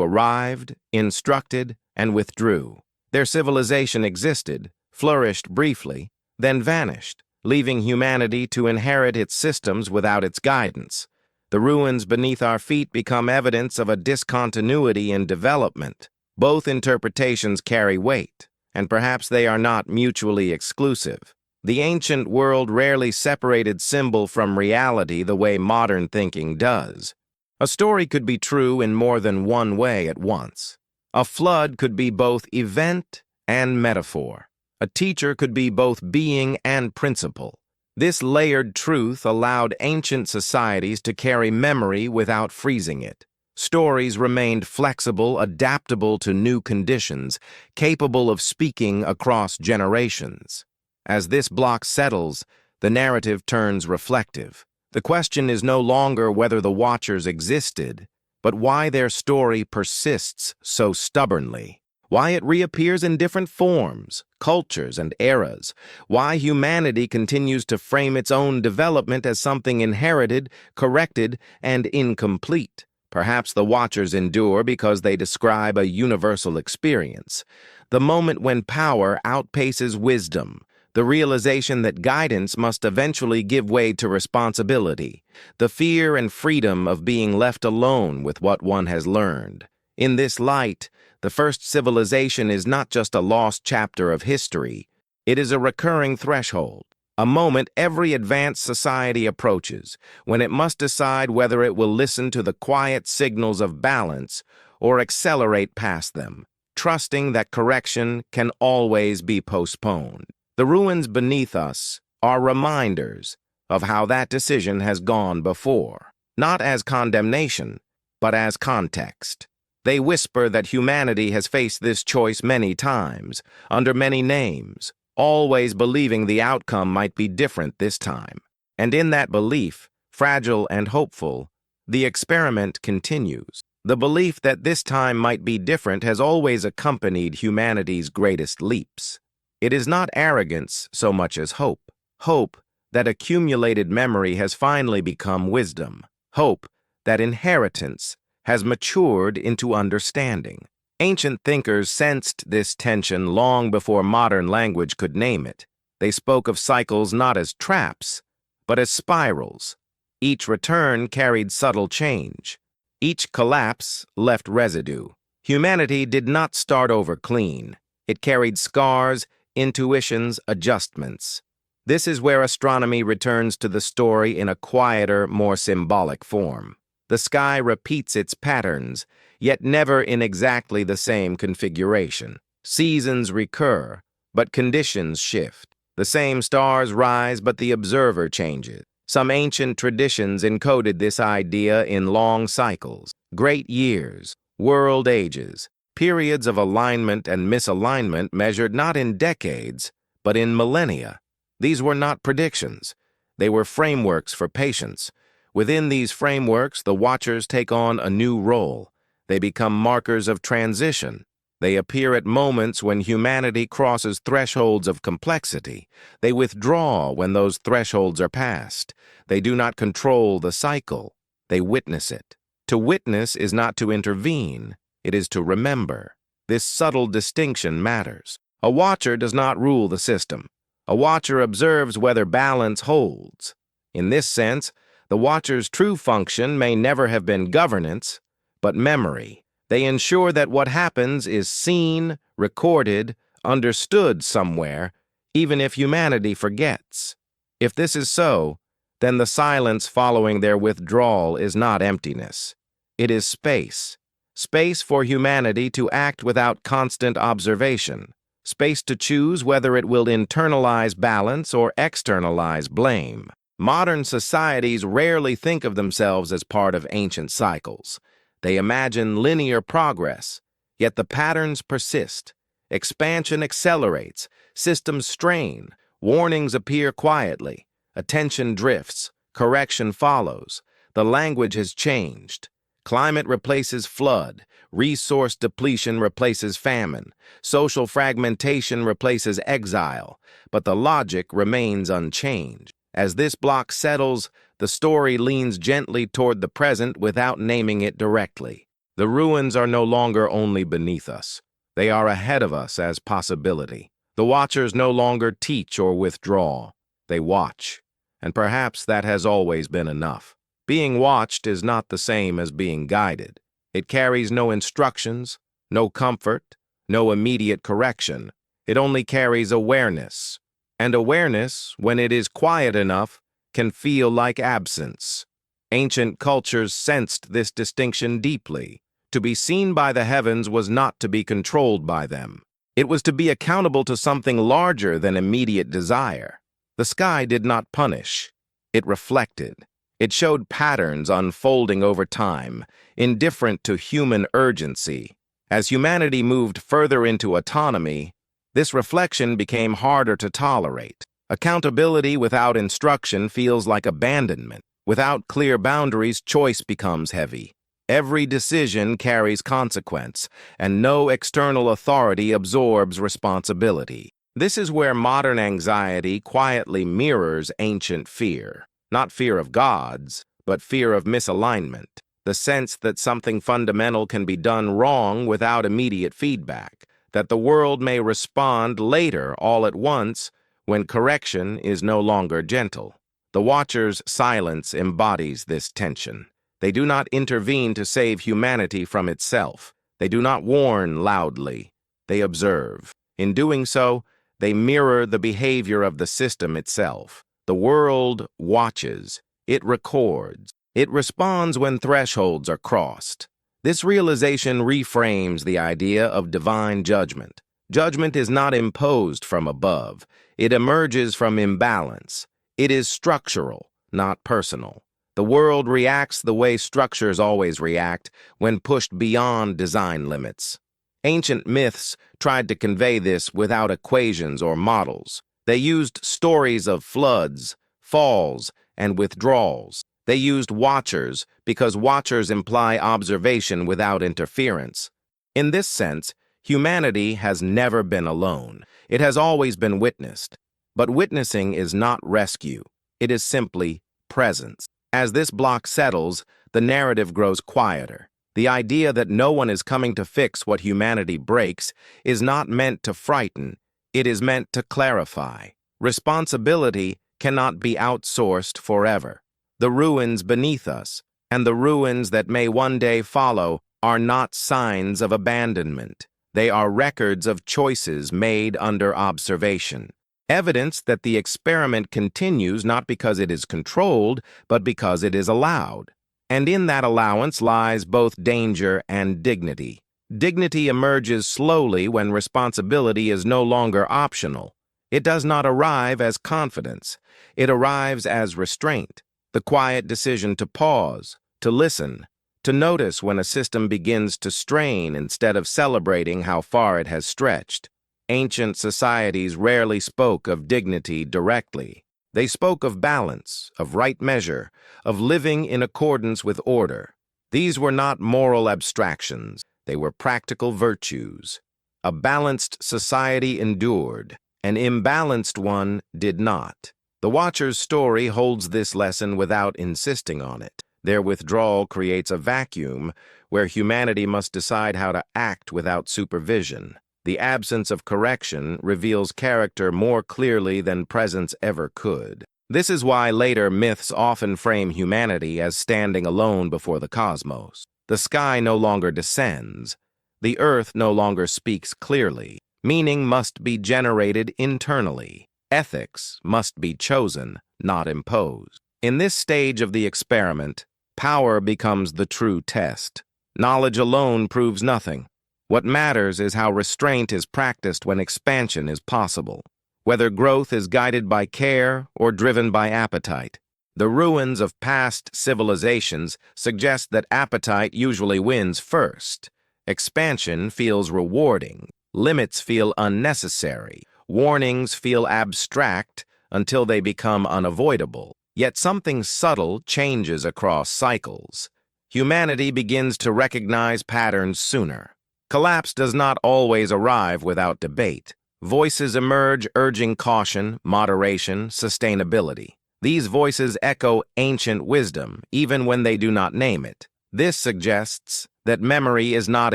A: arrived, instructed, and withdrew. Their civilization existed, flourished briefly, then vanished, leaving humanity to inherit its systems without its guidance. The ruins beneath our feet become evidence of a discontinuity in development. Both interpretations carry weight, and perhaps they are not mutually exclusive. The ancient world rarely separated symbol from reality the way modern thinking does. A story could be true in more than one way at once. A flood could be both event and metaphor. A teacher could be both being and principle. This layered truth allowed ancient societies to carry memory without freezing it. Stories remained flexible, adaptable to new conditions, capable of speaking across generations. As this block settles, the narrative turns reflective. The question is no longer whether the watchers existed, but why their story persists so stubbornly. Why it reappears in different forms, cultures, and eras. Why humanity continues to frame its own development as something inherited, corrected, and incomplete. Perhaps the watchers endure because they describe a universal experience. The moment when power outpaces wisdom. The realization that guidance must eventually give way to responsibility. The fear and freedom of being left alone with what one has learned. In this light, the first civilization is not just a lost chapter of history. It is a recurring threshold, a moment every advanced society approaches, when it must decide whether it will listen to the quiet signals of balance or accelerate past them, trusting that correction can always be postponed. The ruins beneath us are reminders of how that decision has gone before, not as condemnation, but as context. They whisper that humanity has faced this choice many times, under many names, always believing the outcome might be different this time. And in that belief, fragile and hopeful, the experiment continues. The belief that this time might be different has always accompanied humanity's greatest leaps. It is not arrogance so much as hope. Hope that accumulated memory has finally become wisdom. Hope that inheritance has matured into understanding. Ancient thinkers sensed this tension long before modern language could name it. They spoke of cycles not as traps, but as spirals. Each return carried subtle change. Each collapse left residue. Humanity did not start over clean. It carried scars, intuitions, adjustments. This is where astronomy returns to the story in a quieter, more symbolic form. The sky repeats its patterns, yet never in exactly the same configuration. Seasons recur, but conditions shift. The same stars rise, but the observer changes. Some ancient traditions encoded this idea in long cycles, great years, world ages, periods of alignment and misalignment measured not in decades, but in millennia. These were not predictions. They were frameworks for patience. Within these frameworks, the watchers take on a new role. They become markers of transition. They appear at moments when humanity crosses thresholds of complexity. They withdraw when those thresholds are passed. They do not control the cycle. They witness it. To witness is not to intervene. It is to remember. This subtle distinction matters. A watcher does not rule the system. A watcher observes whether balance holds. In this sense, the watcher's true function may never have been governance, but memory. They ensure that what happens is seen, recorded, understood somewhere, even if humanity forgets. If this is so, then the silence following their withdrawal is not emptiness. It is space. Space for humanity to act without constant observation. space to choose whether it will internalize balance or externalize blame. Modern societies rarely think of themselves as part of ancient cycles. They imagine linear progress, yet the patterns persist. Expansion accelerates, systems strain, warnings appear quietly, attention drifts, correction follows. The language has changed. Climate replaces flood, resource depletion replaces famine, social fragmentation replaces exile, but the logic remains unchanged. As this block settles, the story leans gently toward the present without naming it directly. The ruins are no longer only beneath us. They are ahead of us as possibility. The watchers no longer teach or withdraw. They watch, and perhaps that has always been enough. Being watched is not the same as being guided. It carries no instructions, no comfort, no immediate correction. It only carries awareness. And awareness, when it is quiet enough, can feel like absence. Ancient cultures sensed this distinction deeply. To be seen by the heavens was not to be controlled by them. It was to be accountable to something larger than immediate desire. The sky did not punish. It reflected. It showed patterns unfolding over time, indifferent to human urgency. As humanity moved further into autonomy, this reflection became harder to tolerate. Accountability without instruction feels like abandonment. Without clear boundaries, choice becomes heavy. Every decision carries consequence, and no external authority absorbs responsibility. This is where modern anxiety quietly mirrors ancient fear. Not fear of gods, but fear of misalignment. The sense that something fundamental can be done wrong without immediate feedback. That the world may respond later all at once when correction is no longer gentle. The Watcher's silence embodies this tension. They do not intervene to save humanity from itself. They do not warn loudly. They observe. In doing so, they mirror the behavior of the system itself. The world watches. It records. It responds when thresholds are crossed. This realization reframes the idea of divine judgment. Judgment is not imposed from above. It emerges from imbalance. It is structural, not personal. The world reacts the way structures always react when pushed beyond design limits. Ancient myths tried to convey this without equations or models. They used stories of floods, falls, and withdrawals. They used watchers because watchers imply observation without interference. In this sense, humanity has never been alone. It has always been witnessed. But witnessing is not rescue. It is simply presence. As this block settles, the narrative grows quieter. The idea that no one is coming to fix what humanity breaks is not meant to frighten. It is meant to clarify. Responsibility cannot be outsourced forever. The ruins beneath us, and the ruins that may one day follow, are not signs of abandonment. They are records of choices made under observation. Evidence that the experiment continues not because it is controlled, but because it is allowed. And in that allowance lies both danger and dignity. Dignity emerges slowly when responsibility is no longer optional. It does not arrive as confidence. It arrives as restraint, the quiet decision to pause, to listen, to notice when a system begins to strain instead of celebrating how far it has stretched. Ancient societies rarely spoke of dignity directly. They spoke of balance, of right measure, of living in accordance with order. These were not moral abstractions. They were practical virtues. A balanced society endured. An imbalanced one did not. The Watcher's story holds this lesson without insisting on it. Their withdrawal creates a vacuum where humanity must decide how to act without supervision. The absence of correction reveals character more clearly than presence ever could. This is why later myths often frame humanity as standing alone before the cosmos. The sky no longer descends. The earth no longer speaks clearly. Meaning must be generated internally. Ethics must be chosen, not imposed. In this stage of the experiment, power becomes the true test. Knowledge alone proves nothing. What matters is how restraint is practiced when expansion is possible, whether growth is guided by care or driven by appetite. The ruins of past civilizations suggest that appetite usually wins first. Expansion feels rewarding, limits feel unnecessary, warnings feel abstract until they become unavoidable. Yet something subtle changes across cycles. Humanity begins to recognize patterns sooner. Collapse does not always arrive without debate. Voices emerge urging caution, moderation, sustainability. These voices echo ancient wisdom, even when they do not name it. This suggests that memory is not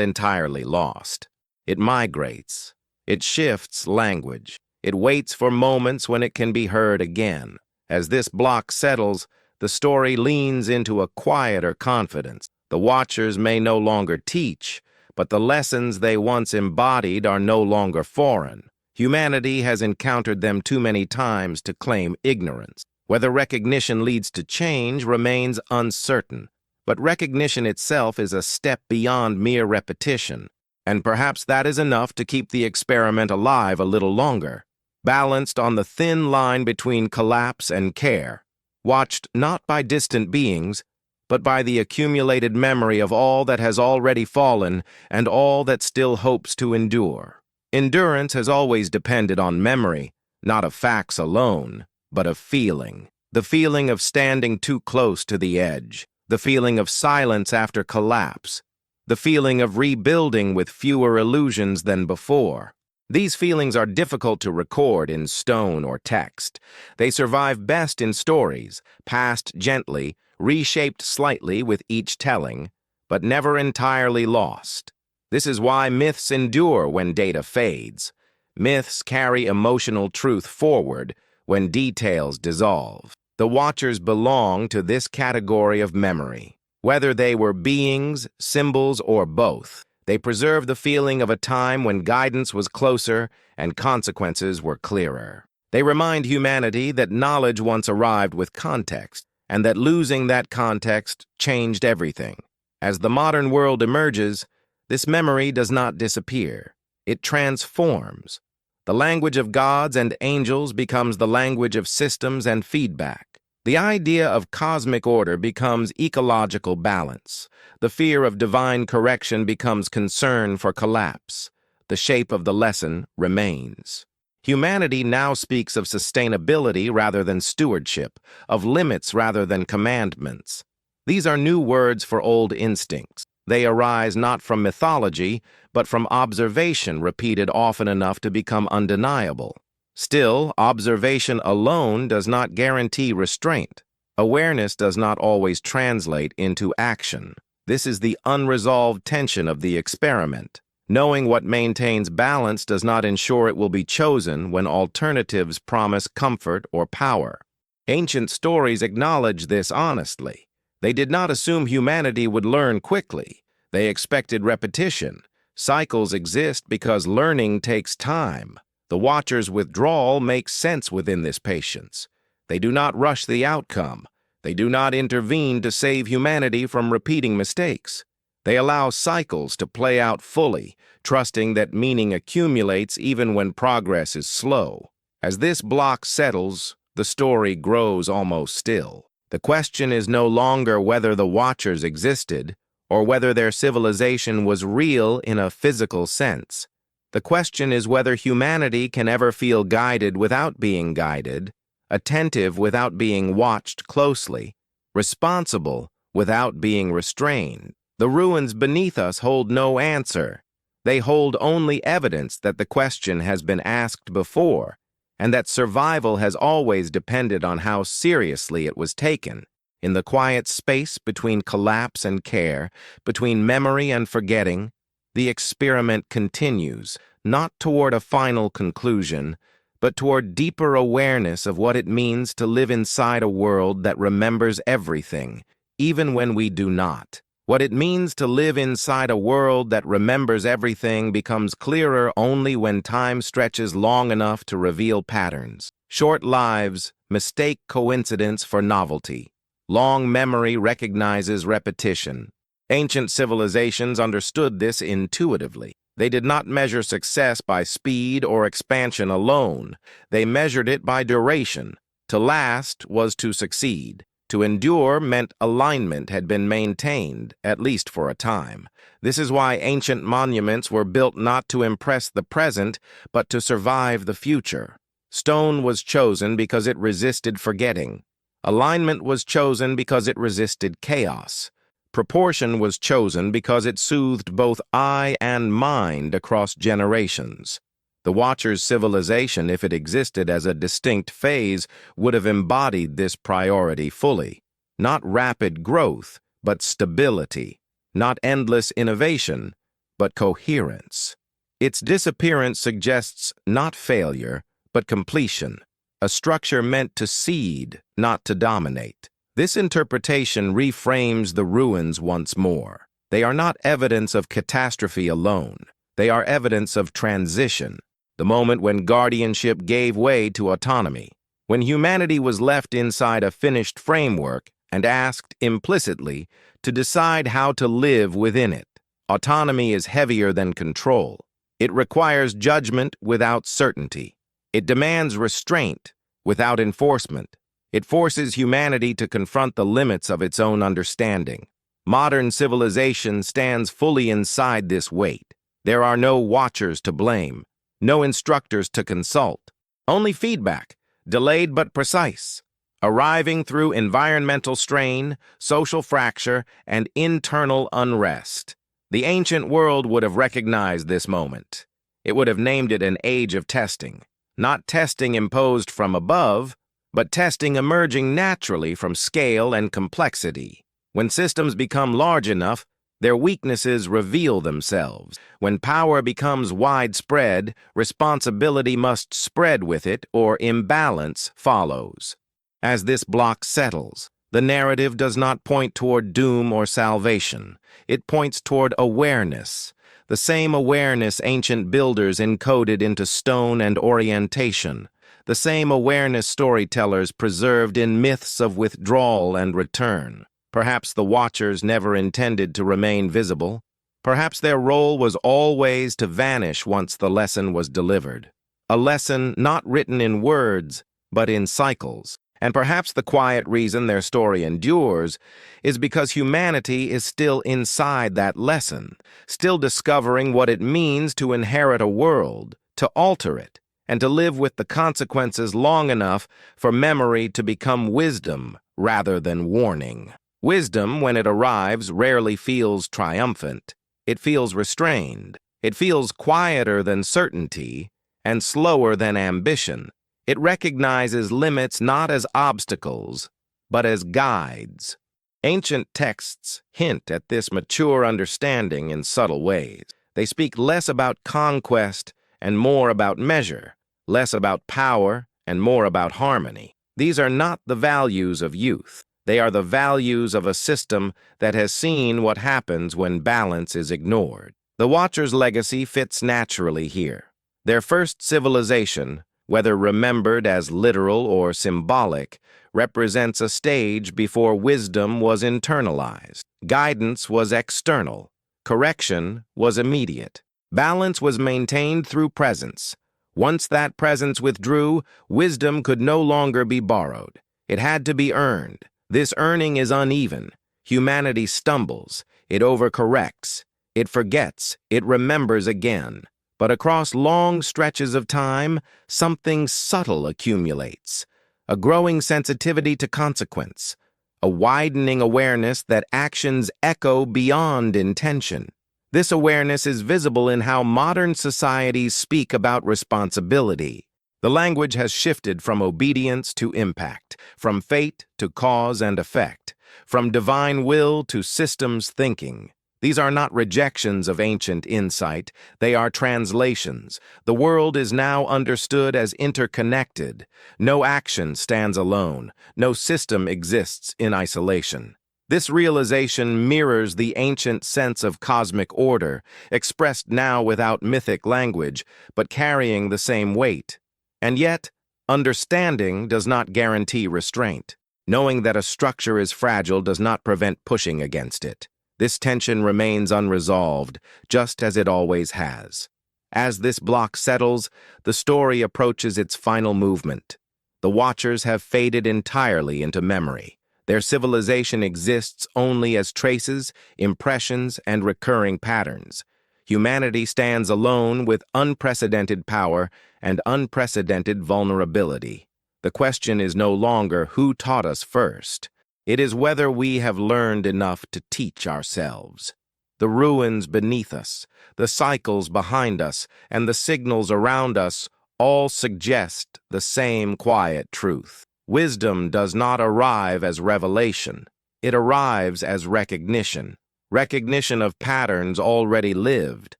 A: entirely lost. It migrates. It shifts language. It waits for moments when it can be heard again. As this block settles, the story leans into a quieter confidence. The watchers may no longer teach, but the lessons they once embodied are no longer foreign. Humanity has encountered them too many times to claim ignorance. Whether recognition leads to change remains uncertain, but recognition itself is a step beyond mere repetition, and perhaps that is enough to keep the experiment alive a little longer, balanced on the thin line between collapse and care, watched not by distant beings, but by the accumulated memory of all that has already fallen and all that still hopes to endure. Endurance has always depended on memory, not of facts alone, but of feeling. The feeling of standing too close to the edge, the feeling of silence after collapse, the feeling of rebuilding with fewer illusions than before. These feelings are difficult to record in stone or text. They survive best in stories, passed gently, reshaped slightly with each telling, but never entirely lost. This is why myths endure when data fades. Myths carry emotional truth forward when details dissolve. The watchers belong to this category of memory. Whether they were beings, symbols, or both, they preserve the feeling of a time when guidance was closer and consequences were clearer. They remind humanity that knowledge once arrived with context, and that losing that context changed everything. As the modern world emerges, this memory does not disappear. It transforms. The language of gods and angels becomes the language of systems and feedback. The idea of cosmic order becomes ecological balance. The fear of divine correction becomes concern for collapse. The shape of the lesson remains. Humanity now speaks of sustainability rather than stewardship, of limits rather than commandments. These are new words for old instincts. They arise not from mythology, but from observation repeated often enough to become undeniable. Still, observation alone does not guarantee restraint. Awareness does not always translate into action. This is the unresolved tension of the experiment. Knowing what maintains balance does not ensure it will be chosen when alternatives promise comfort or power. Ancient stories acknowledge this honestly. They did not assume humanity would learn quickly. They expected repetition. Cycles exist because learning takes time. The watcher's withdrawal makes sense within this patience. They do not rush the outcome. They do not intervene to save humanity from repeating mistakes. They allow cycles to play out fully, trusting that meaning accumulates even when progress is slow. As this block settles, the story grows almost still. The question is no longer whether the watchers existed, or whether their civilization was real in a physical sense. The question is whether humanity can ever feel guided without being guided, attentive without being watched closely, responsible without being restrained. The ruins beneath us hold no answer. They hold only evidence that the question has been asked before, and that survival has always depended on how seriously it was taken. In the quiet space between collapse and care, between memory and forgetting, the experiment continues, not toward a final conclusion, but toward deeper awareness of what it means to live inside a world that remembers everything, even when we do not. What it means to live inside a world that remembers everything becomes clearer only when time stretches long enough to reveal patterns. Short lives mistake coincidence for novelty. Long memory recognizes repetition. Ancient civilizations understood this intuitively. They did not measure success by speed or expansion alone. They measured it by duration. To last was to succeed. To endure meant alignment had been maintained, at least for a time. This is why ancient monuments were built not to impress the present, but to survive the future. Stone was chosen because it resisted forgetting. Alignment was chosen because it resisted chaos. Proportion was chosen because it soothed both eye and mind across generations. The Watchers' civilization, if it existed as a distinct phase, would have embodied this priority fully. Not rapid growth, but stability. Not endless innovation, but coherence. Its disappearance suggests not failure, but completion. A structure meant to seed, not to dominate. This interpretation reframes the ruins once more. They are not evidence of catastrophe alone. They are evidence of transition, the moment when guardianship gave way to autonomy, when humanity was left inside a finished framework and asked implicitly to decide how to live within it. Autonomy is heavier than control. It requires judgment without certainty. It demands restraint without enforcement. It forces humanity to confront the limits of its own understanding. Modern civilization stands fully inside this weight. There are no watchers to blame, no instructors to consult, only feedback, delayed but precise, arriving through environmental strain, social fracture, and internal unrest. The ancient world would have recognized this moment. It would have named it an age of testing, not testing imposed from above, but testing emerging naturally from scale and complexity. When systems become large enough, their weaknesses reveal themselves. When power becomes widespread, responsibility must spread with it, or imbalance follows. As this block settles, the narrative does not point toward doom or salvation. It points toward awareness, the same awareness ancient builders encoded into stone and orientation, the same awareness storytellers preserved in myths of withdrawal and return. Perhaps the Watchers never intended to remain visible. Perhaps their role was always to vanish once the lesson was delivered. A lesson not written in words, but in cycles. And perhaps the quiet reason their story endures is because humanity is still inside that lesson, still discovering what it means to inherit a world, to alter it, and to live with the consequences long enough for memory to become wisdom rather than warning. Wisdom, when it arrives, rarely feels triumphant. It feels restrained. It feels quieter than certainty and slower than ambition. It recognizes limits not as obstacles, but as guides. Ancient texts hint at this mature understanding in subtle ways. They speak less about conquest and more about measure, less about power and more about harmony. These are not the values of youth. They are the values of a system that has seen what happens when balance is ignored. The Watchers' legacy fits naturally here. Their first civilization, whether remembered as literal or symbolic, represents a stage before wisdom was internalized. Guidance was external. Correction was immediate. Balance was maintained through presence. Once that presence withdrew, wisdom could no longer be borrowed. It had to be earned. This earning is uneven. Humanity stumbles. It overcorrects. It forgets. It remembers again. But across long stretches of time, something subtle accumulates. A growing sensitivity to consequence. A widening awareness that actions echo beyond intention. This awareness is visible in how modern societies speak about responsibility. The language has shifted from obedience to impact, from fate to cause and effect, from divine will to systems thinking. These are not rejections of ancient insight, they are translations. The world is now understood as interconnected. No action stands alone, no system exists in isolation. This realization mirrors the ancient sense of cosmic order, expressed now without mythic language, but carrying the same weight. And yet, understanding does not guarantee restraint. Knowing that a structure is fragile does not prevent pushing against it. This tension remains unresolved, just as it always has. As this block settles, the story approaches its final movement. The Watchers have faded entirely into memory. Their civilization exists only as traces, impressions, and recurring patterns. Humanity stands alone with unprecedented power and unprecedented vulnerability. The question is no longer who taught us first. It is whether we have learned enough to teach ourselves. The ruins beneath us, the cycles behind us, and the signals around us all suggest the same quiet truth. Wisdom does not arrive as revelation. It arrives as recognition. Recognition of patterns already lived,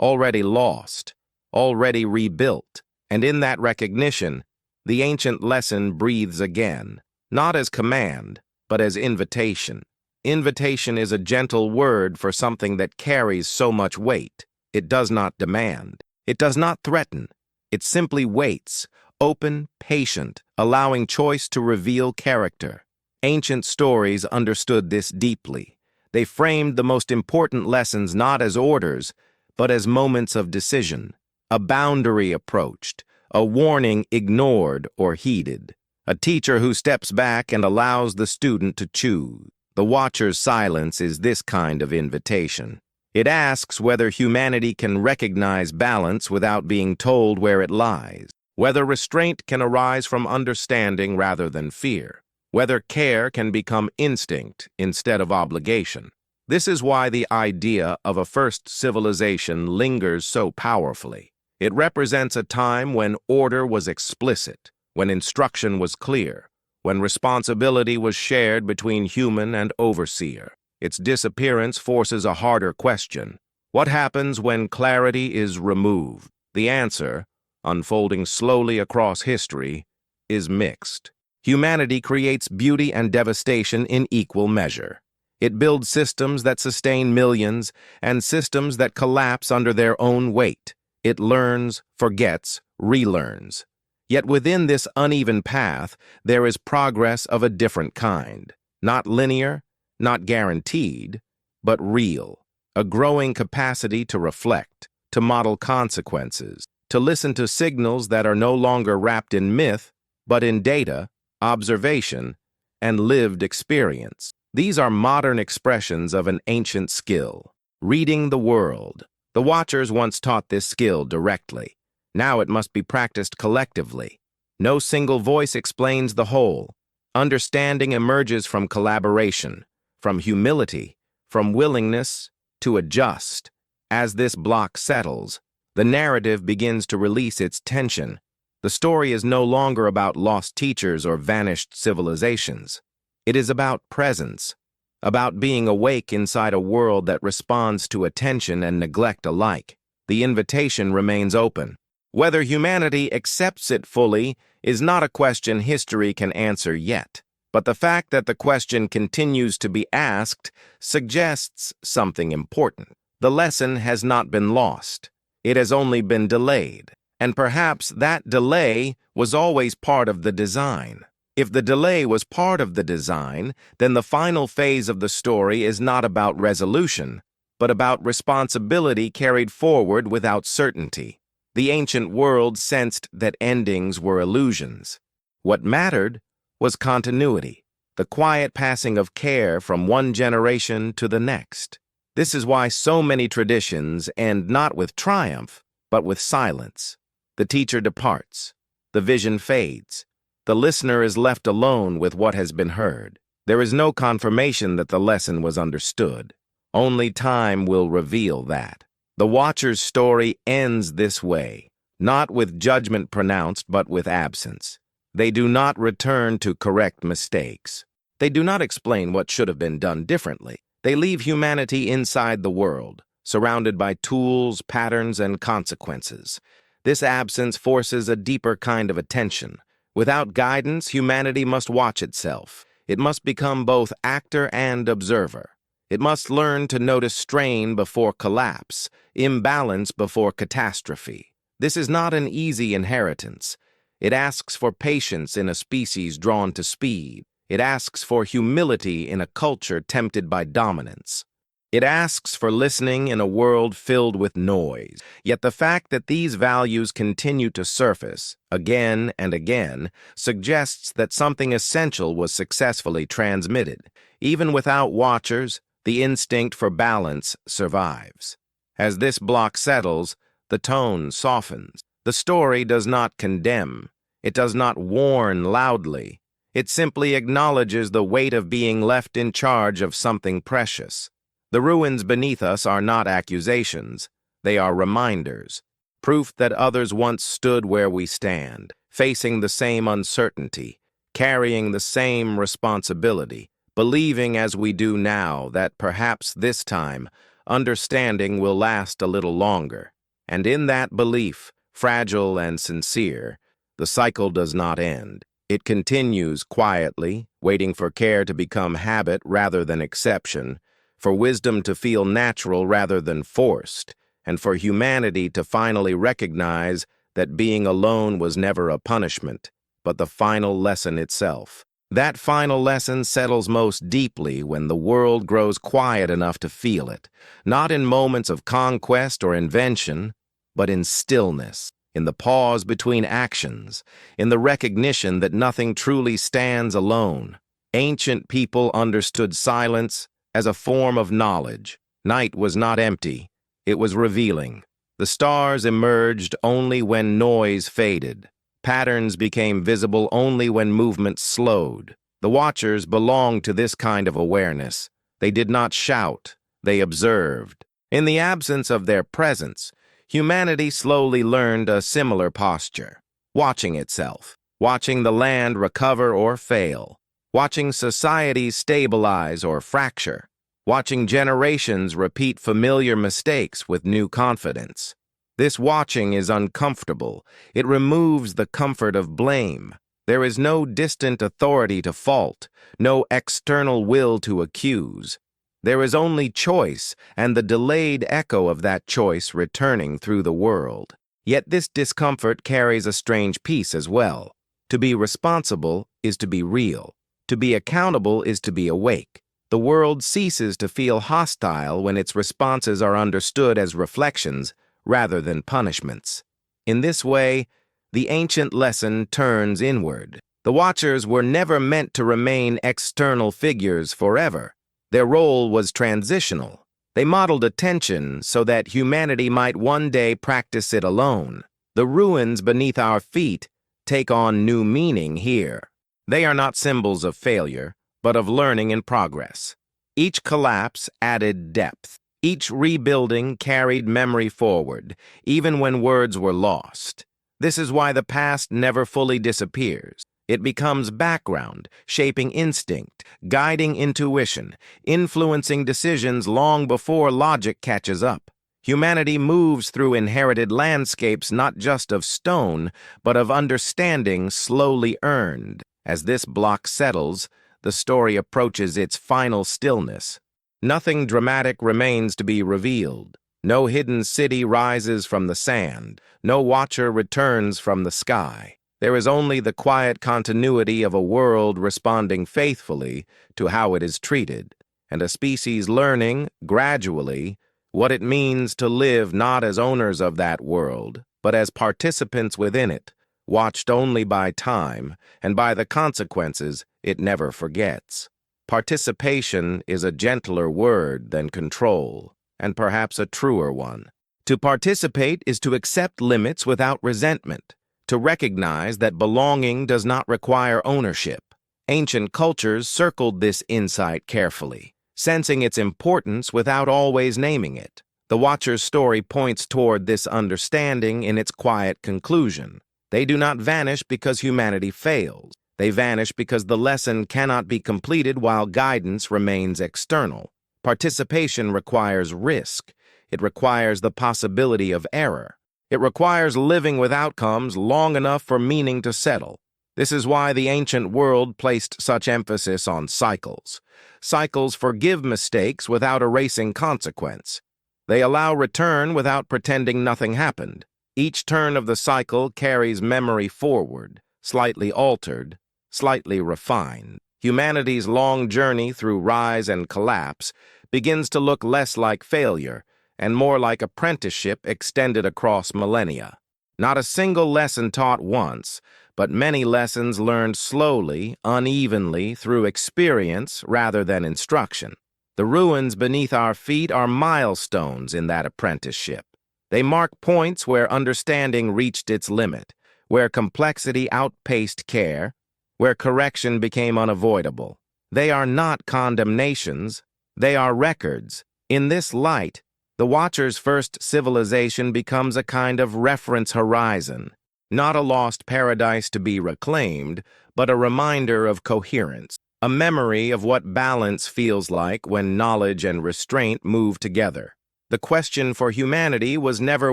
A: already lost, already rebuilt. And in that recognition, the ancient lesson breathes again, not as command, but as invitation. Invitation is a gentle word for something that carries so much weight. It does not demand. It does not threaten. It simply waits, open, patient, allowing choice to reveal character. Ancient stories understood this deeply. They framed the most important lessons not as orders, but as moments of decision. A boundary approached, a warning ignored or heeded. A teacher who steps back and allows the student to choose. The Watcher's silence is this kind of invitation. It asks whether humanity can recognize balance without being told where it lies, whether restraint can arise from understanding rather than fear, whether care can become instinct instead of obligation. This is why the idea of a first civilization lingers so powerfully. It represents a time when order was explicit, when instruction was clear, when responsibility was shared between human and overseer. Its disappearance forces a harder question. What happens when clarity is removed? The answer, unfolding slowly across history, is mixed. Humanity creates beauty and devastation in equal measure. It builds systems that sustain millions and systems that collapse under their own weight. It learns, forgets, relearns. Yet within this uneven path, there is progress of a different kind. Not linear, not guaranteed, but real. A growing capacity to reflect, to model consequences, to listen to signals that are no longer wrapped in myth, but in data, observation, and lived experience. These are modern expressions of an ancient skill. Reading the world. The Watchers once taught this skill directly. Now it must be practiced collectively. No single voice explains the whole. Understanding emerges from collaboration, from humility, from willingness to adjust. As this block settles, the narrative begins to release its tension. The story is no longer about lost teachers or vanished civilizations. It is about presence, about being awake inside a world that responds to attention and neglect alike. The invitation remains open. Whether humanity accepts it fully is not a question history can answer yet. But the fact that the question continues to be asked suggests something important. The lesson has not been lost. It has only been delayed. And perhaps that delay was always part of the design. If the delay was part of the design, then the final phase of the story is not about resolution, but about responsibility carried forward without certainty. The ancient world sensed that endings were illusions. What mattered was continuity, the quiet passing of care from one generation to the next. This is why so many traditions end not with triumph, but with silence. The teacher departs. The vision fades. The listener is left alone with what has been heard. There is no confirmation that the lesson was understood. Only time will reveal that. The Watcher's story ends this way, not with judgment pronounced, but with absence. They do not return to correct mistakes. They do not explain what should have been done differently. They leave humanity inside the world, surrounded by tools, patterns, and consequences. This absence forces a deeper kind of attention. Without guidance, humanity must watch itself. It must become both actor and observer. It must learn to notice strain before collapse, imbalance before catastrophe. This is not an easy inheritance. It asks for patience in a species drawn to speed. It asks for humility in a culture tempted by dominance. It asks for listening in a world filled with noise. Yet the fact that these values continue to surface again and again suggests that something essential was successfully transmitted. Even without watchers, the instinct for balance survives. As this block settles, the tone softens. The story does not condemn. It does not warn loudly. It simply acknowledges the weight of being left in charge of something precious. The ruins beneath us are not accusations. They are reminders, proof that others once stood where we stand, facing the same uncertainty, carrying the same responsibility, believing as we do now that perhaps this time understanding will last a little longer. And in that belief, fragile and sincere, the cycle does not end. It continues quietly, waiting for care to become habit rather than exception, for wisdom to feel natural rather than forced, and for humanity to finally recognize that being alone was never a punishment, but the final lesson itself. That final lesson settles most deeply when the world grows quiet enough to feel it, not in moments of conquest or invention, but in stillness, in the pause between actions, in the recognition that nothing truly stands alone. Ancient people understood silence as a form of knowledge. Night was not empty, it was revealing. The stars emerged only when noise faded. Patterns became visible only when movement slowed. The watchers belonged to this kind of awareness. They did not shout, they observed. In the absence of their presence, humanity slowly learned a similar posture, watching itself, watching the land recover or fail, watching societies stabilize or fracture, watching generations repeat familiar mistakes with new confidence. This watching is uncomfortable. It removes the comfort of blame. There is no distant authority to fault, no external will to accuse. There is only choice and the delayed echo of that choice returning through the world. Yet this discomfort carries a strange peace as well. To be responsible is to be real. To be accountable is to be awake. The world ceases to feel hostile when its responses are understood as reflections rather than punishments. In this way, the ancient lesson turns inward. The watchers were never meant to remain external figures forever. Their role was transitional. They modeled attention so that humanity might one day practice it alone. The ruins beneath our feet take on new meaning here. They are not symbols of failure, but of learning and progress. Each collapse added depth. Each rebuilding carried memory forward, even when words were lost. This is why the past never fully disappears. It becomes background, shaping instinct, guiding intuition, influencing decisions long before logic catches up. Humanity moves through inherited landscapes not just of stone, but of understanding slowly earned. As this block settles, the story approaches its final stillness. Nothing dramatic remains to be revealed. No hidden city rises from the sand. No watcher returns from the sky. There is only the quiet continuity of a world responding faithfully to how it is treated, and a species learning, gradually, what it means to live not as owners of that world, but as participants within it, watched only by time and by the consequences it never forgets. Participation is a gentler word than control, and perhaps a truer one. To participate is to accept limits without resentment, to recognize that belonging does not require ownership. Ancient cultures circled this insight carefully, sensing its importance without always naming it. The Watcher's story points toward this understanding in its quiet conclusion. They do not vanish because humanity fails. They vanish because the lesson cannot be completed while guidance remains external. Participation requires risk. It requires the possibility of error. It requires living with outcomes long enough for meaning to settle. This is why the ancient world placed such emphasis on cycles. Cycles forgive mistakes without erasing consequence. They allow return without pretending nothing happened. Each turn of the cycle carries memory forward, slightly altered, slightly refined. Humanity's long journey through rise and collapse begins to look less like failure and more like apprenticeship extended across millennia. Not a single lesson taught once, but many lessons learned slowly, unevenly, through experience rather than instruction. The ruins beneath our feet are milestones in that apprenticeship. They mark points where understanding reached its limit, where complexity outpaced care, where correction became unavoidable. They are not condemnations, they are records. In this light, the Watcher's first civilization becomes a kind of reference horizon, not a lost paradise to be reclaimed, but a reminder of coherence, a memory of what balance feels like when knowledge and restraint move together. The question for humanity was never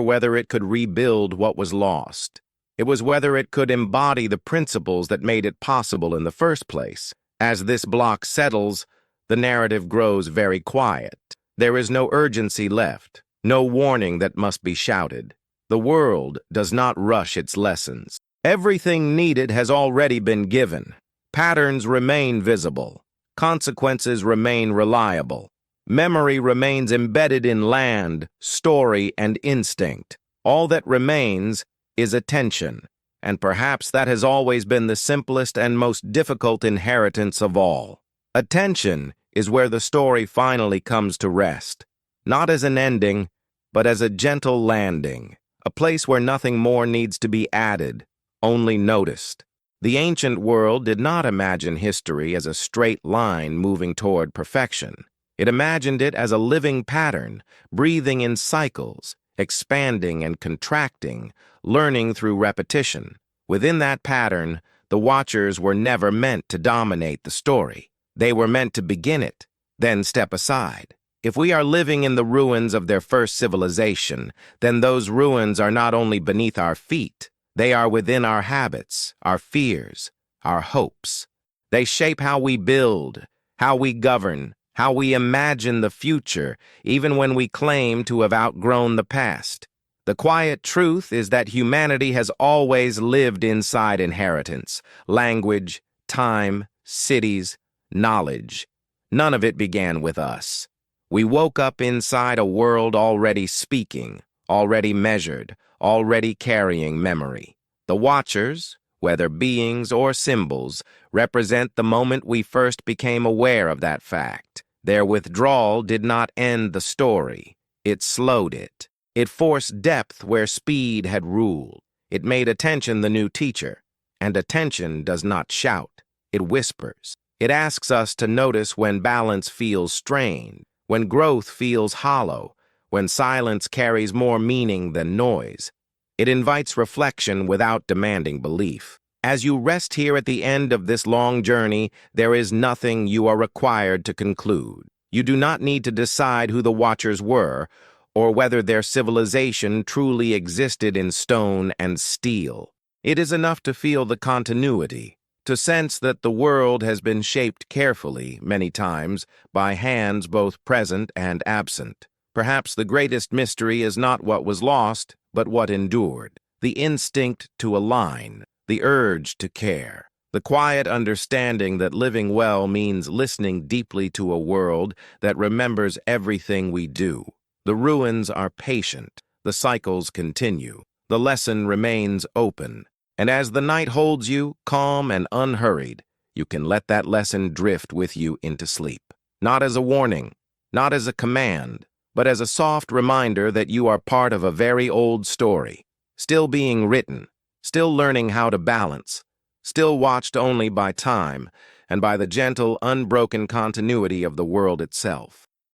A: whether it could rebuild what was lost. It was whether it could embody the principles that made it possible in the first place. As this block settles, the narrative grows very quiet. There is no urgency left, no warning that must be shouted. The world does not rush its lessons. Everything needed has already been given. Patterns remain visible. Consequences remain reliable. Memory remains embedded in land, story, and instinct. All that remains is attention, and perhaps that has always been the simplest and most difficult inheritance of all. Attention is where the story finally comes to rest, not as an ending, but as a gentle landing, a place where nothing more needs to be added, only noticed. The ancient world did not imagine history as a straight line moving toward perfection. It imagined it as a living pattern, breathing in cycles, expanding and contracting, learning through repetition. Within that pattern, the Watchers were never meant to dominate the story. They were meant to begin it, then step aside. If we are living in the ruins of their first civilization, then those ruins are not only beneath our feet, they are within our habits, our fears, our hopes. They shape how we build, how we govern, how we imagine the future, even when we claim to have outgrown the past. The quiet truth is that humanity has always lived inside inheritance, language, time, cities, knowledge. None of it began with us. We woke up inside a world already speaking, already measured, already carrying memory. The Watchers, whether beings or symbols, represent the moment we first became aware of that fact. Their withdrawal did not end the story. It slowed it. It forced depth where speed had ruled. It made attention the new teacher. And attention does not shout. It whispers. It asks us to notice when balance feels strained, when growth feels hollow, when silence carries more meaning than noise. It invites reflection without demanding belief. As you rest here at the end of this long journey, there is nothing you are required to conclude. You do not need to decide who the Watchers were, or whether their civilization truly existed in stone and steel. It is enough to feel the continuity, to sense that the world has been shaped carefully, many times, by hands both present and absent. Perhaps the greatest mystery is not what was lost, but what endured. The instinct to align, the urge to care, the quiet understanding that living well means listening deeply to a world that remembers everything we do. The ruins are patient, the cycles continue, the lesson remains open. And as the night holds you, calm and unhurried, you can let that lesson drift with you into sleep. Not as a warning, not as a command, but as a soft reminder that you are part of a very old story, still being written, still learning how to balance, still watched only by time and by the gentle, unbroken continuity of the world itself.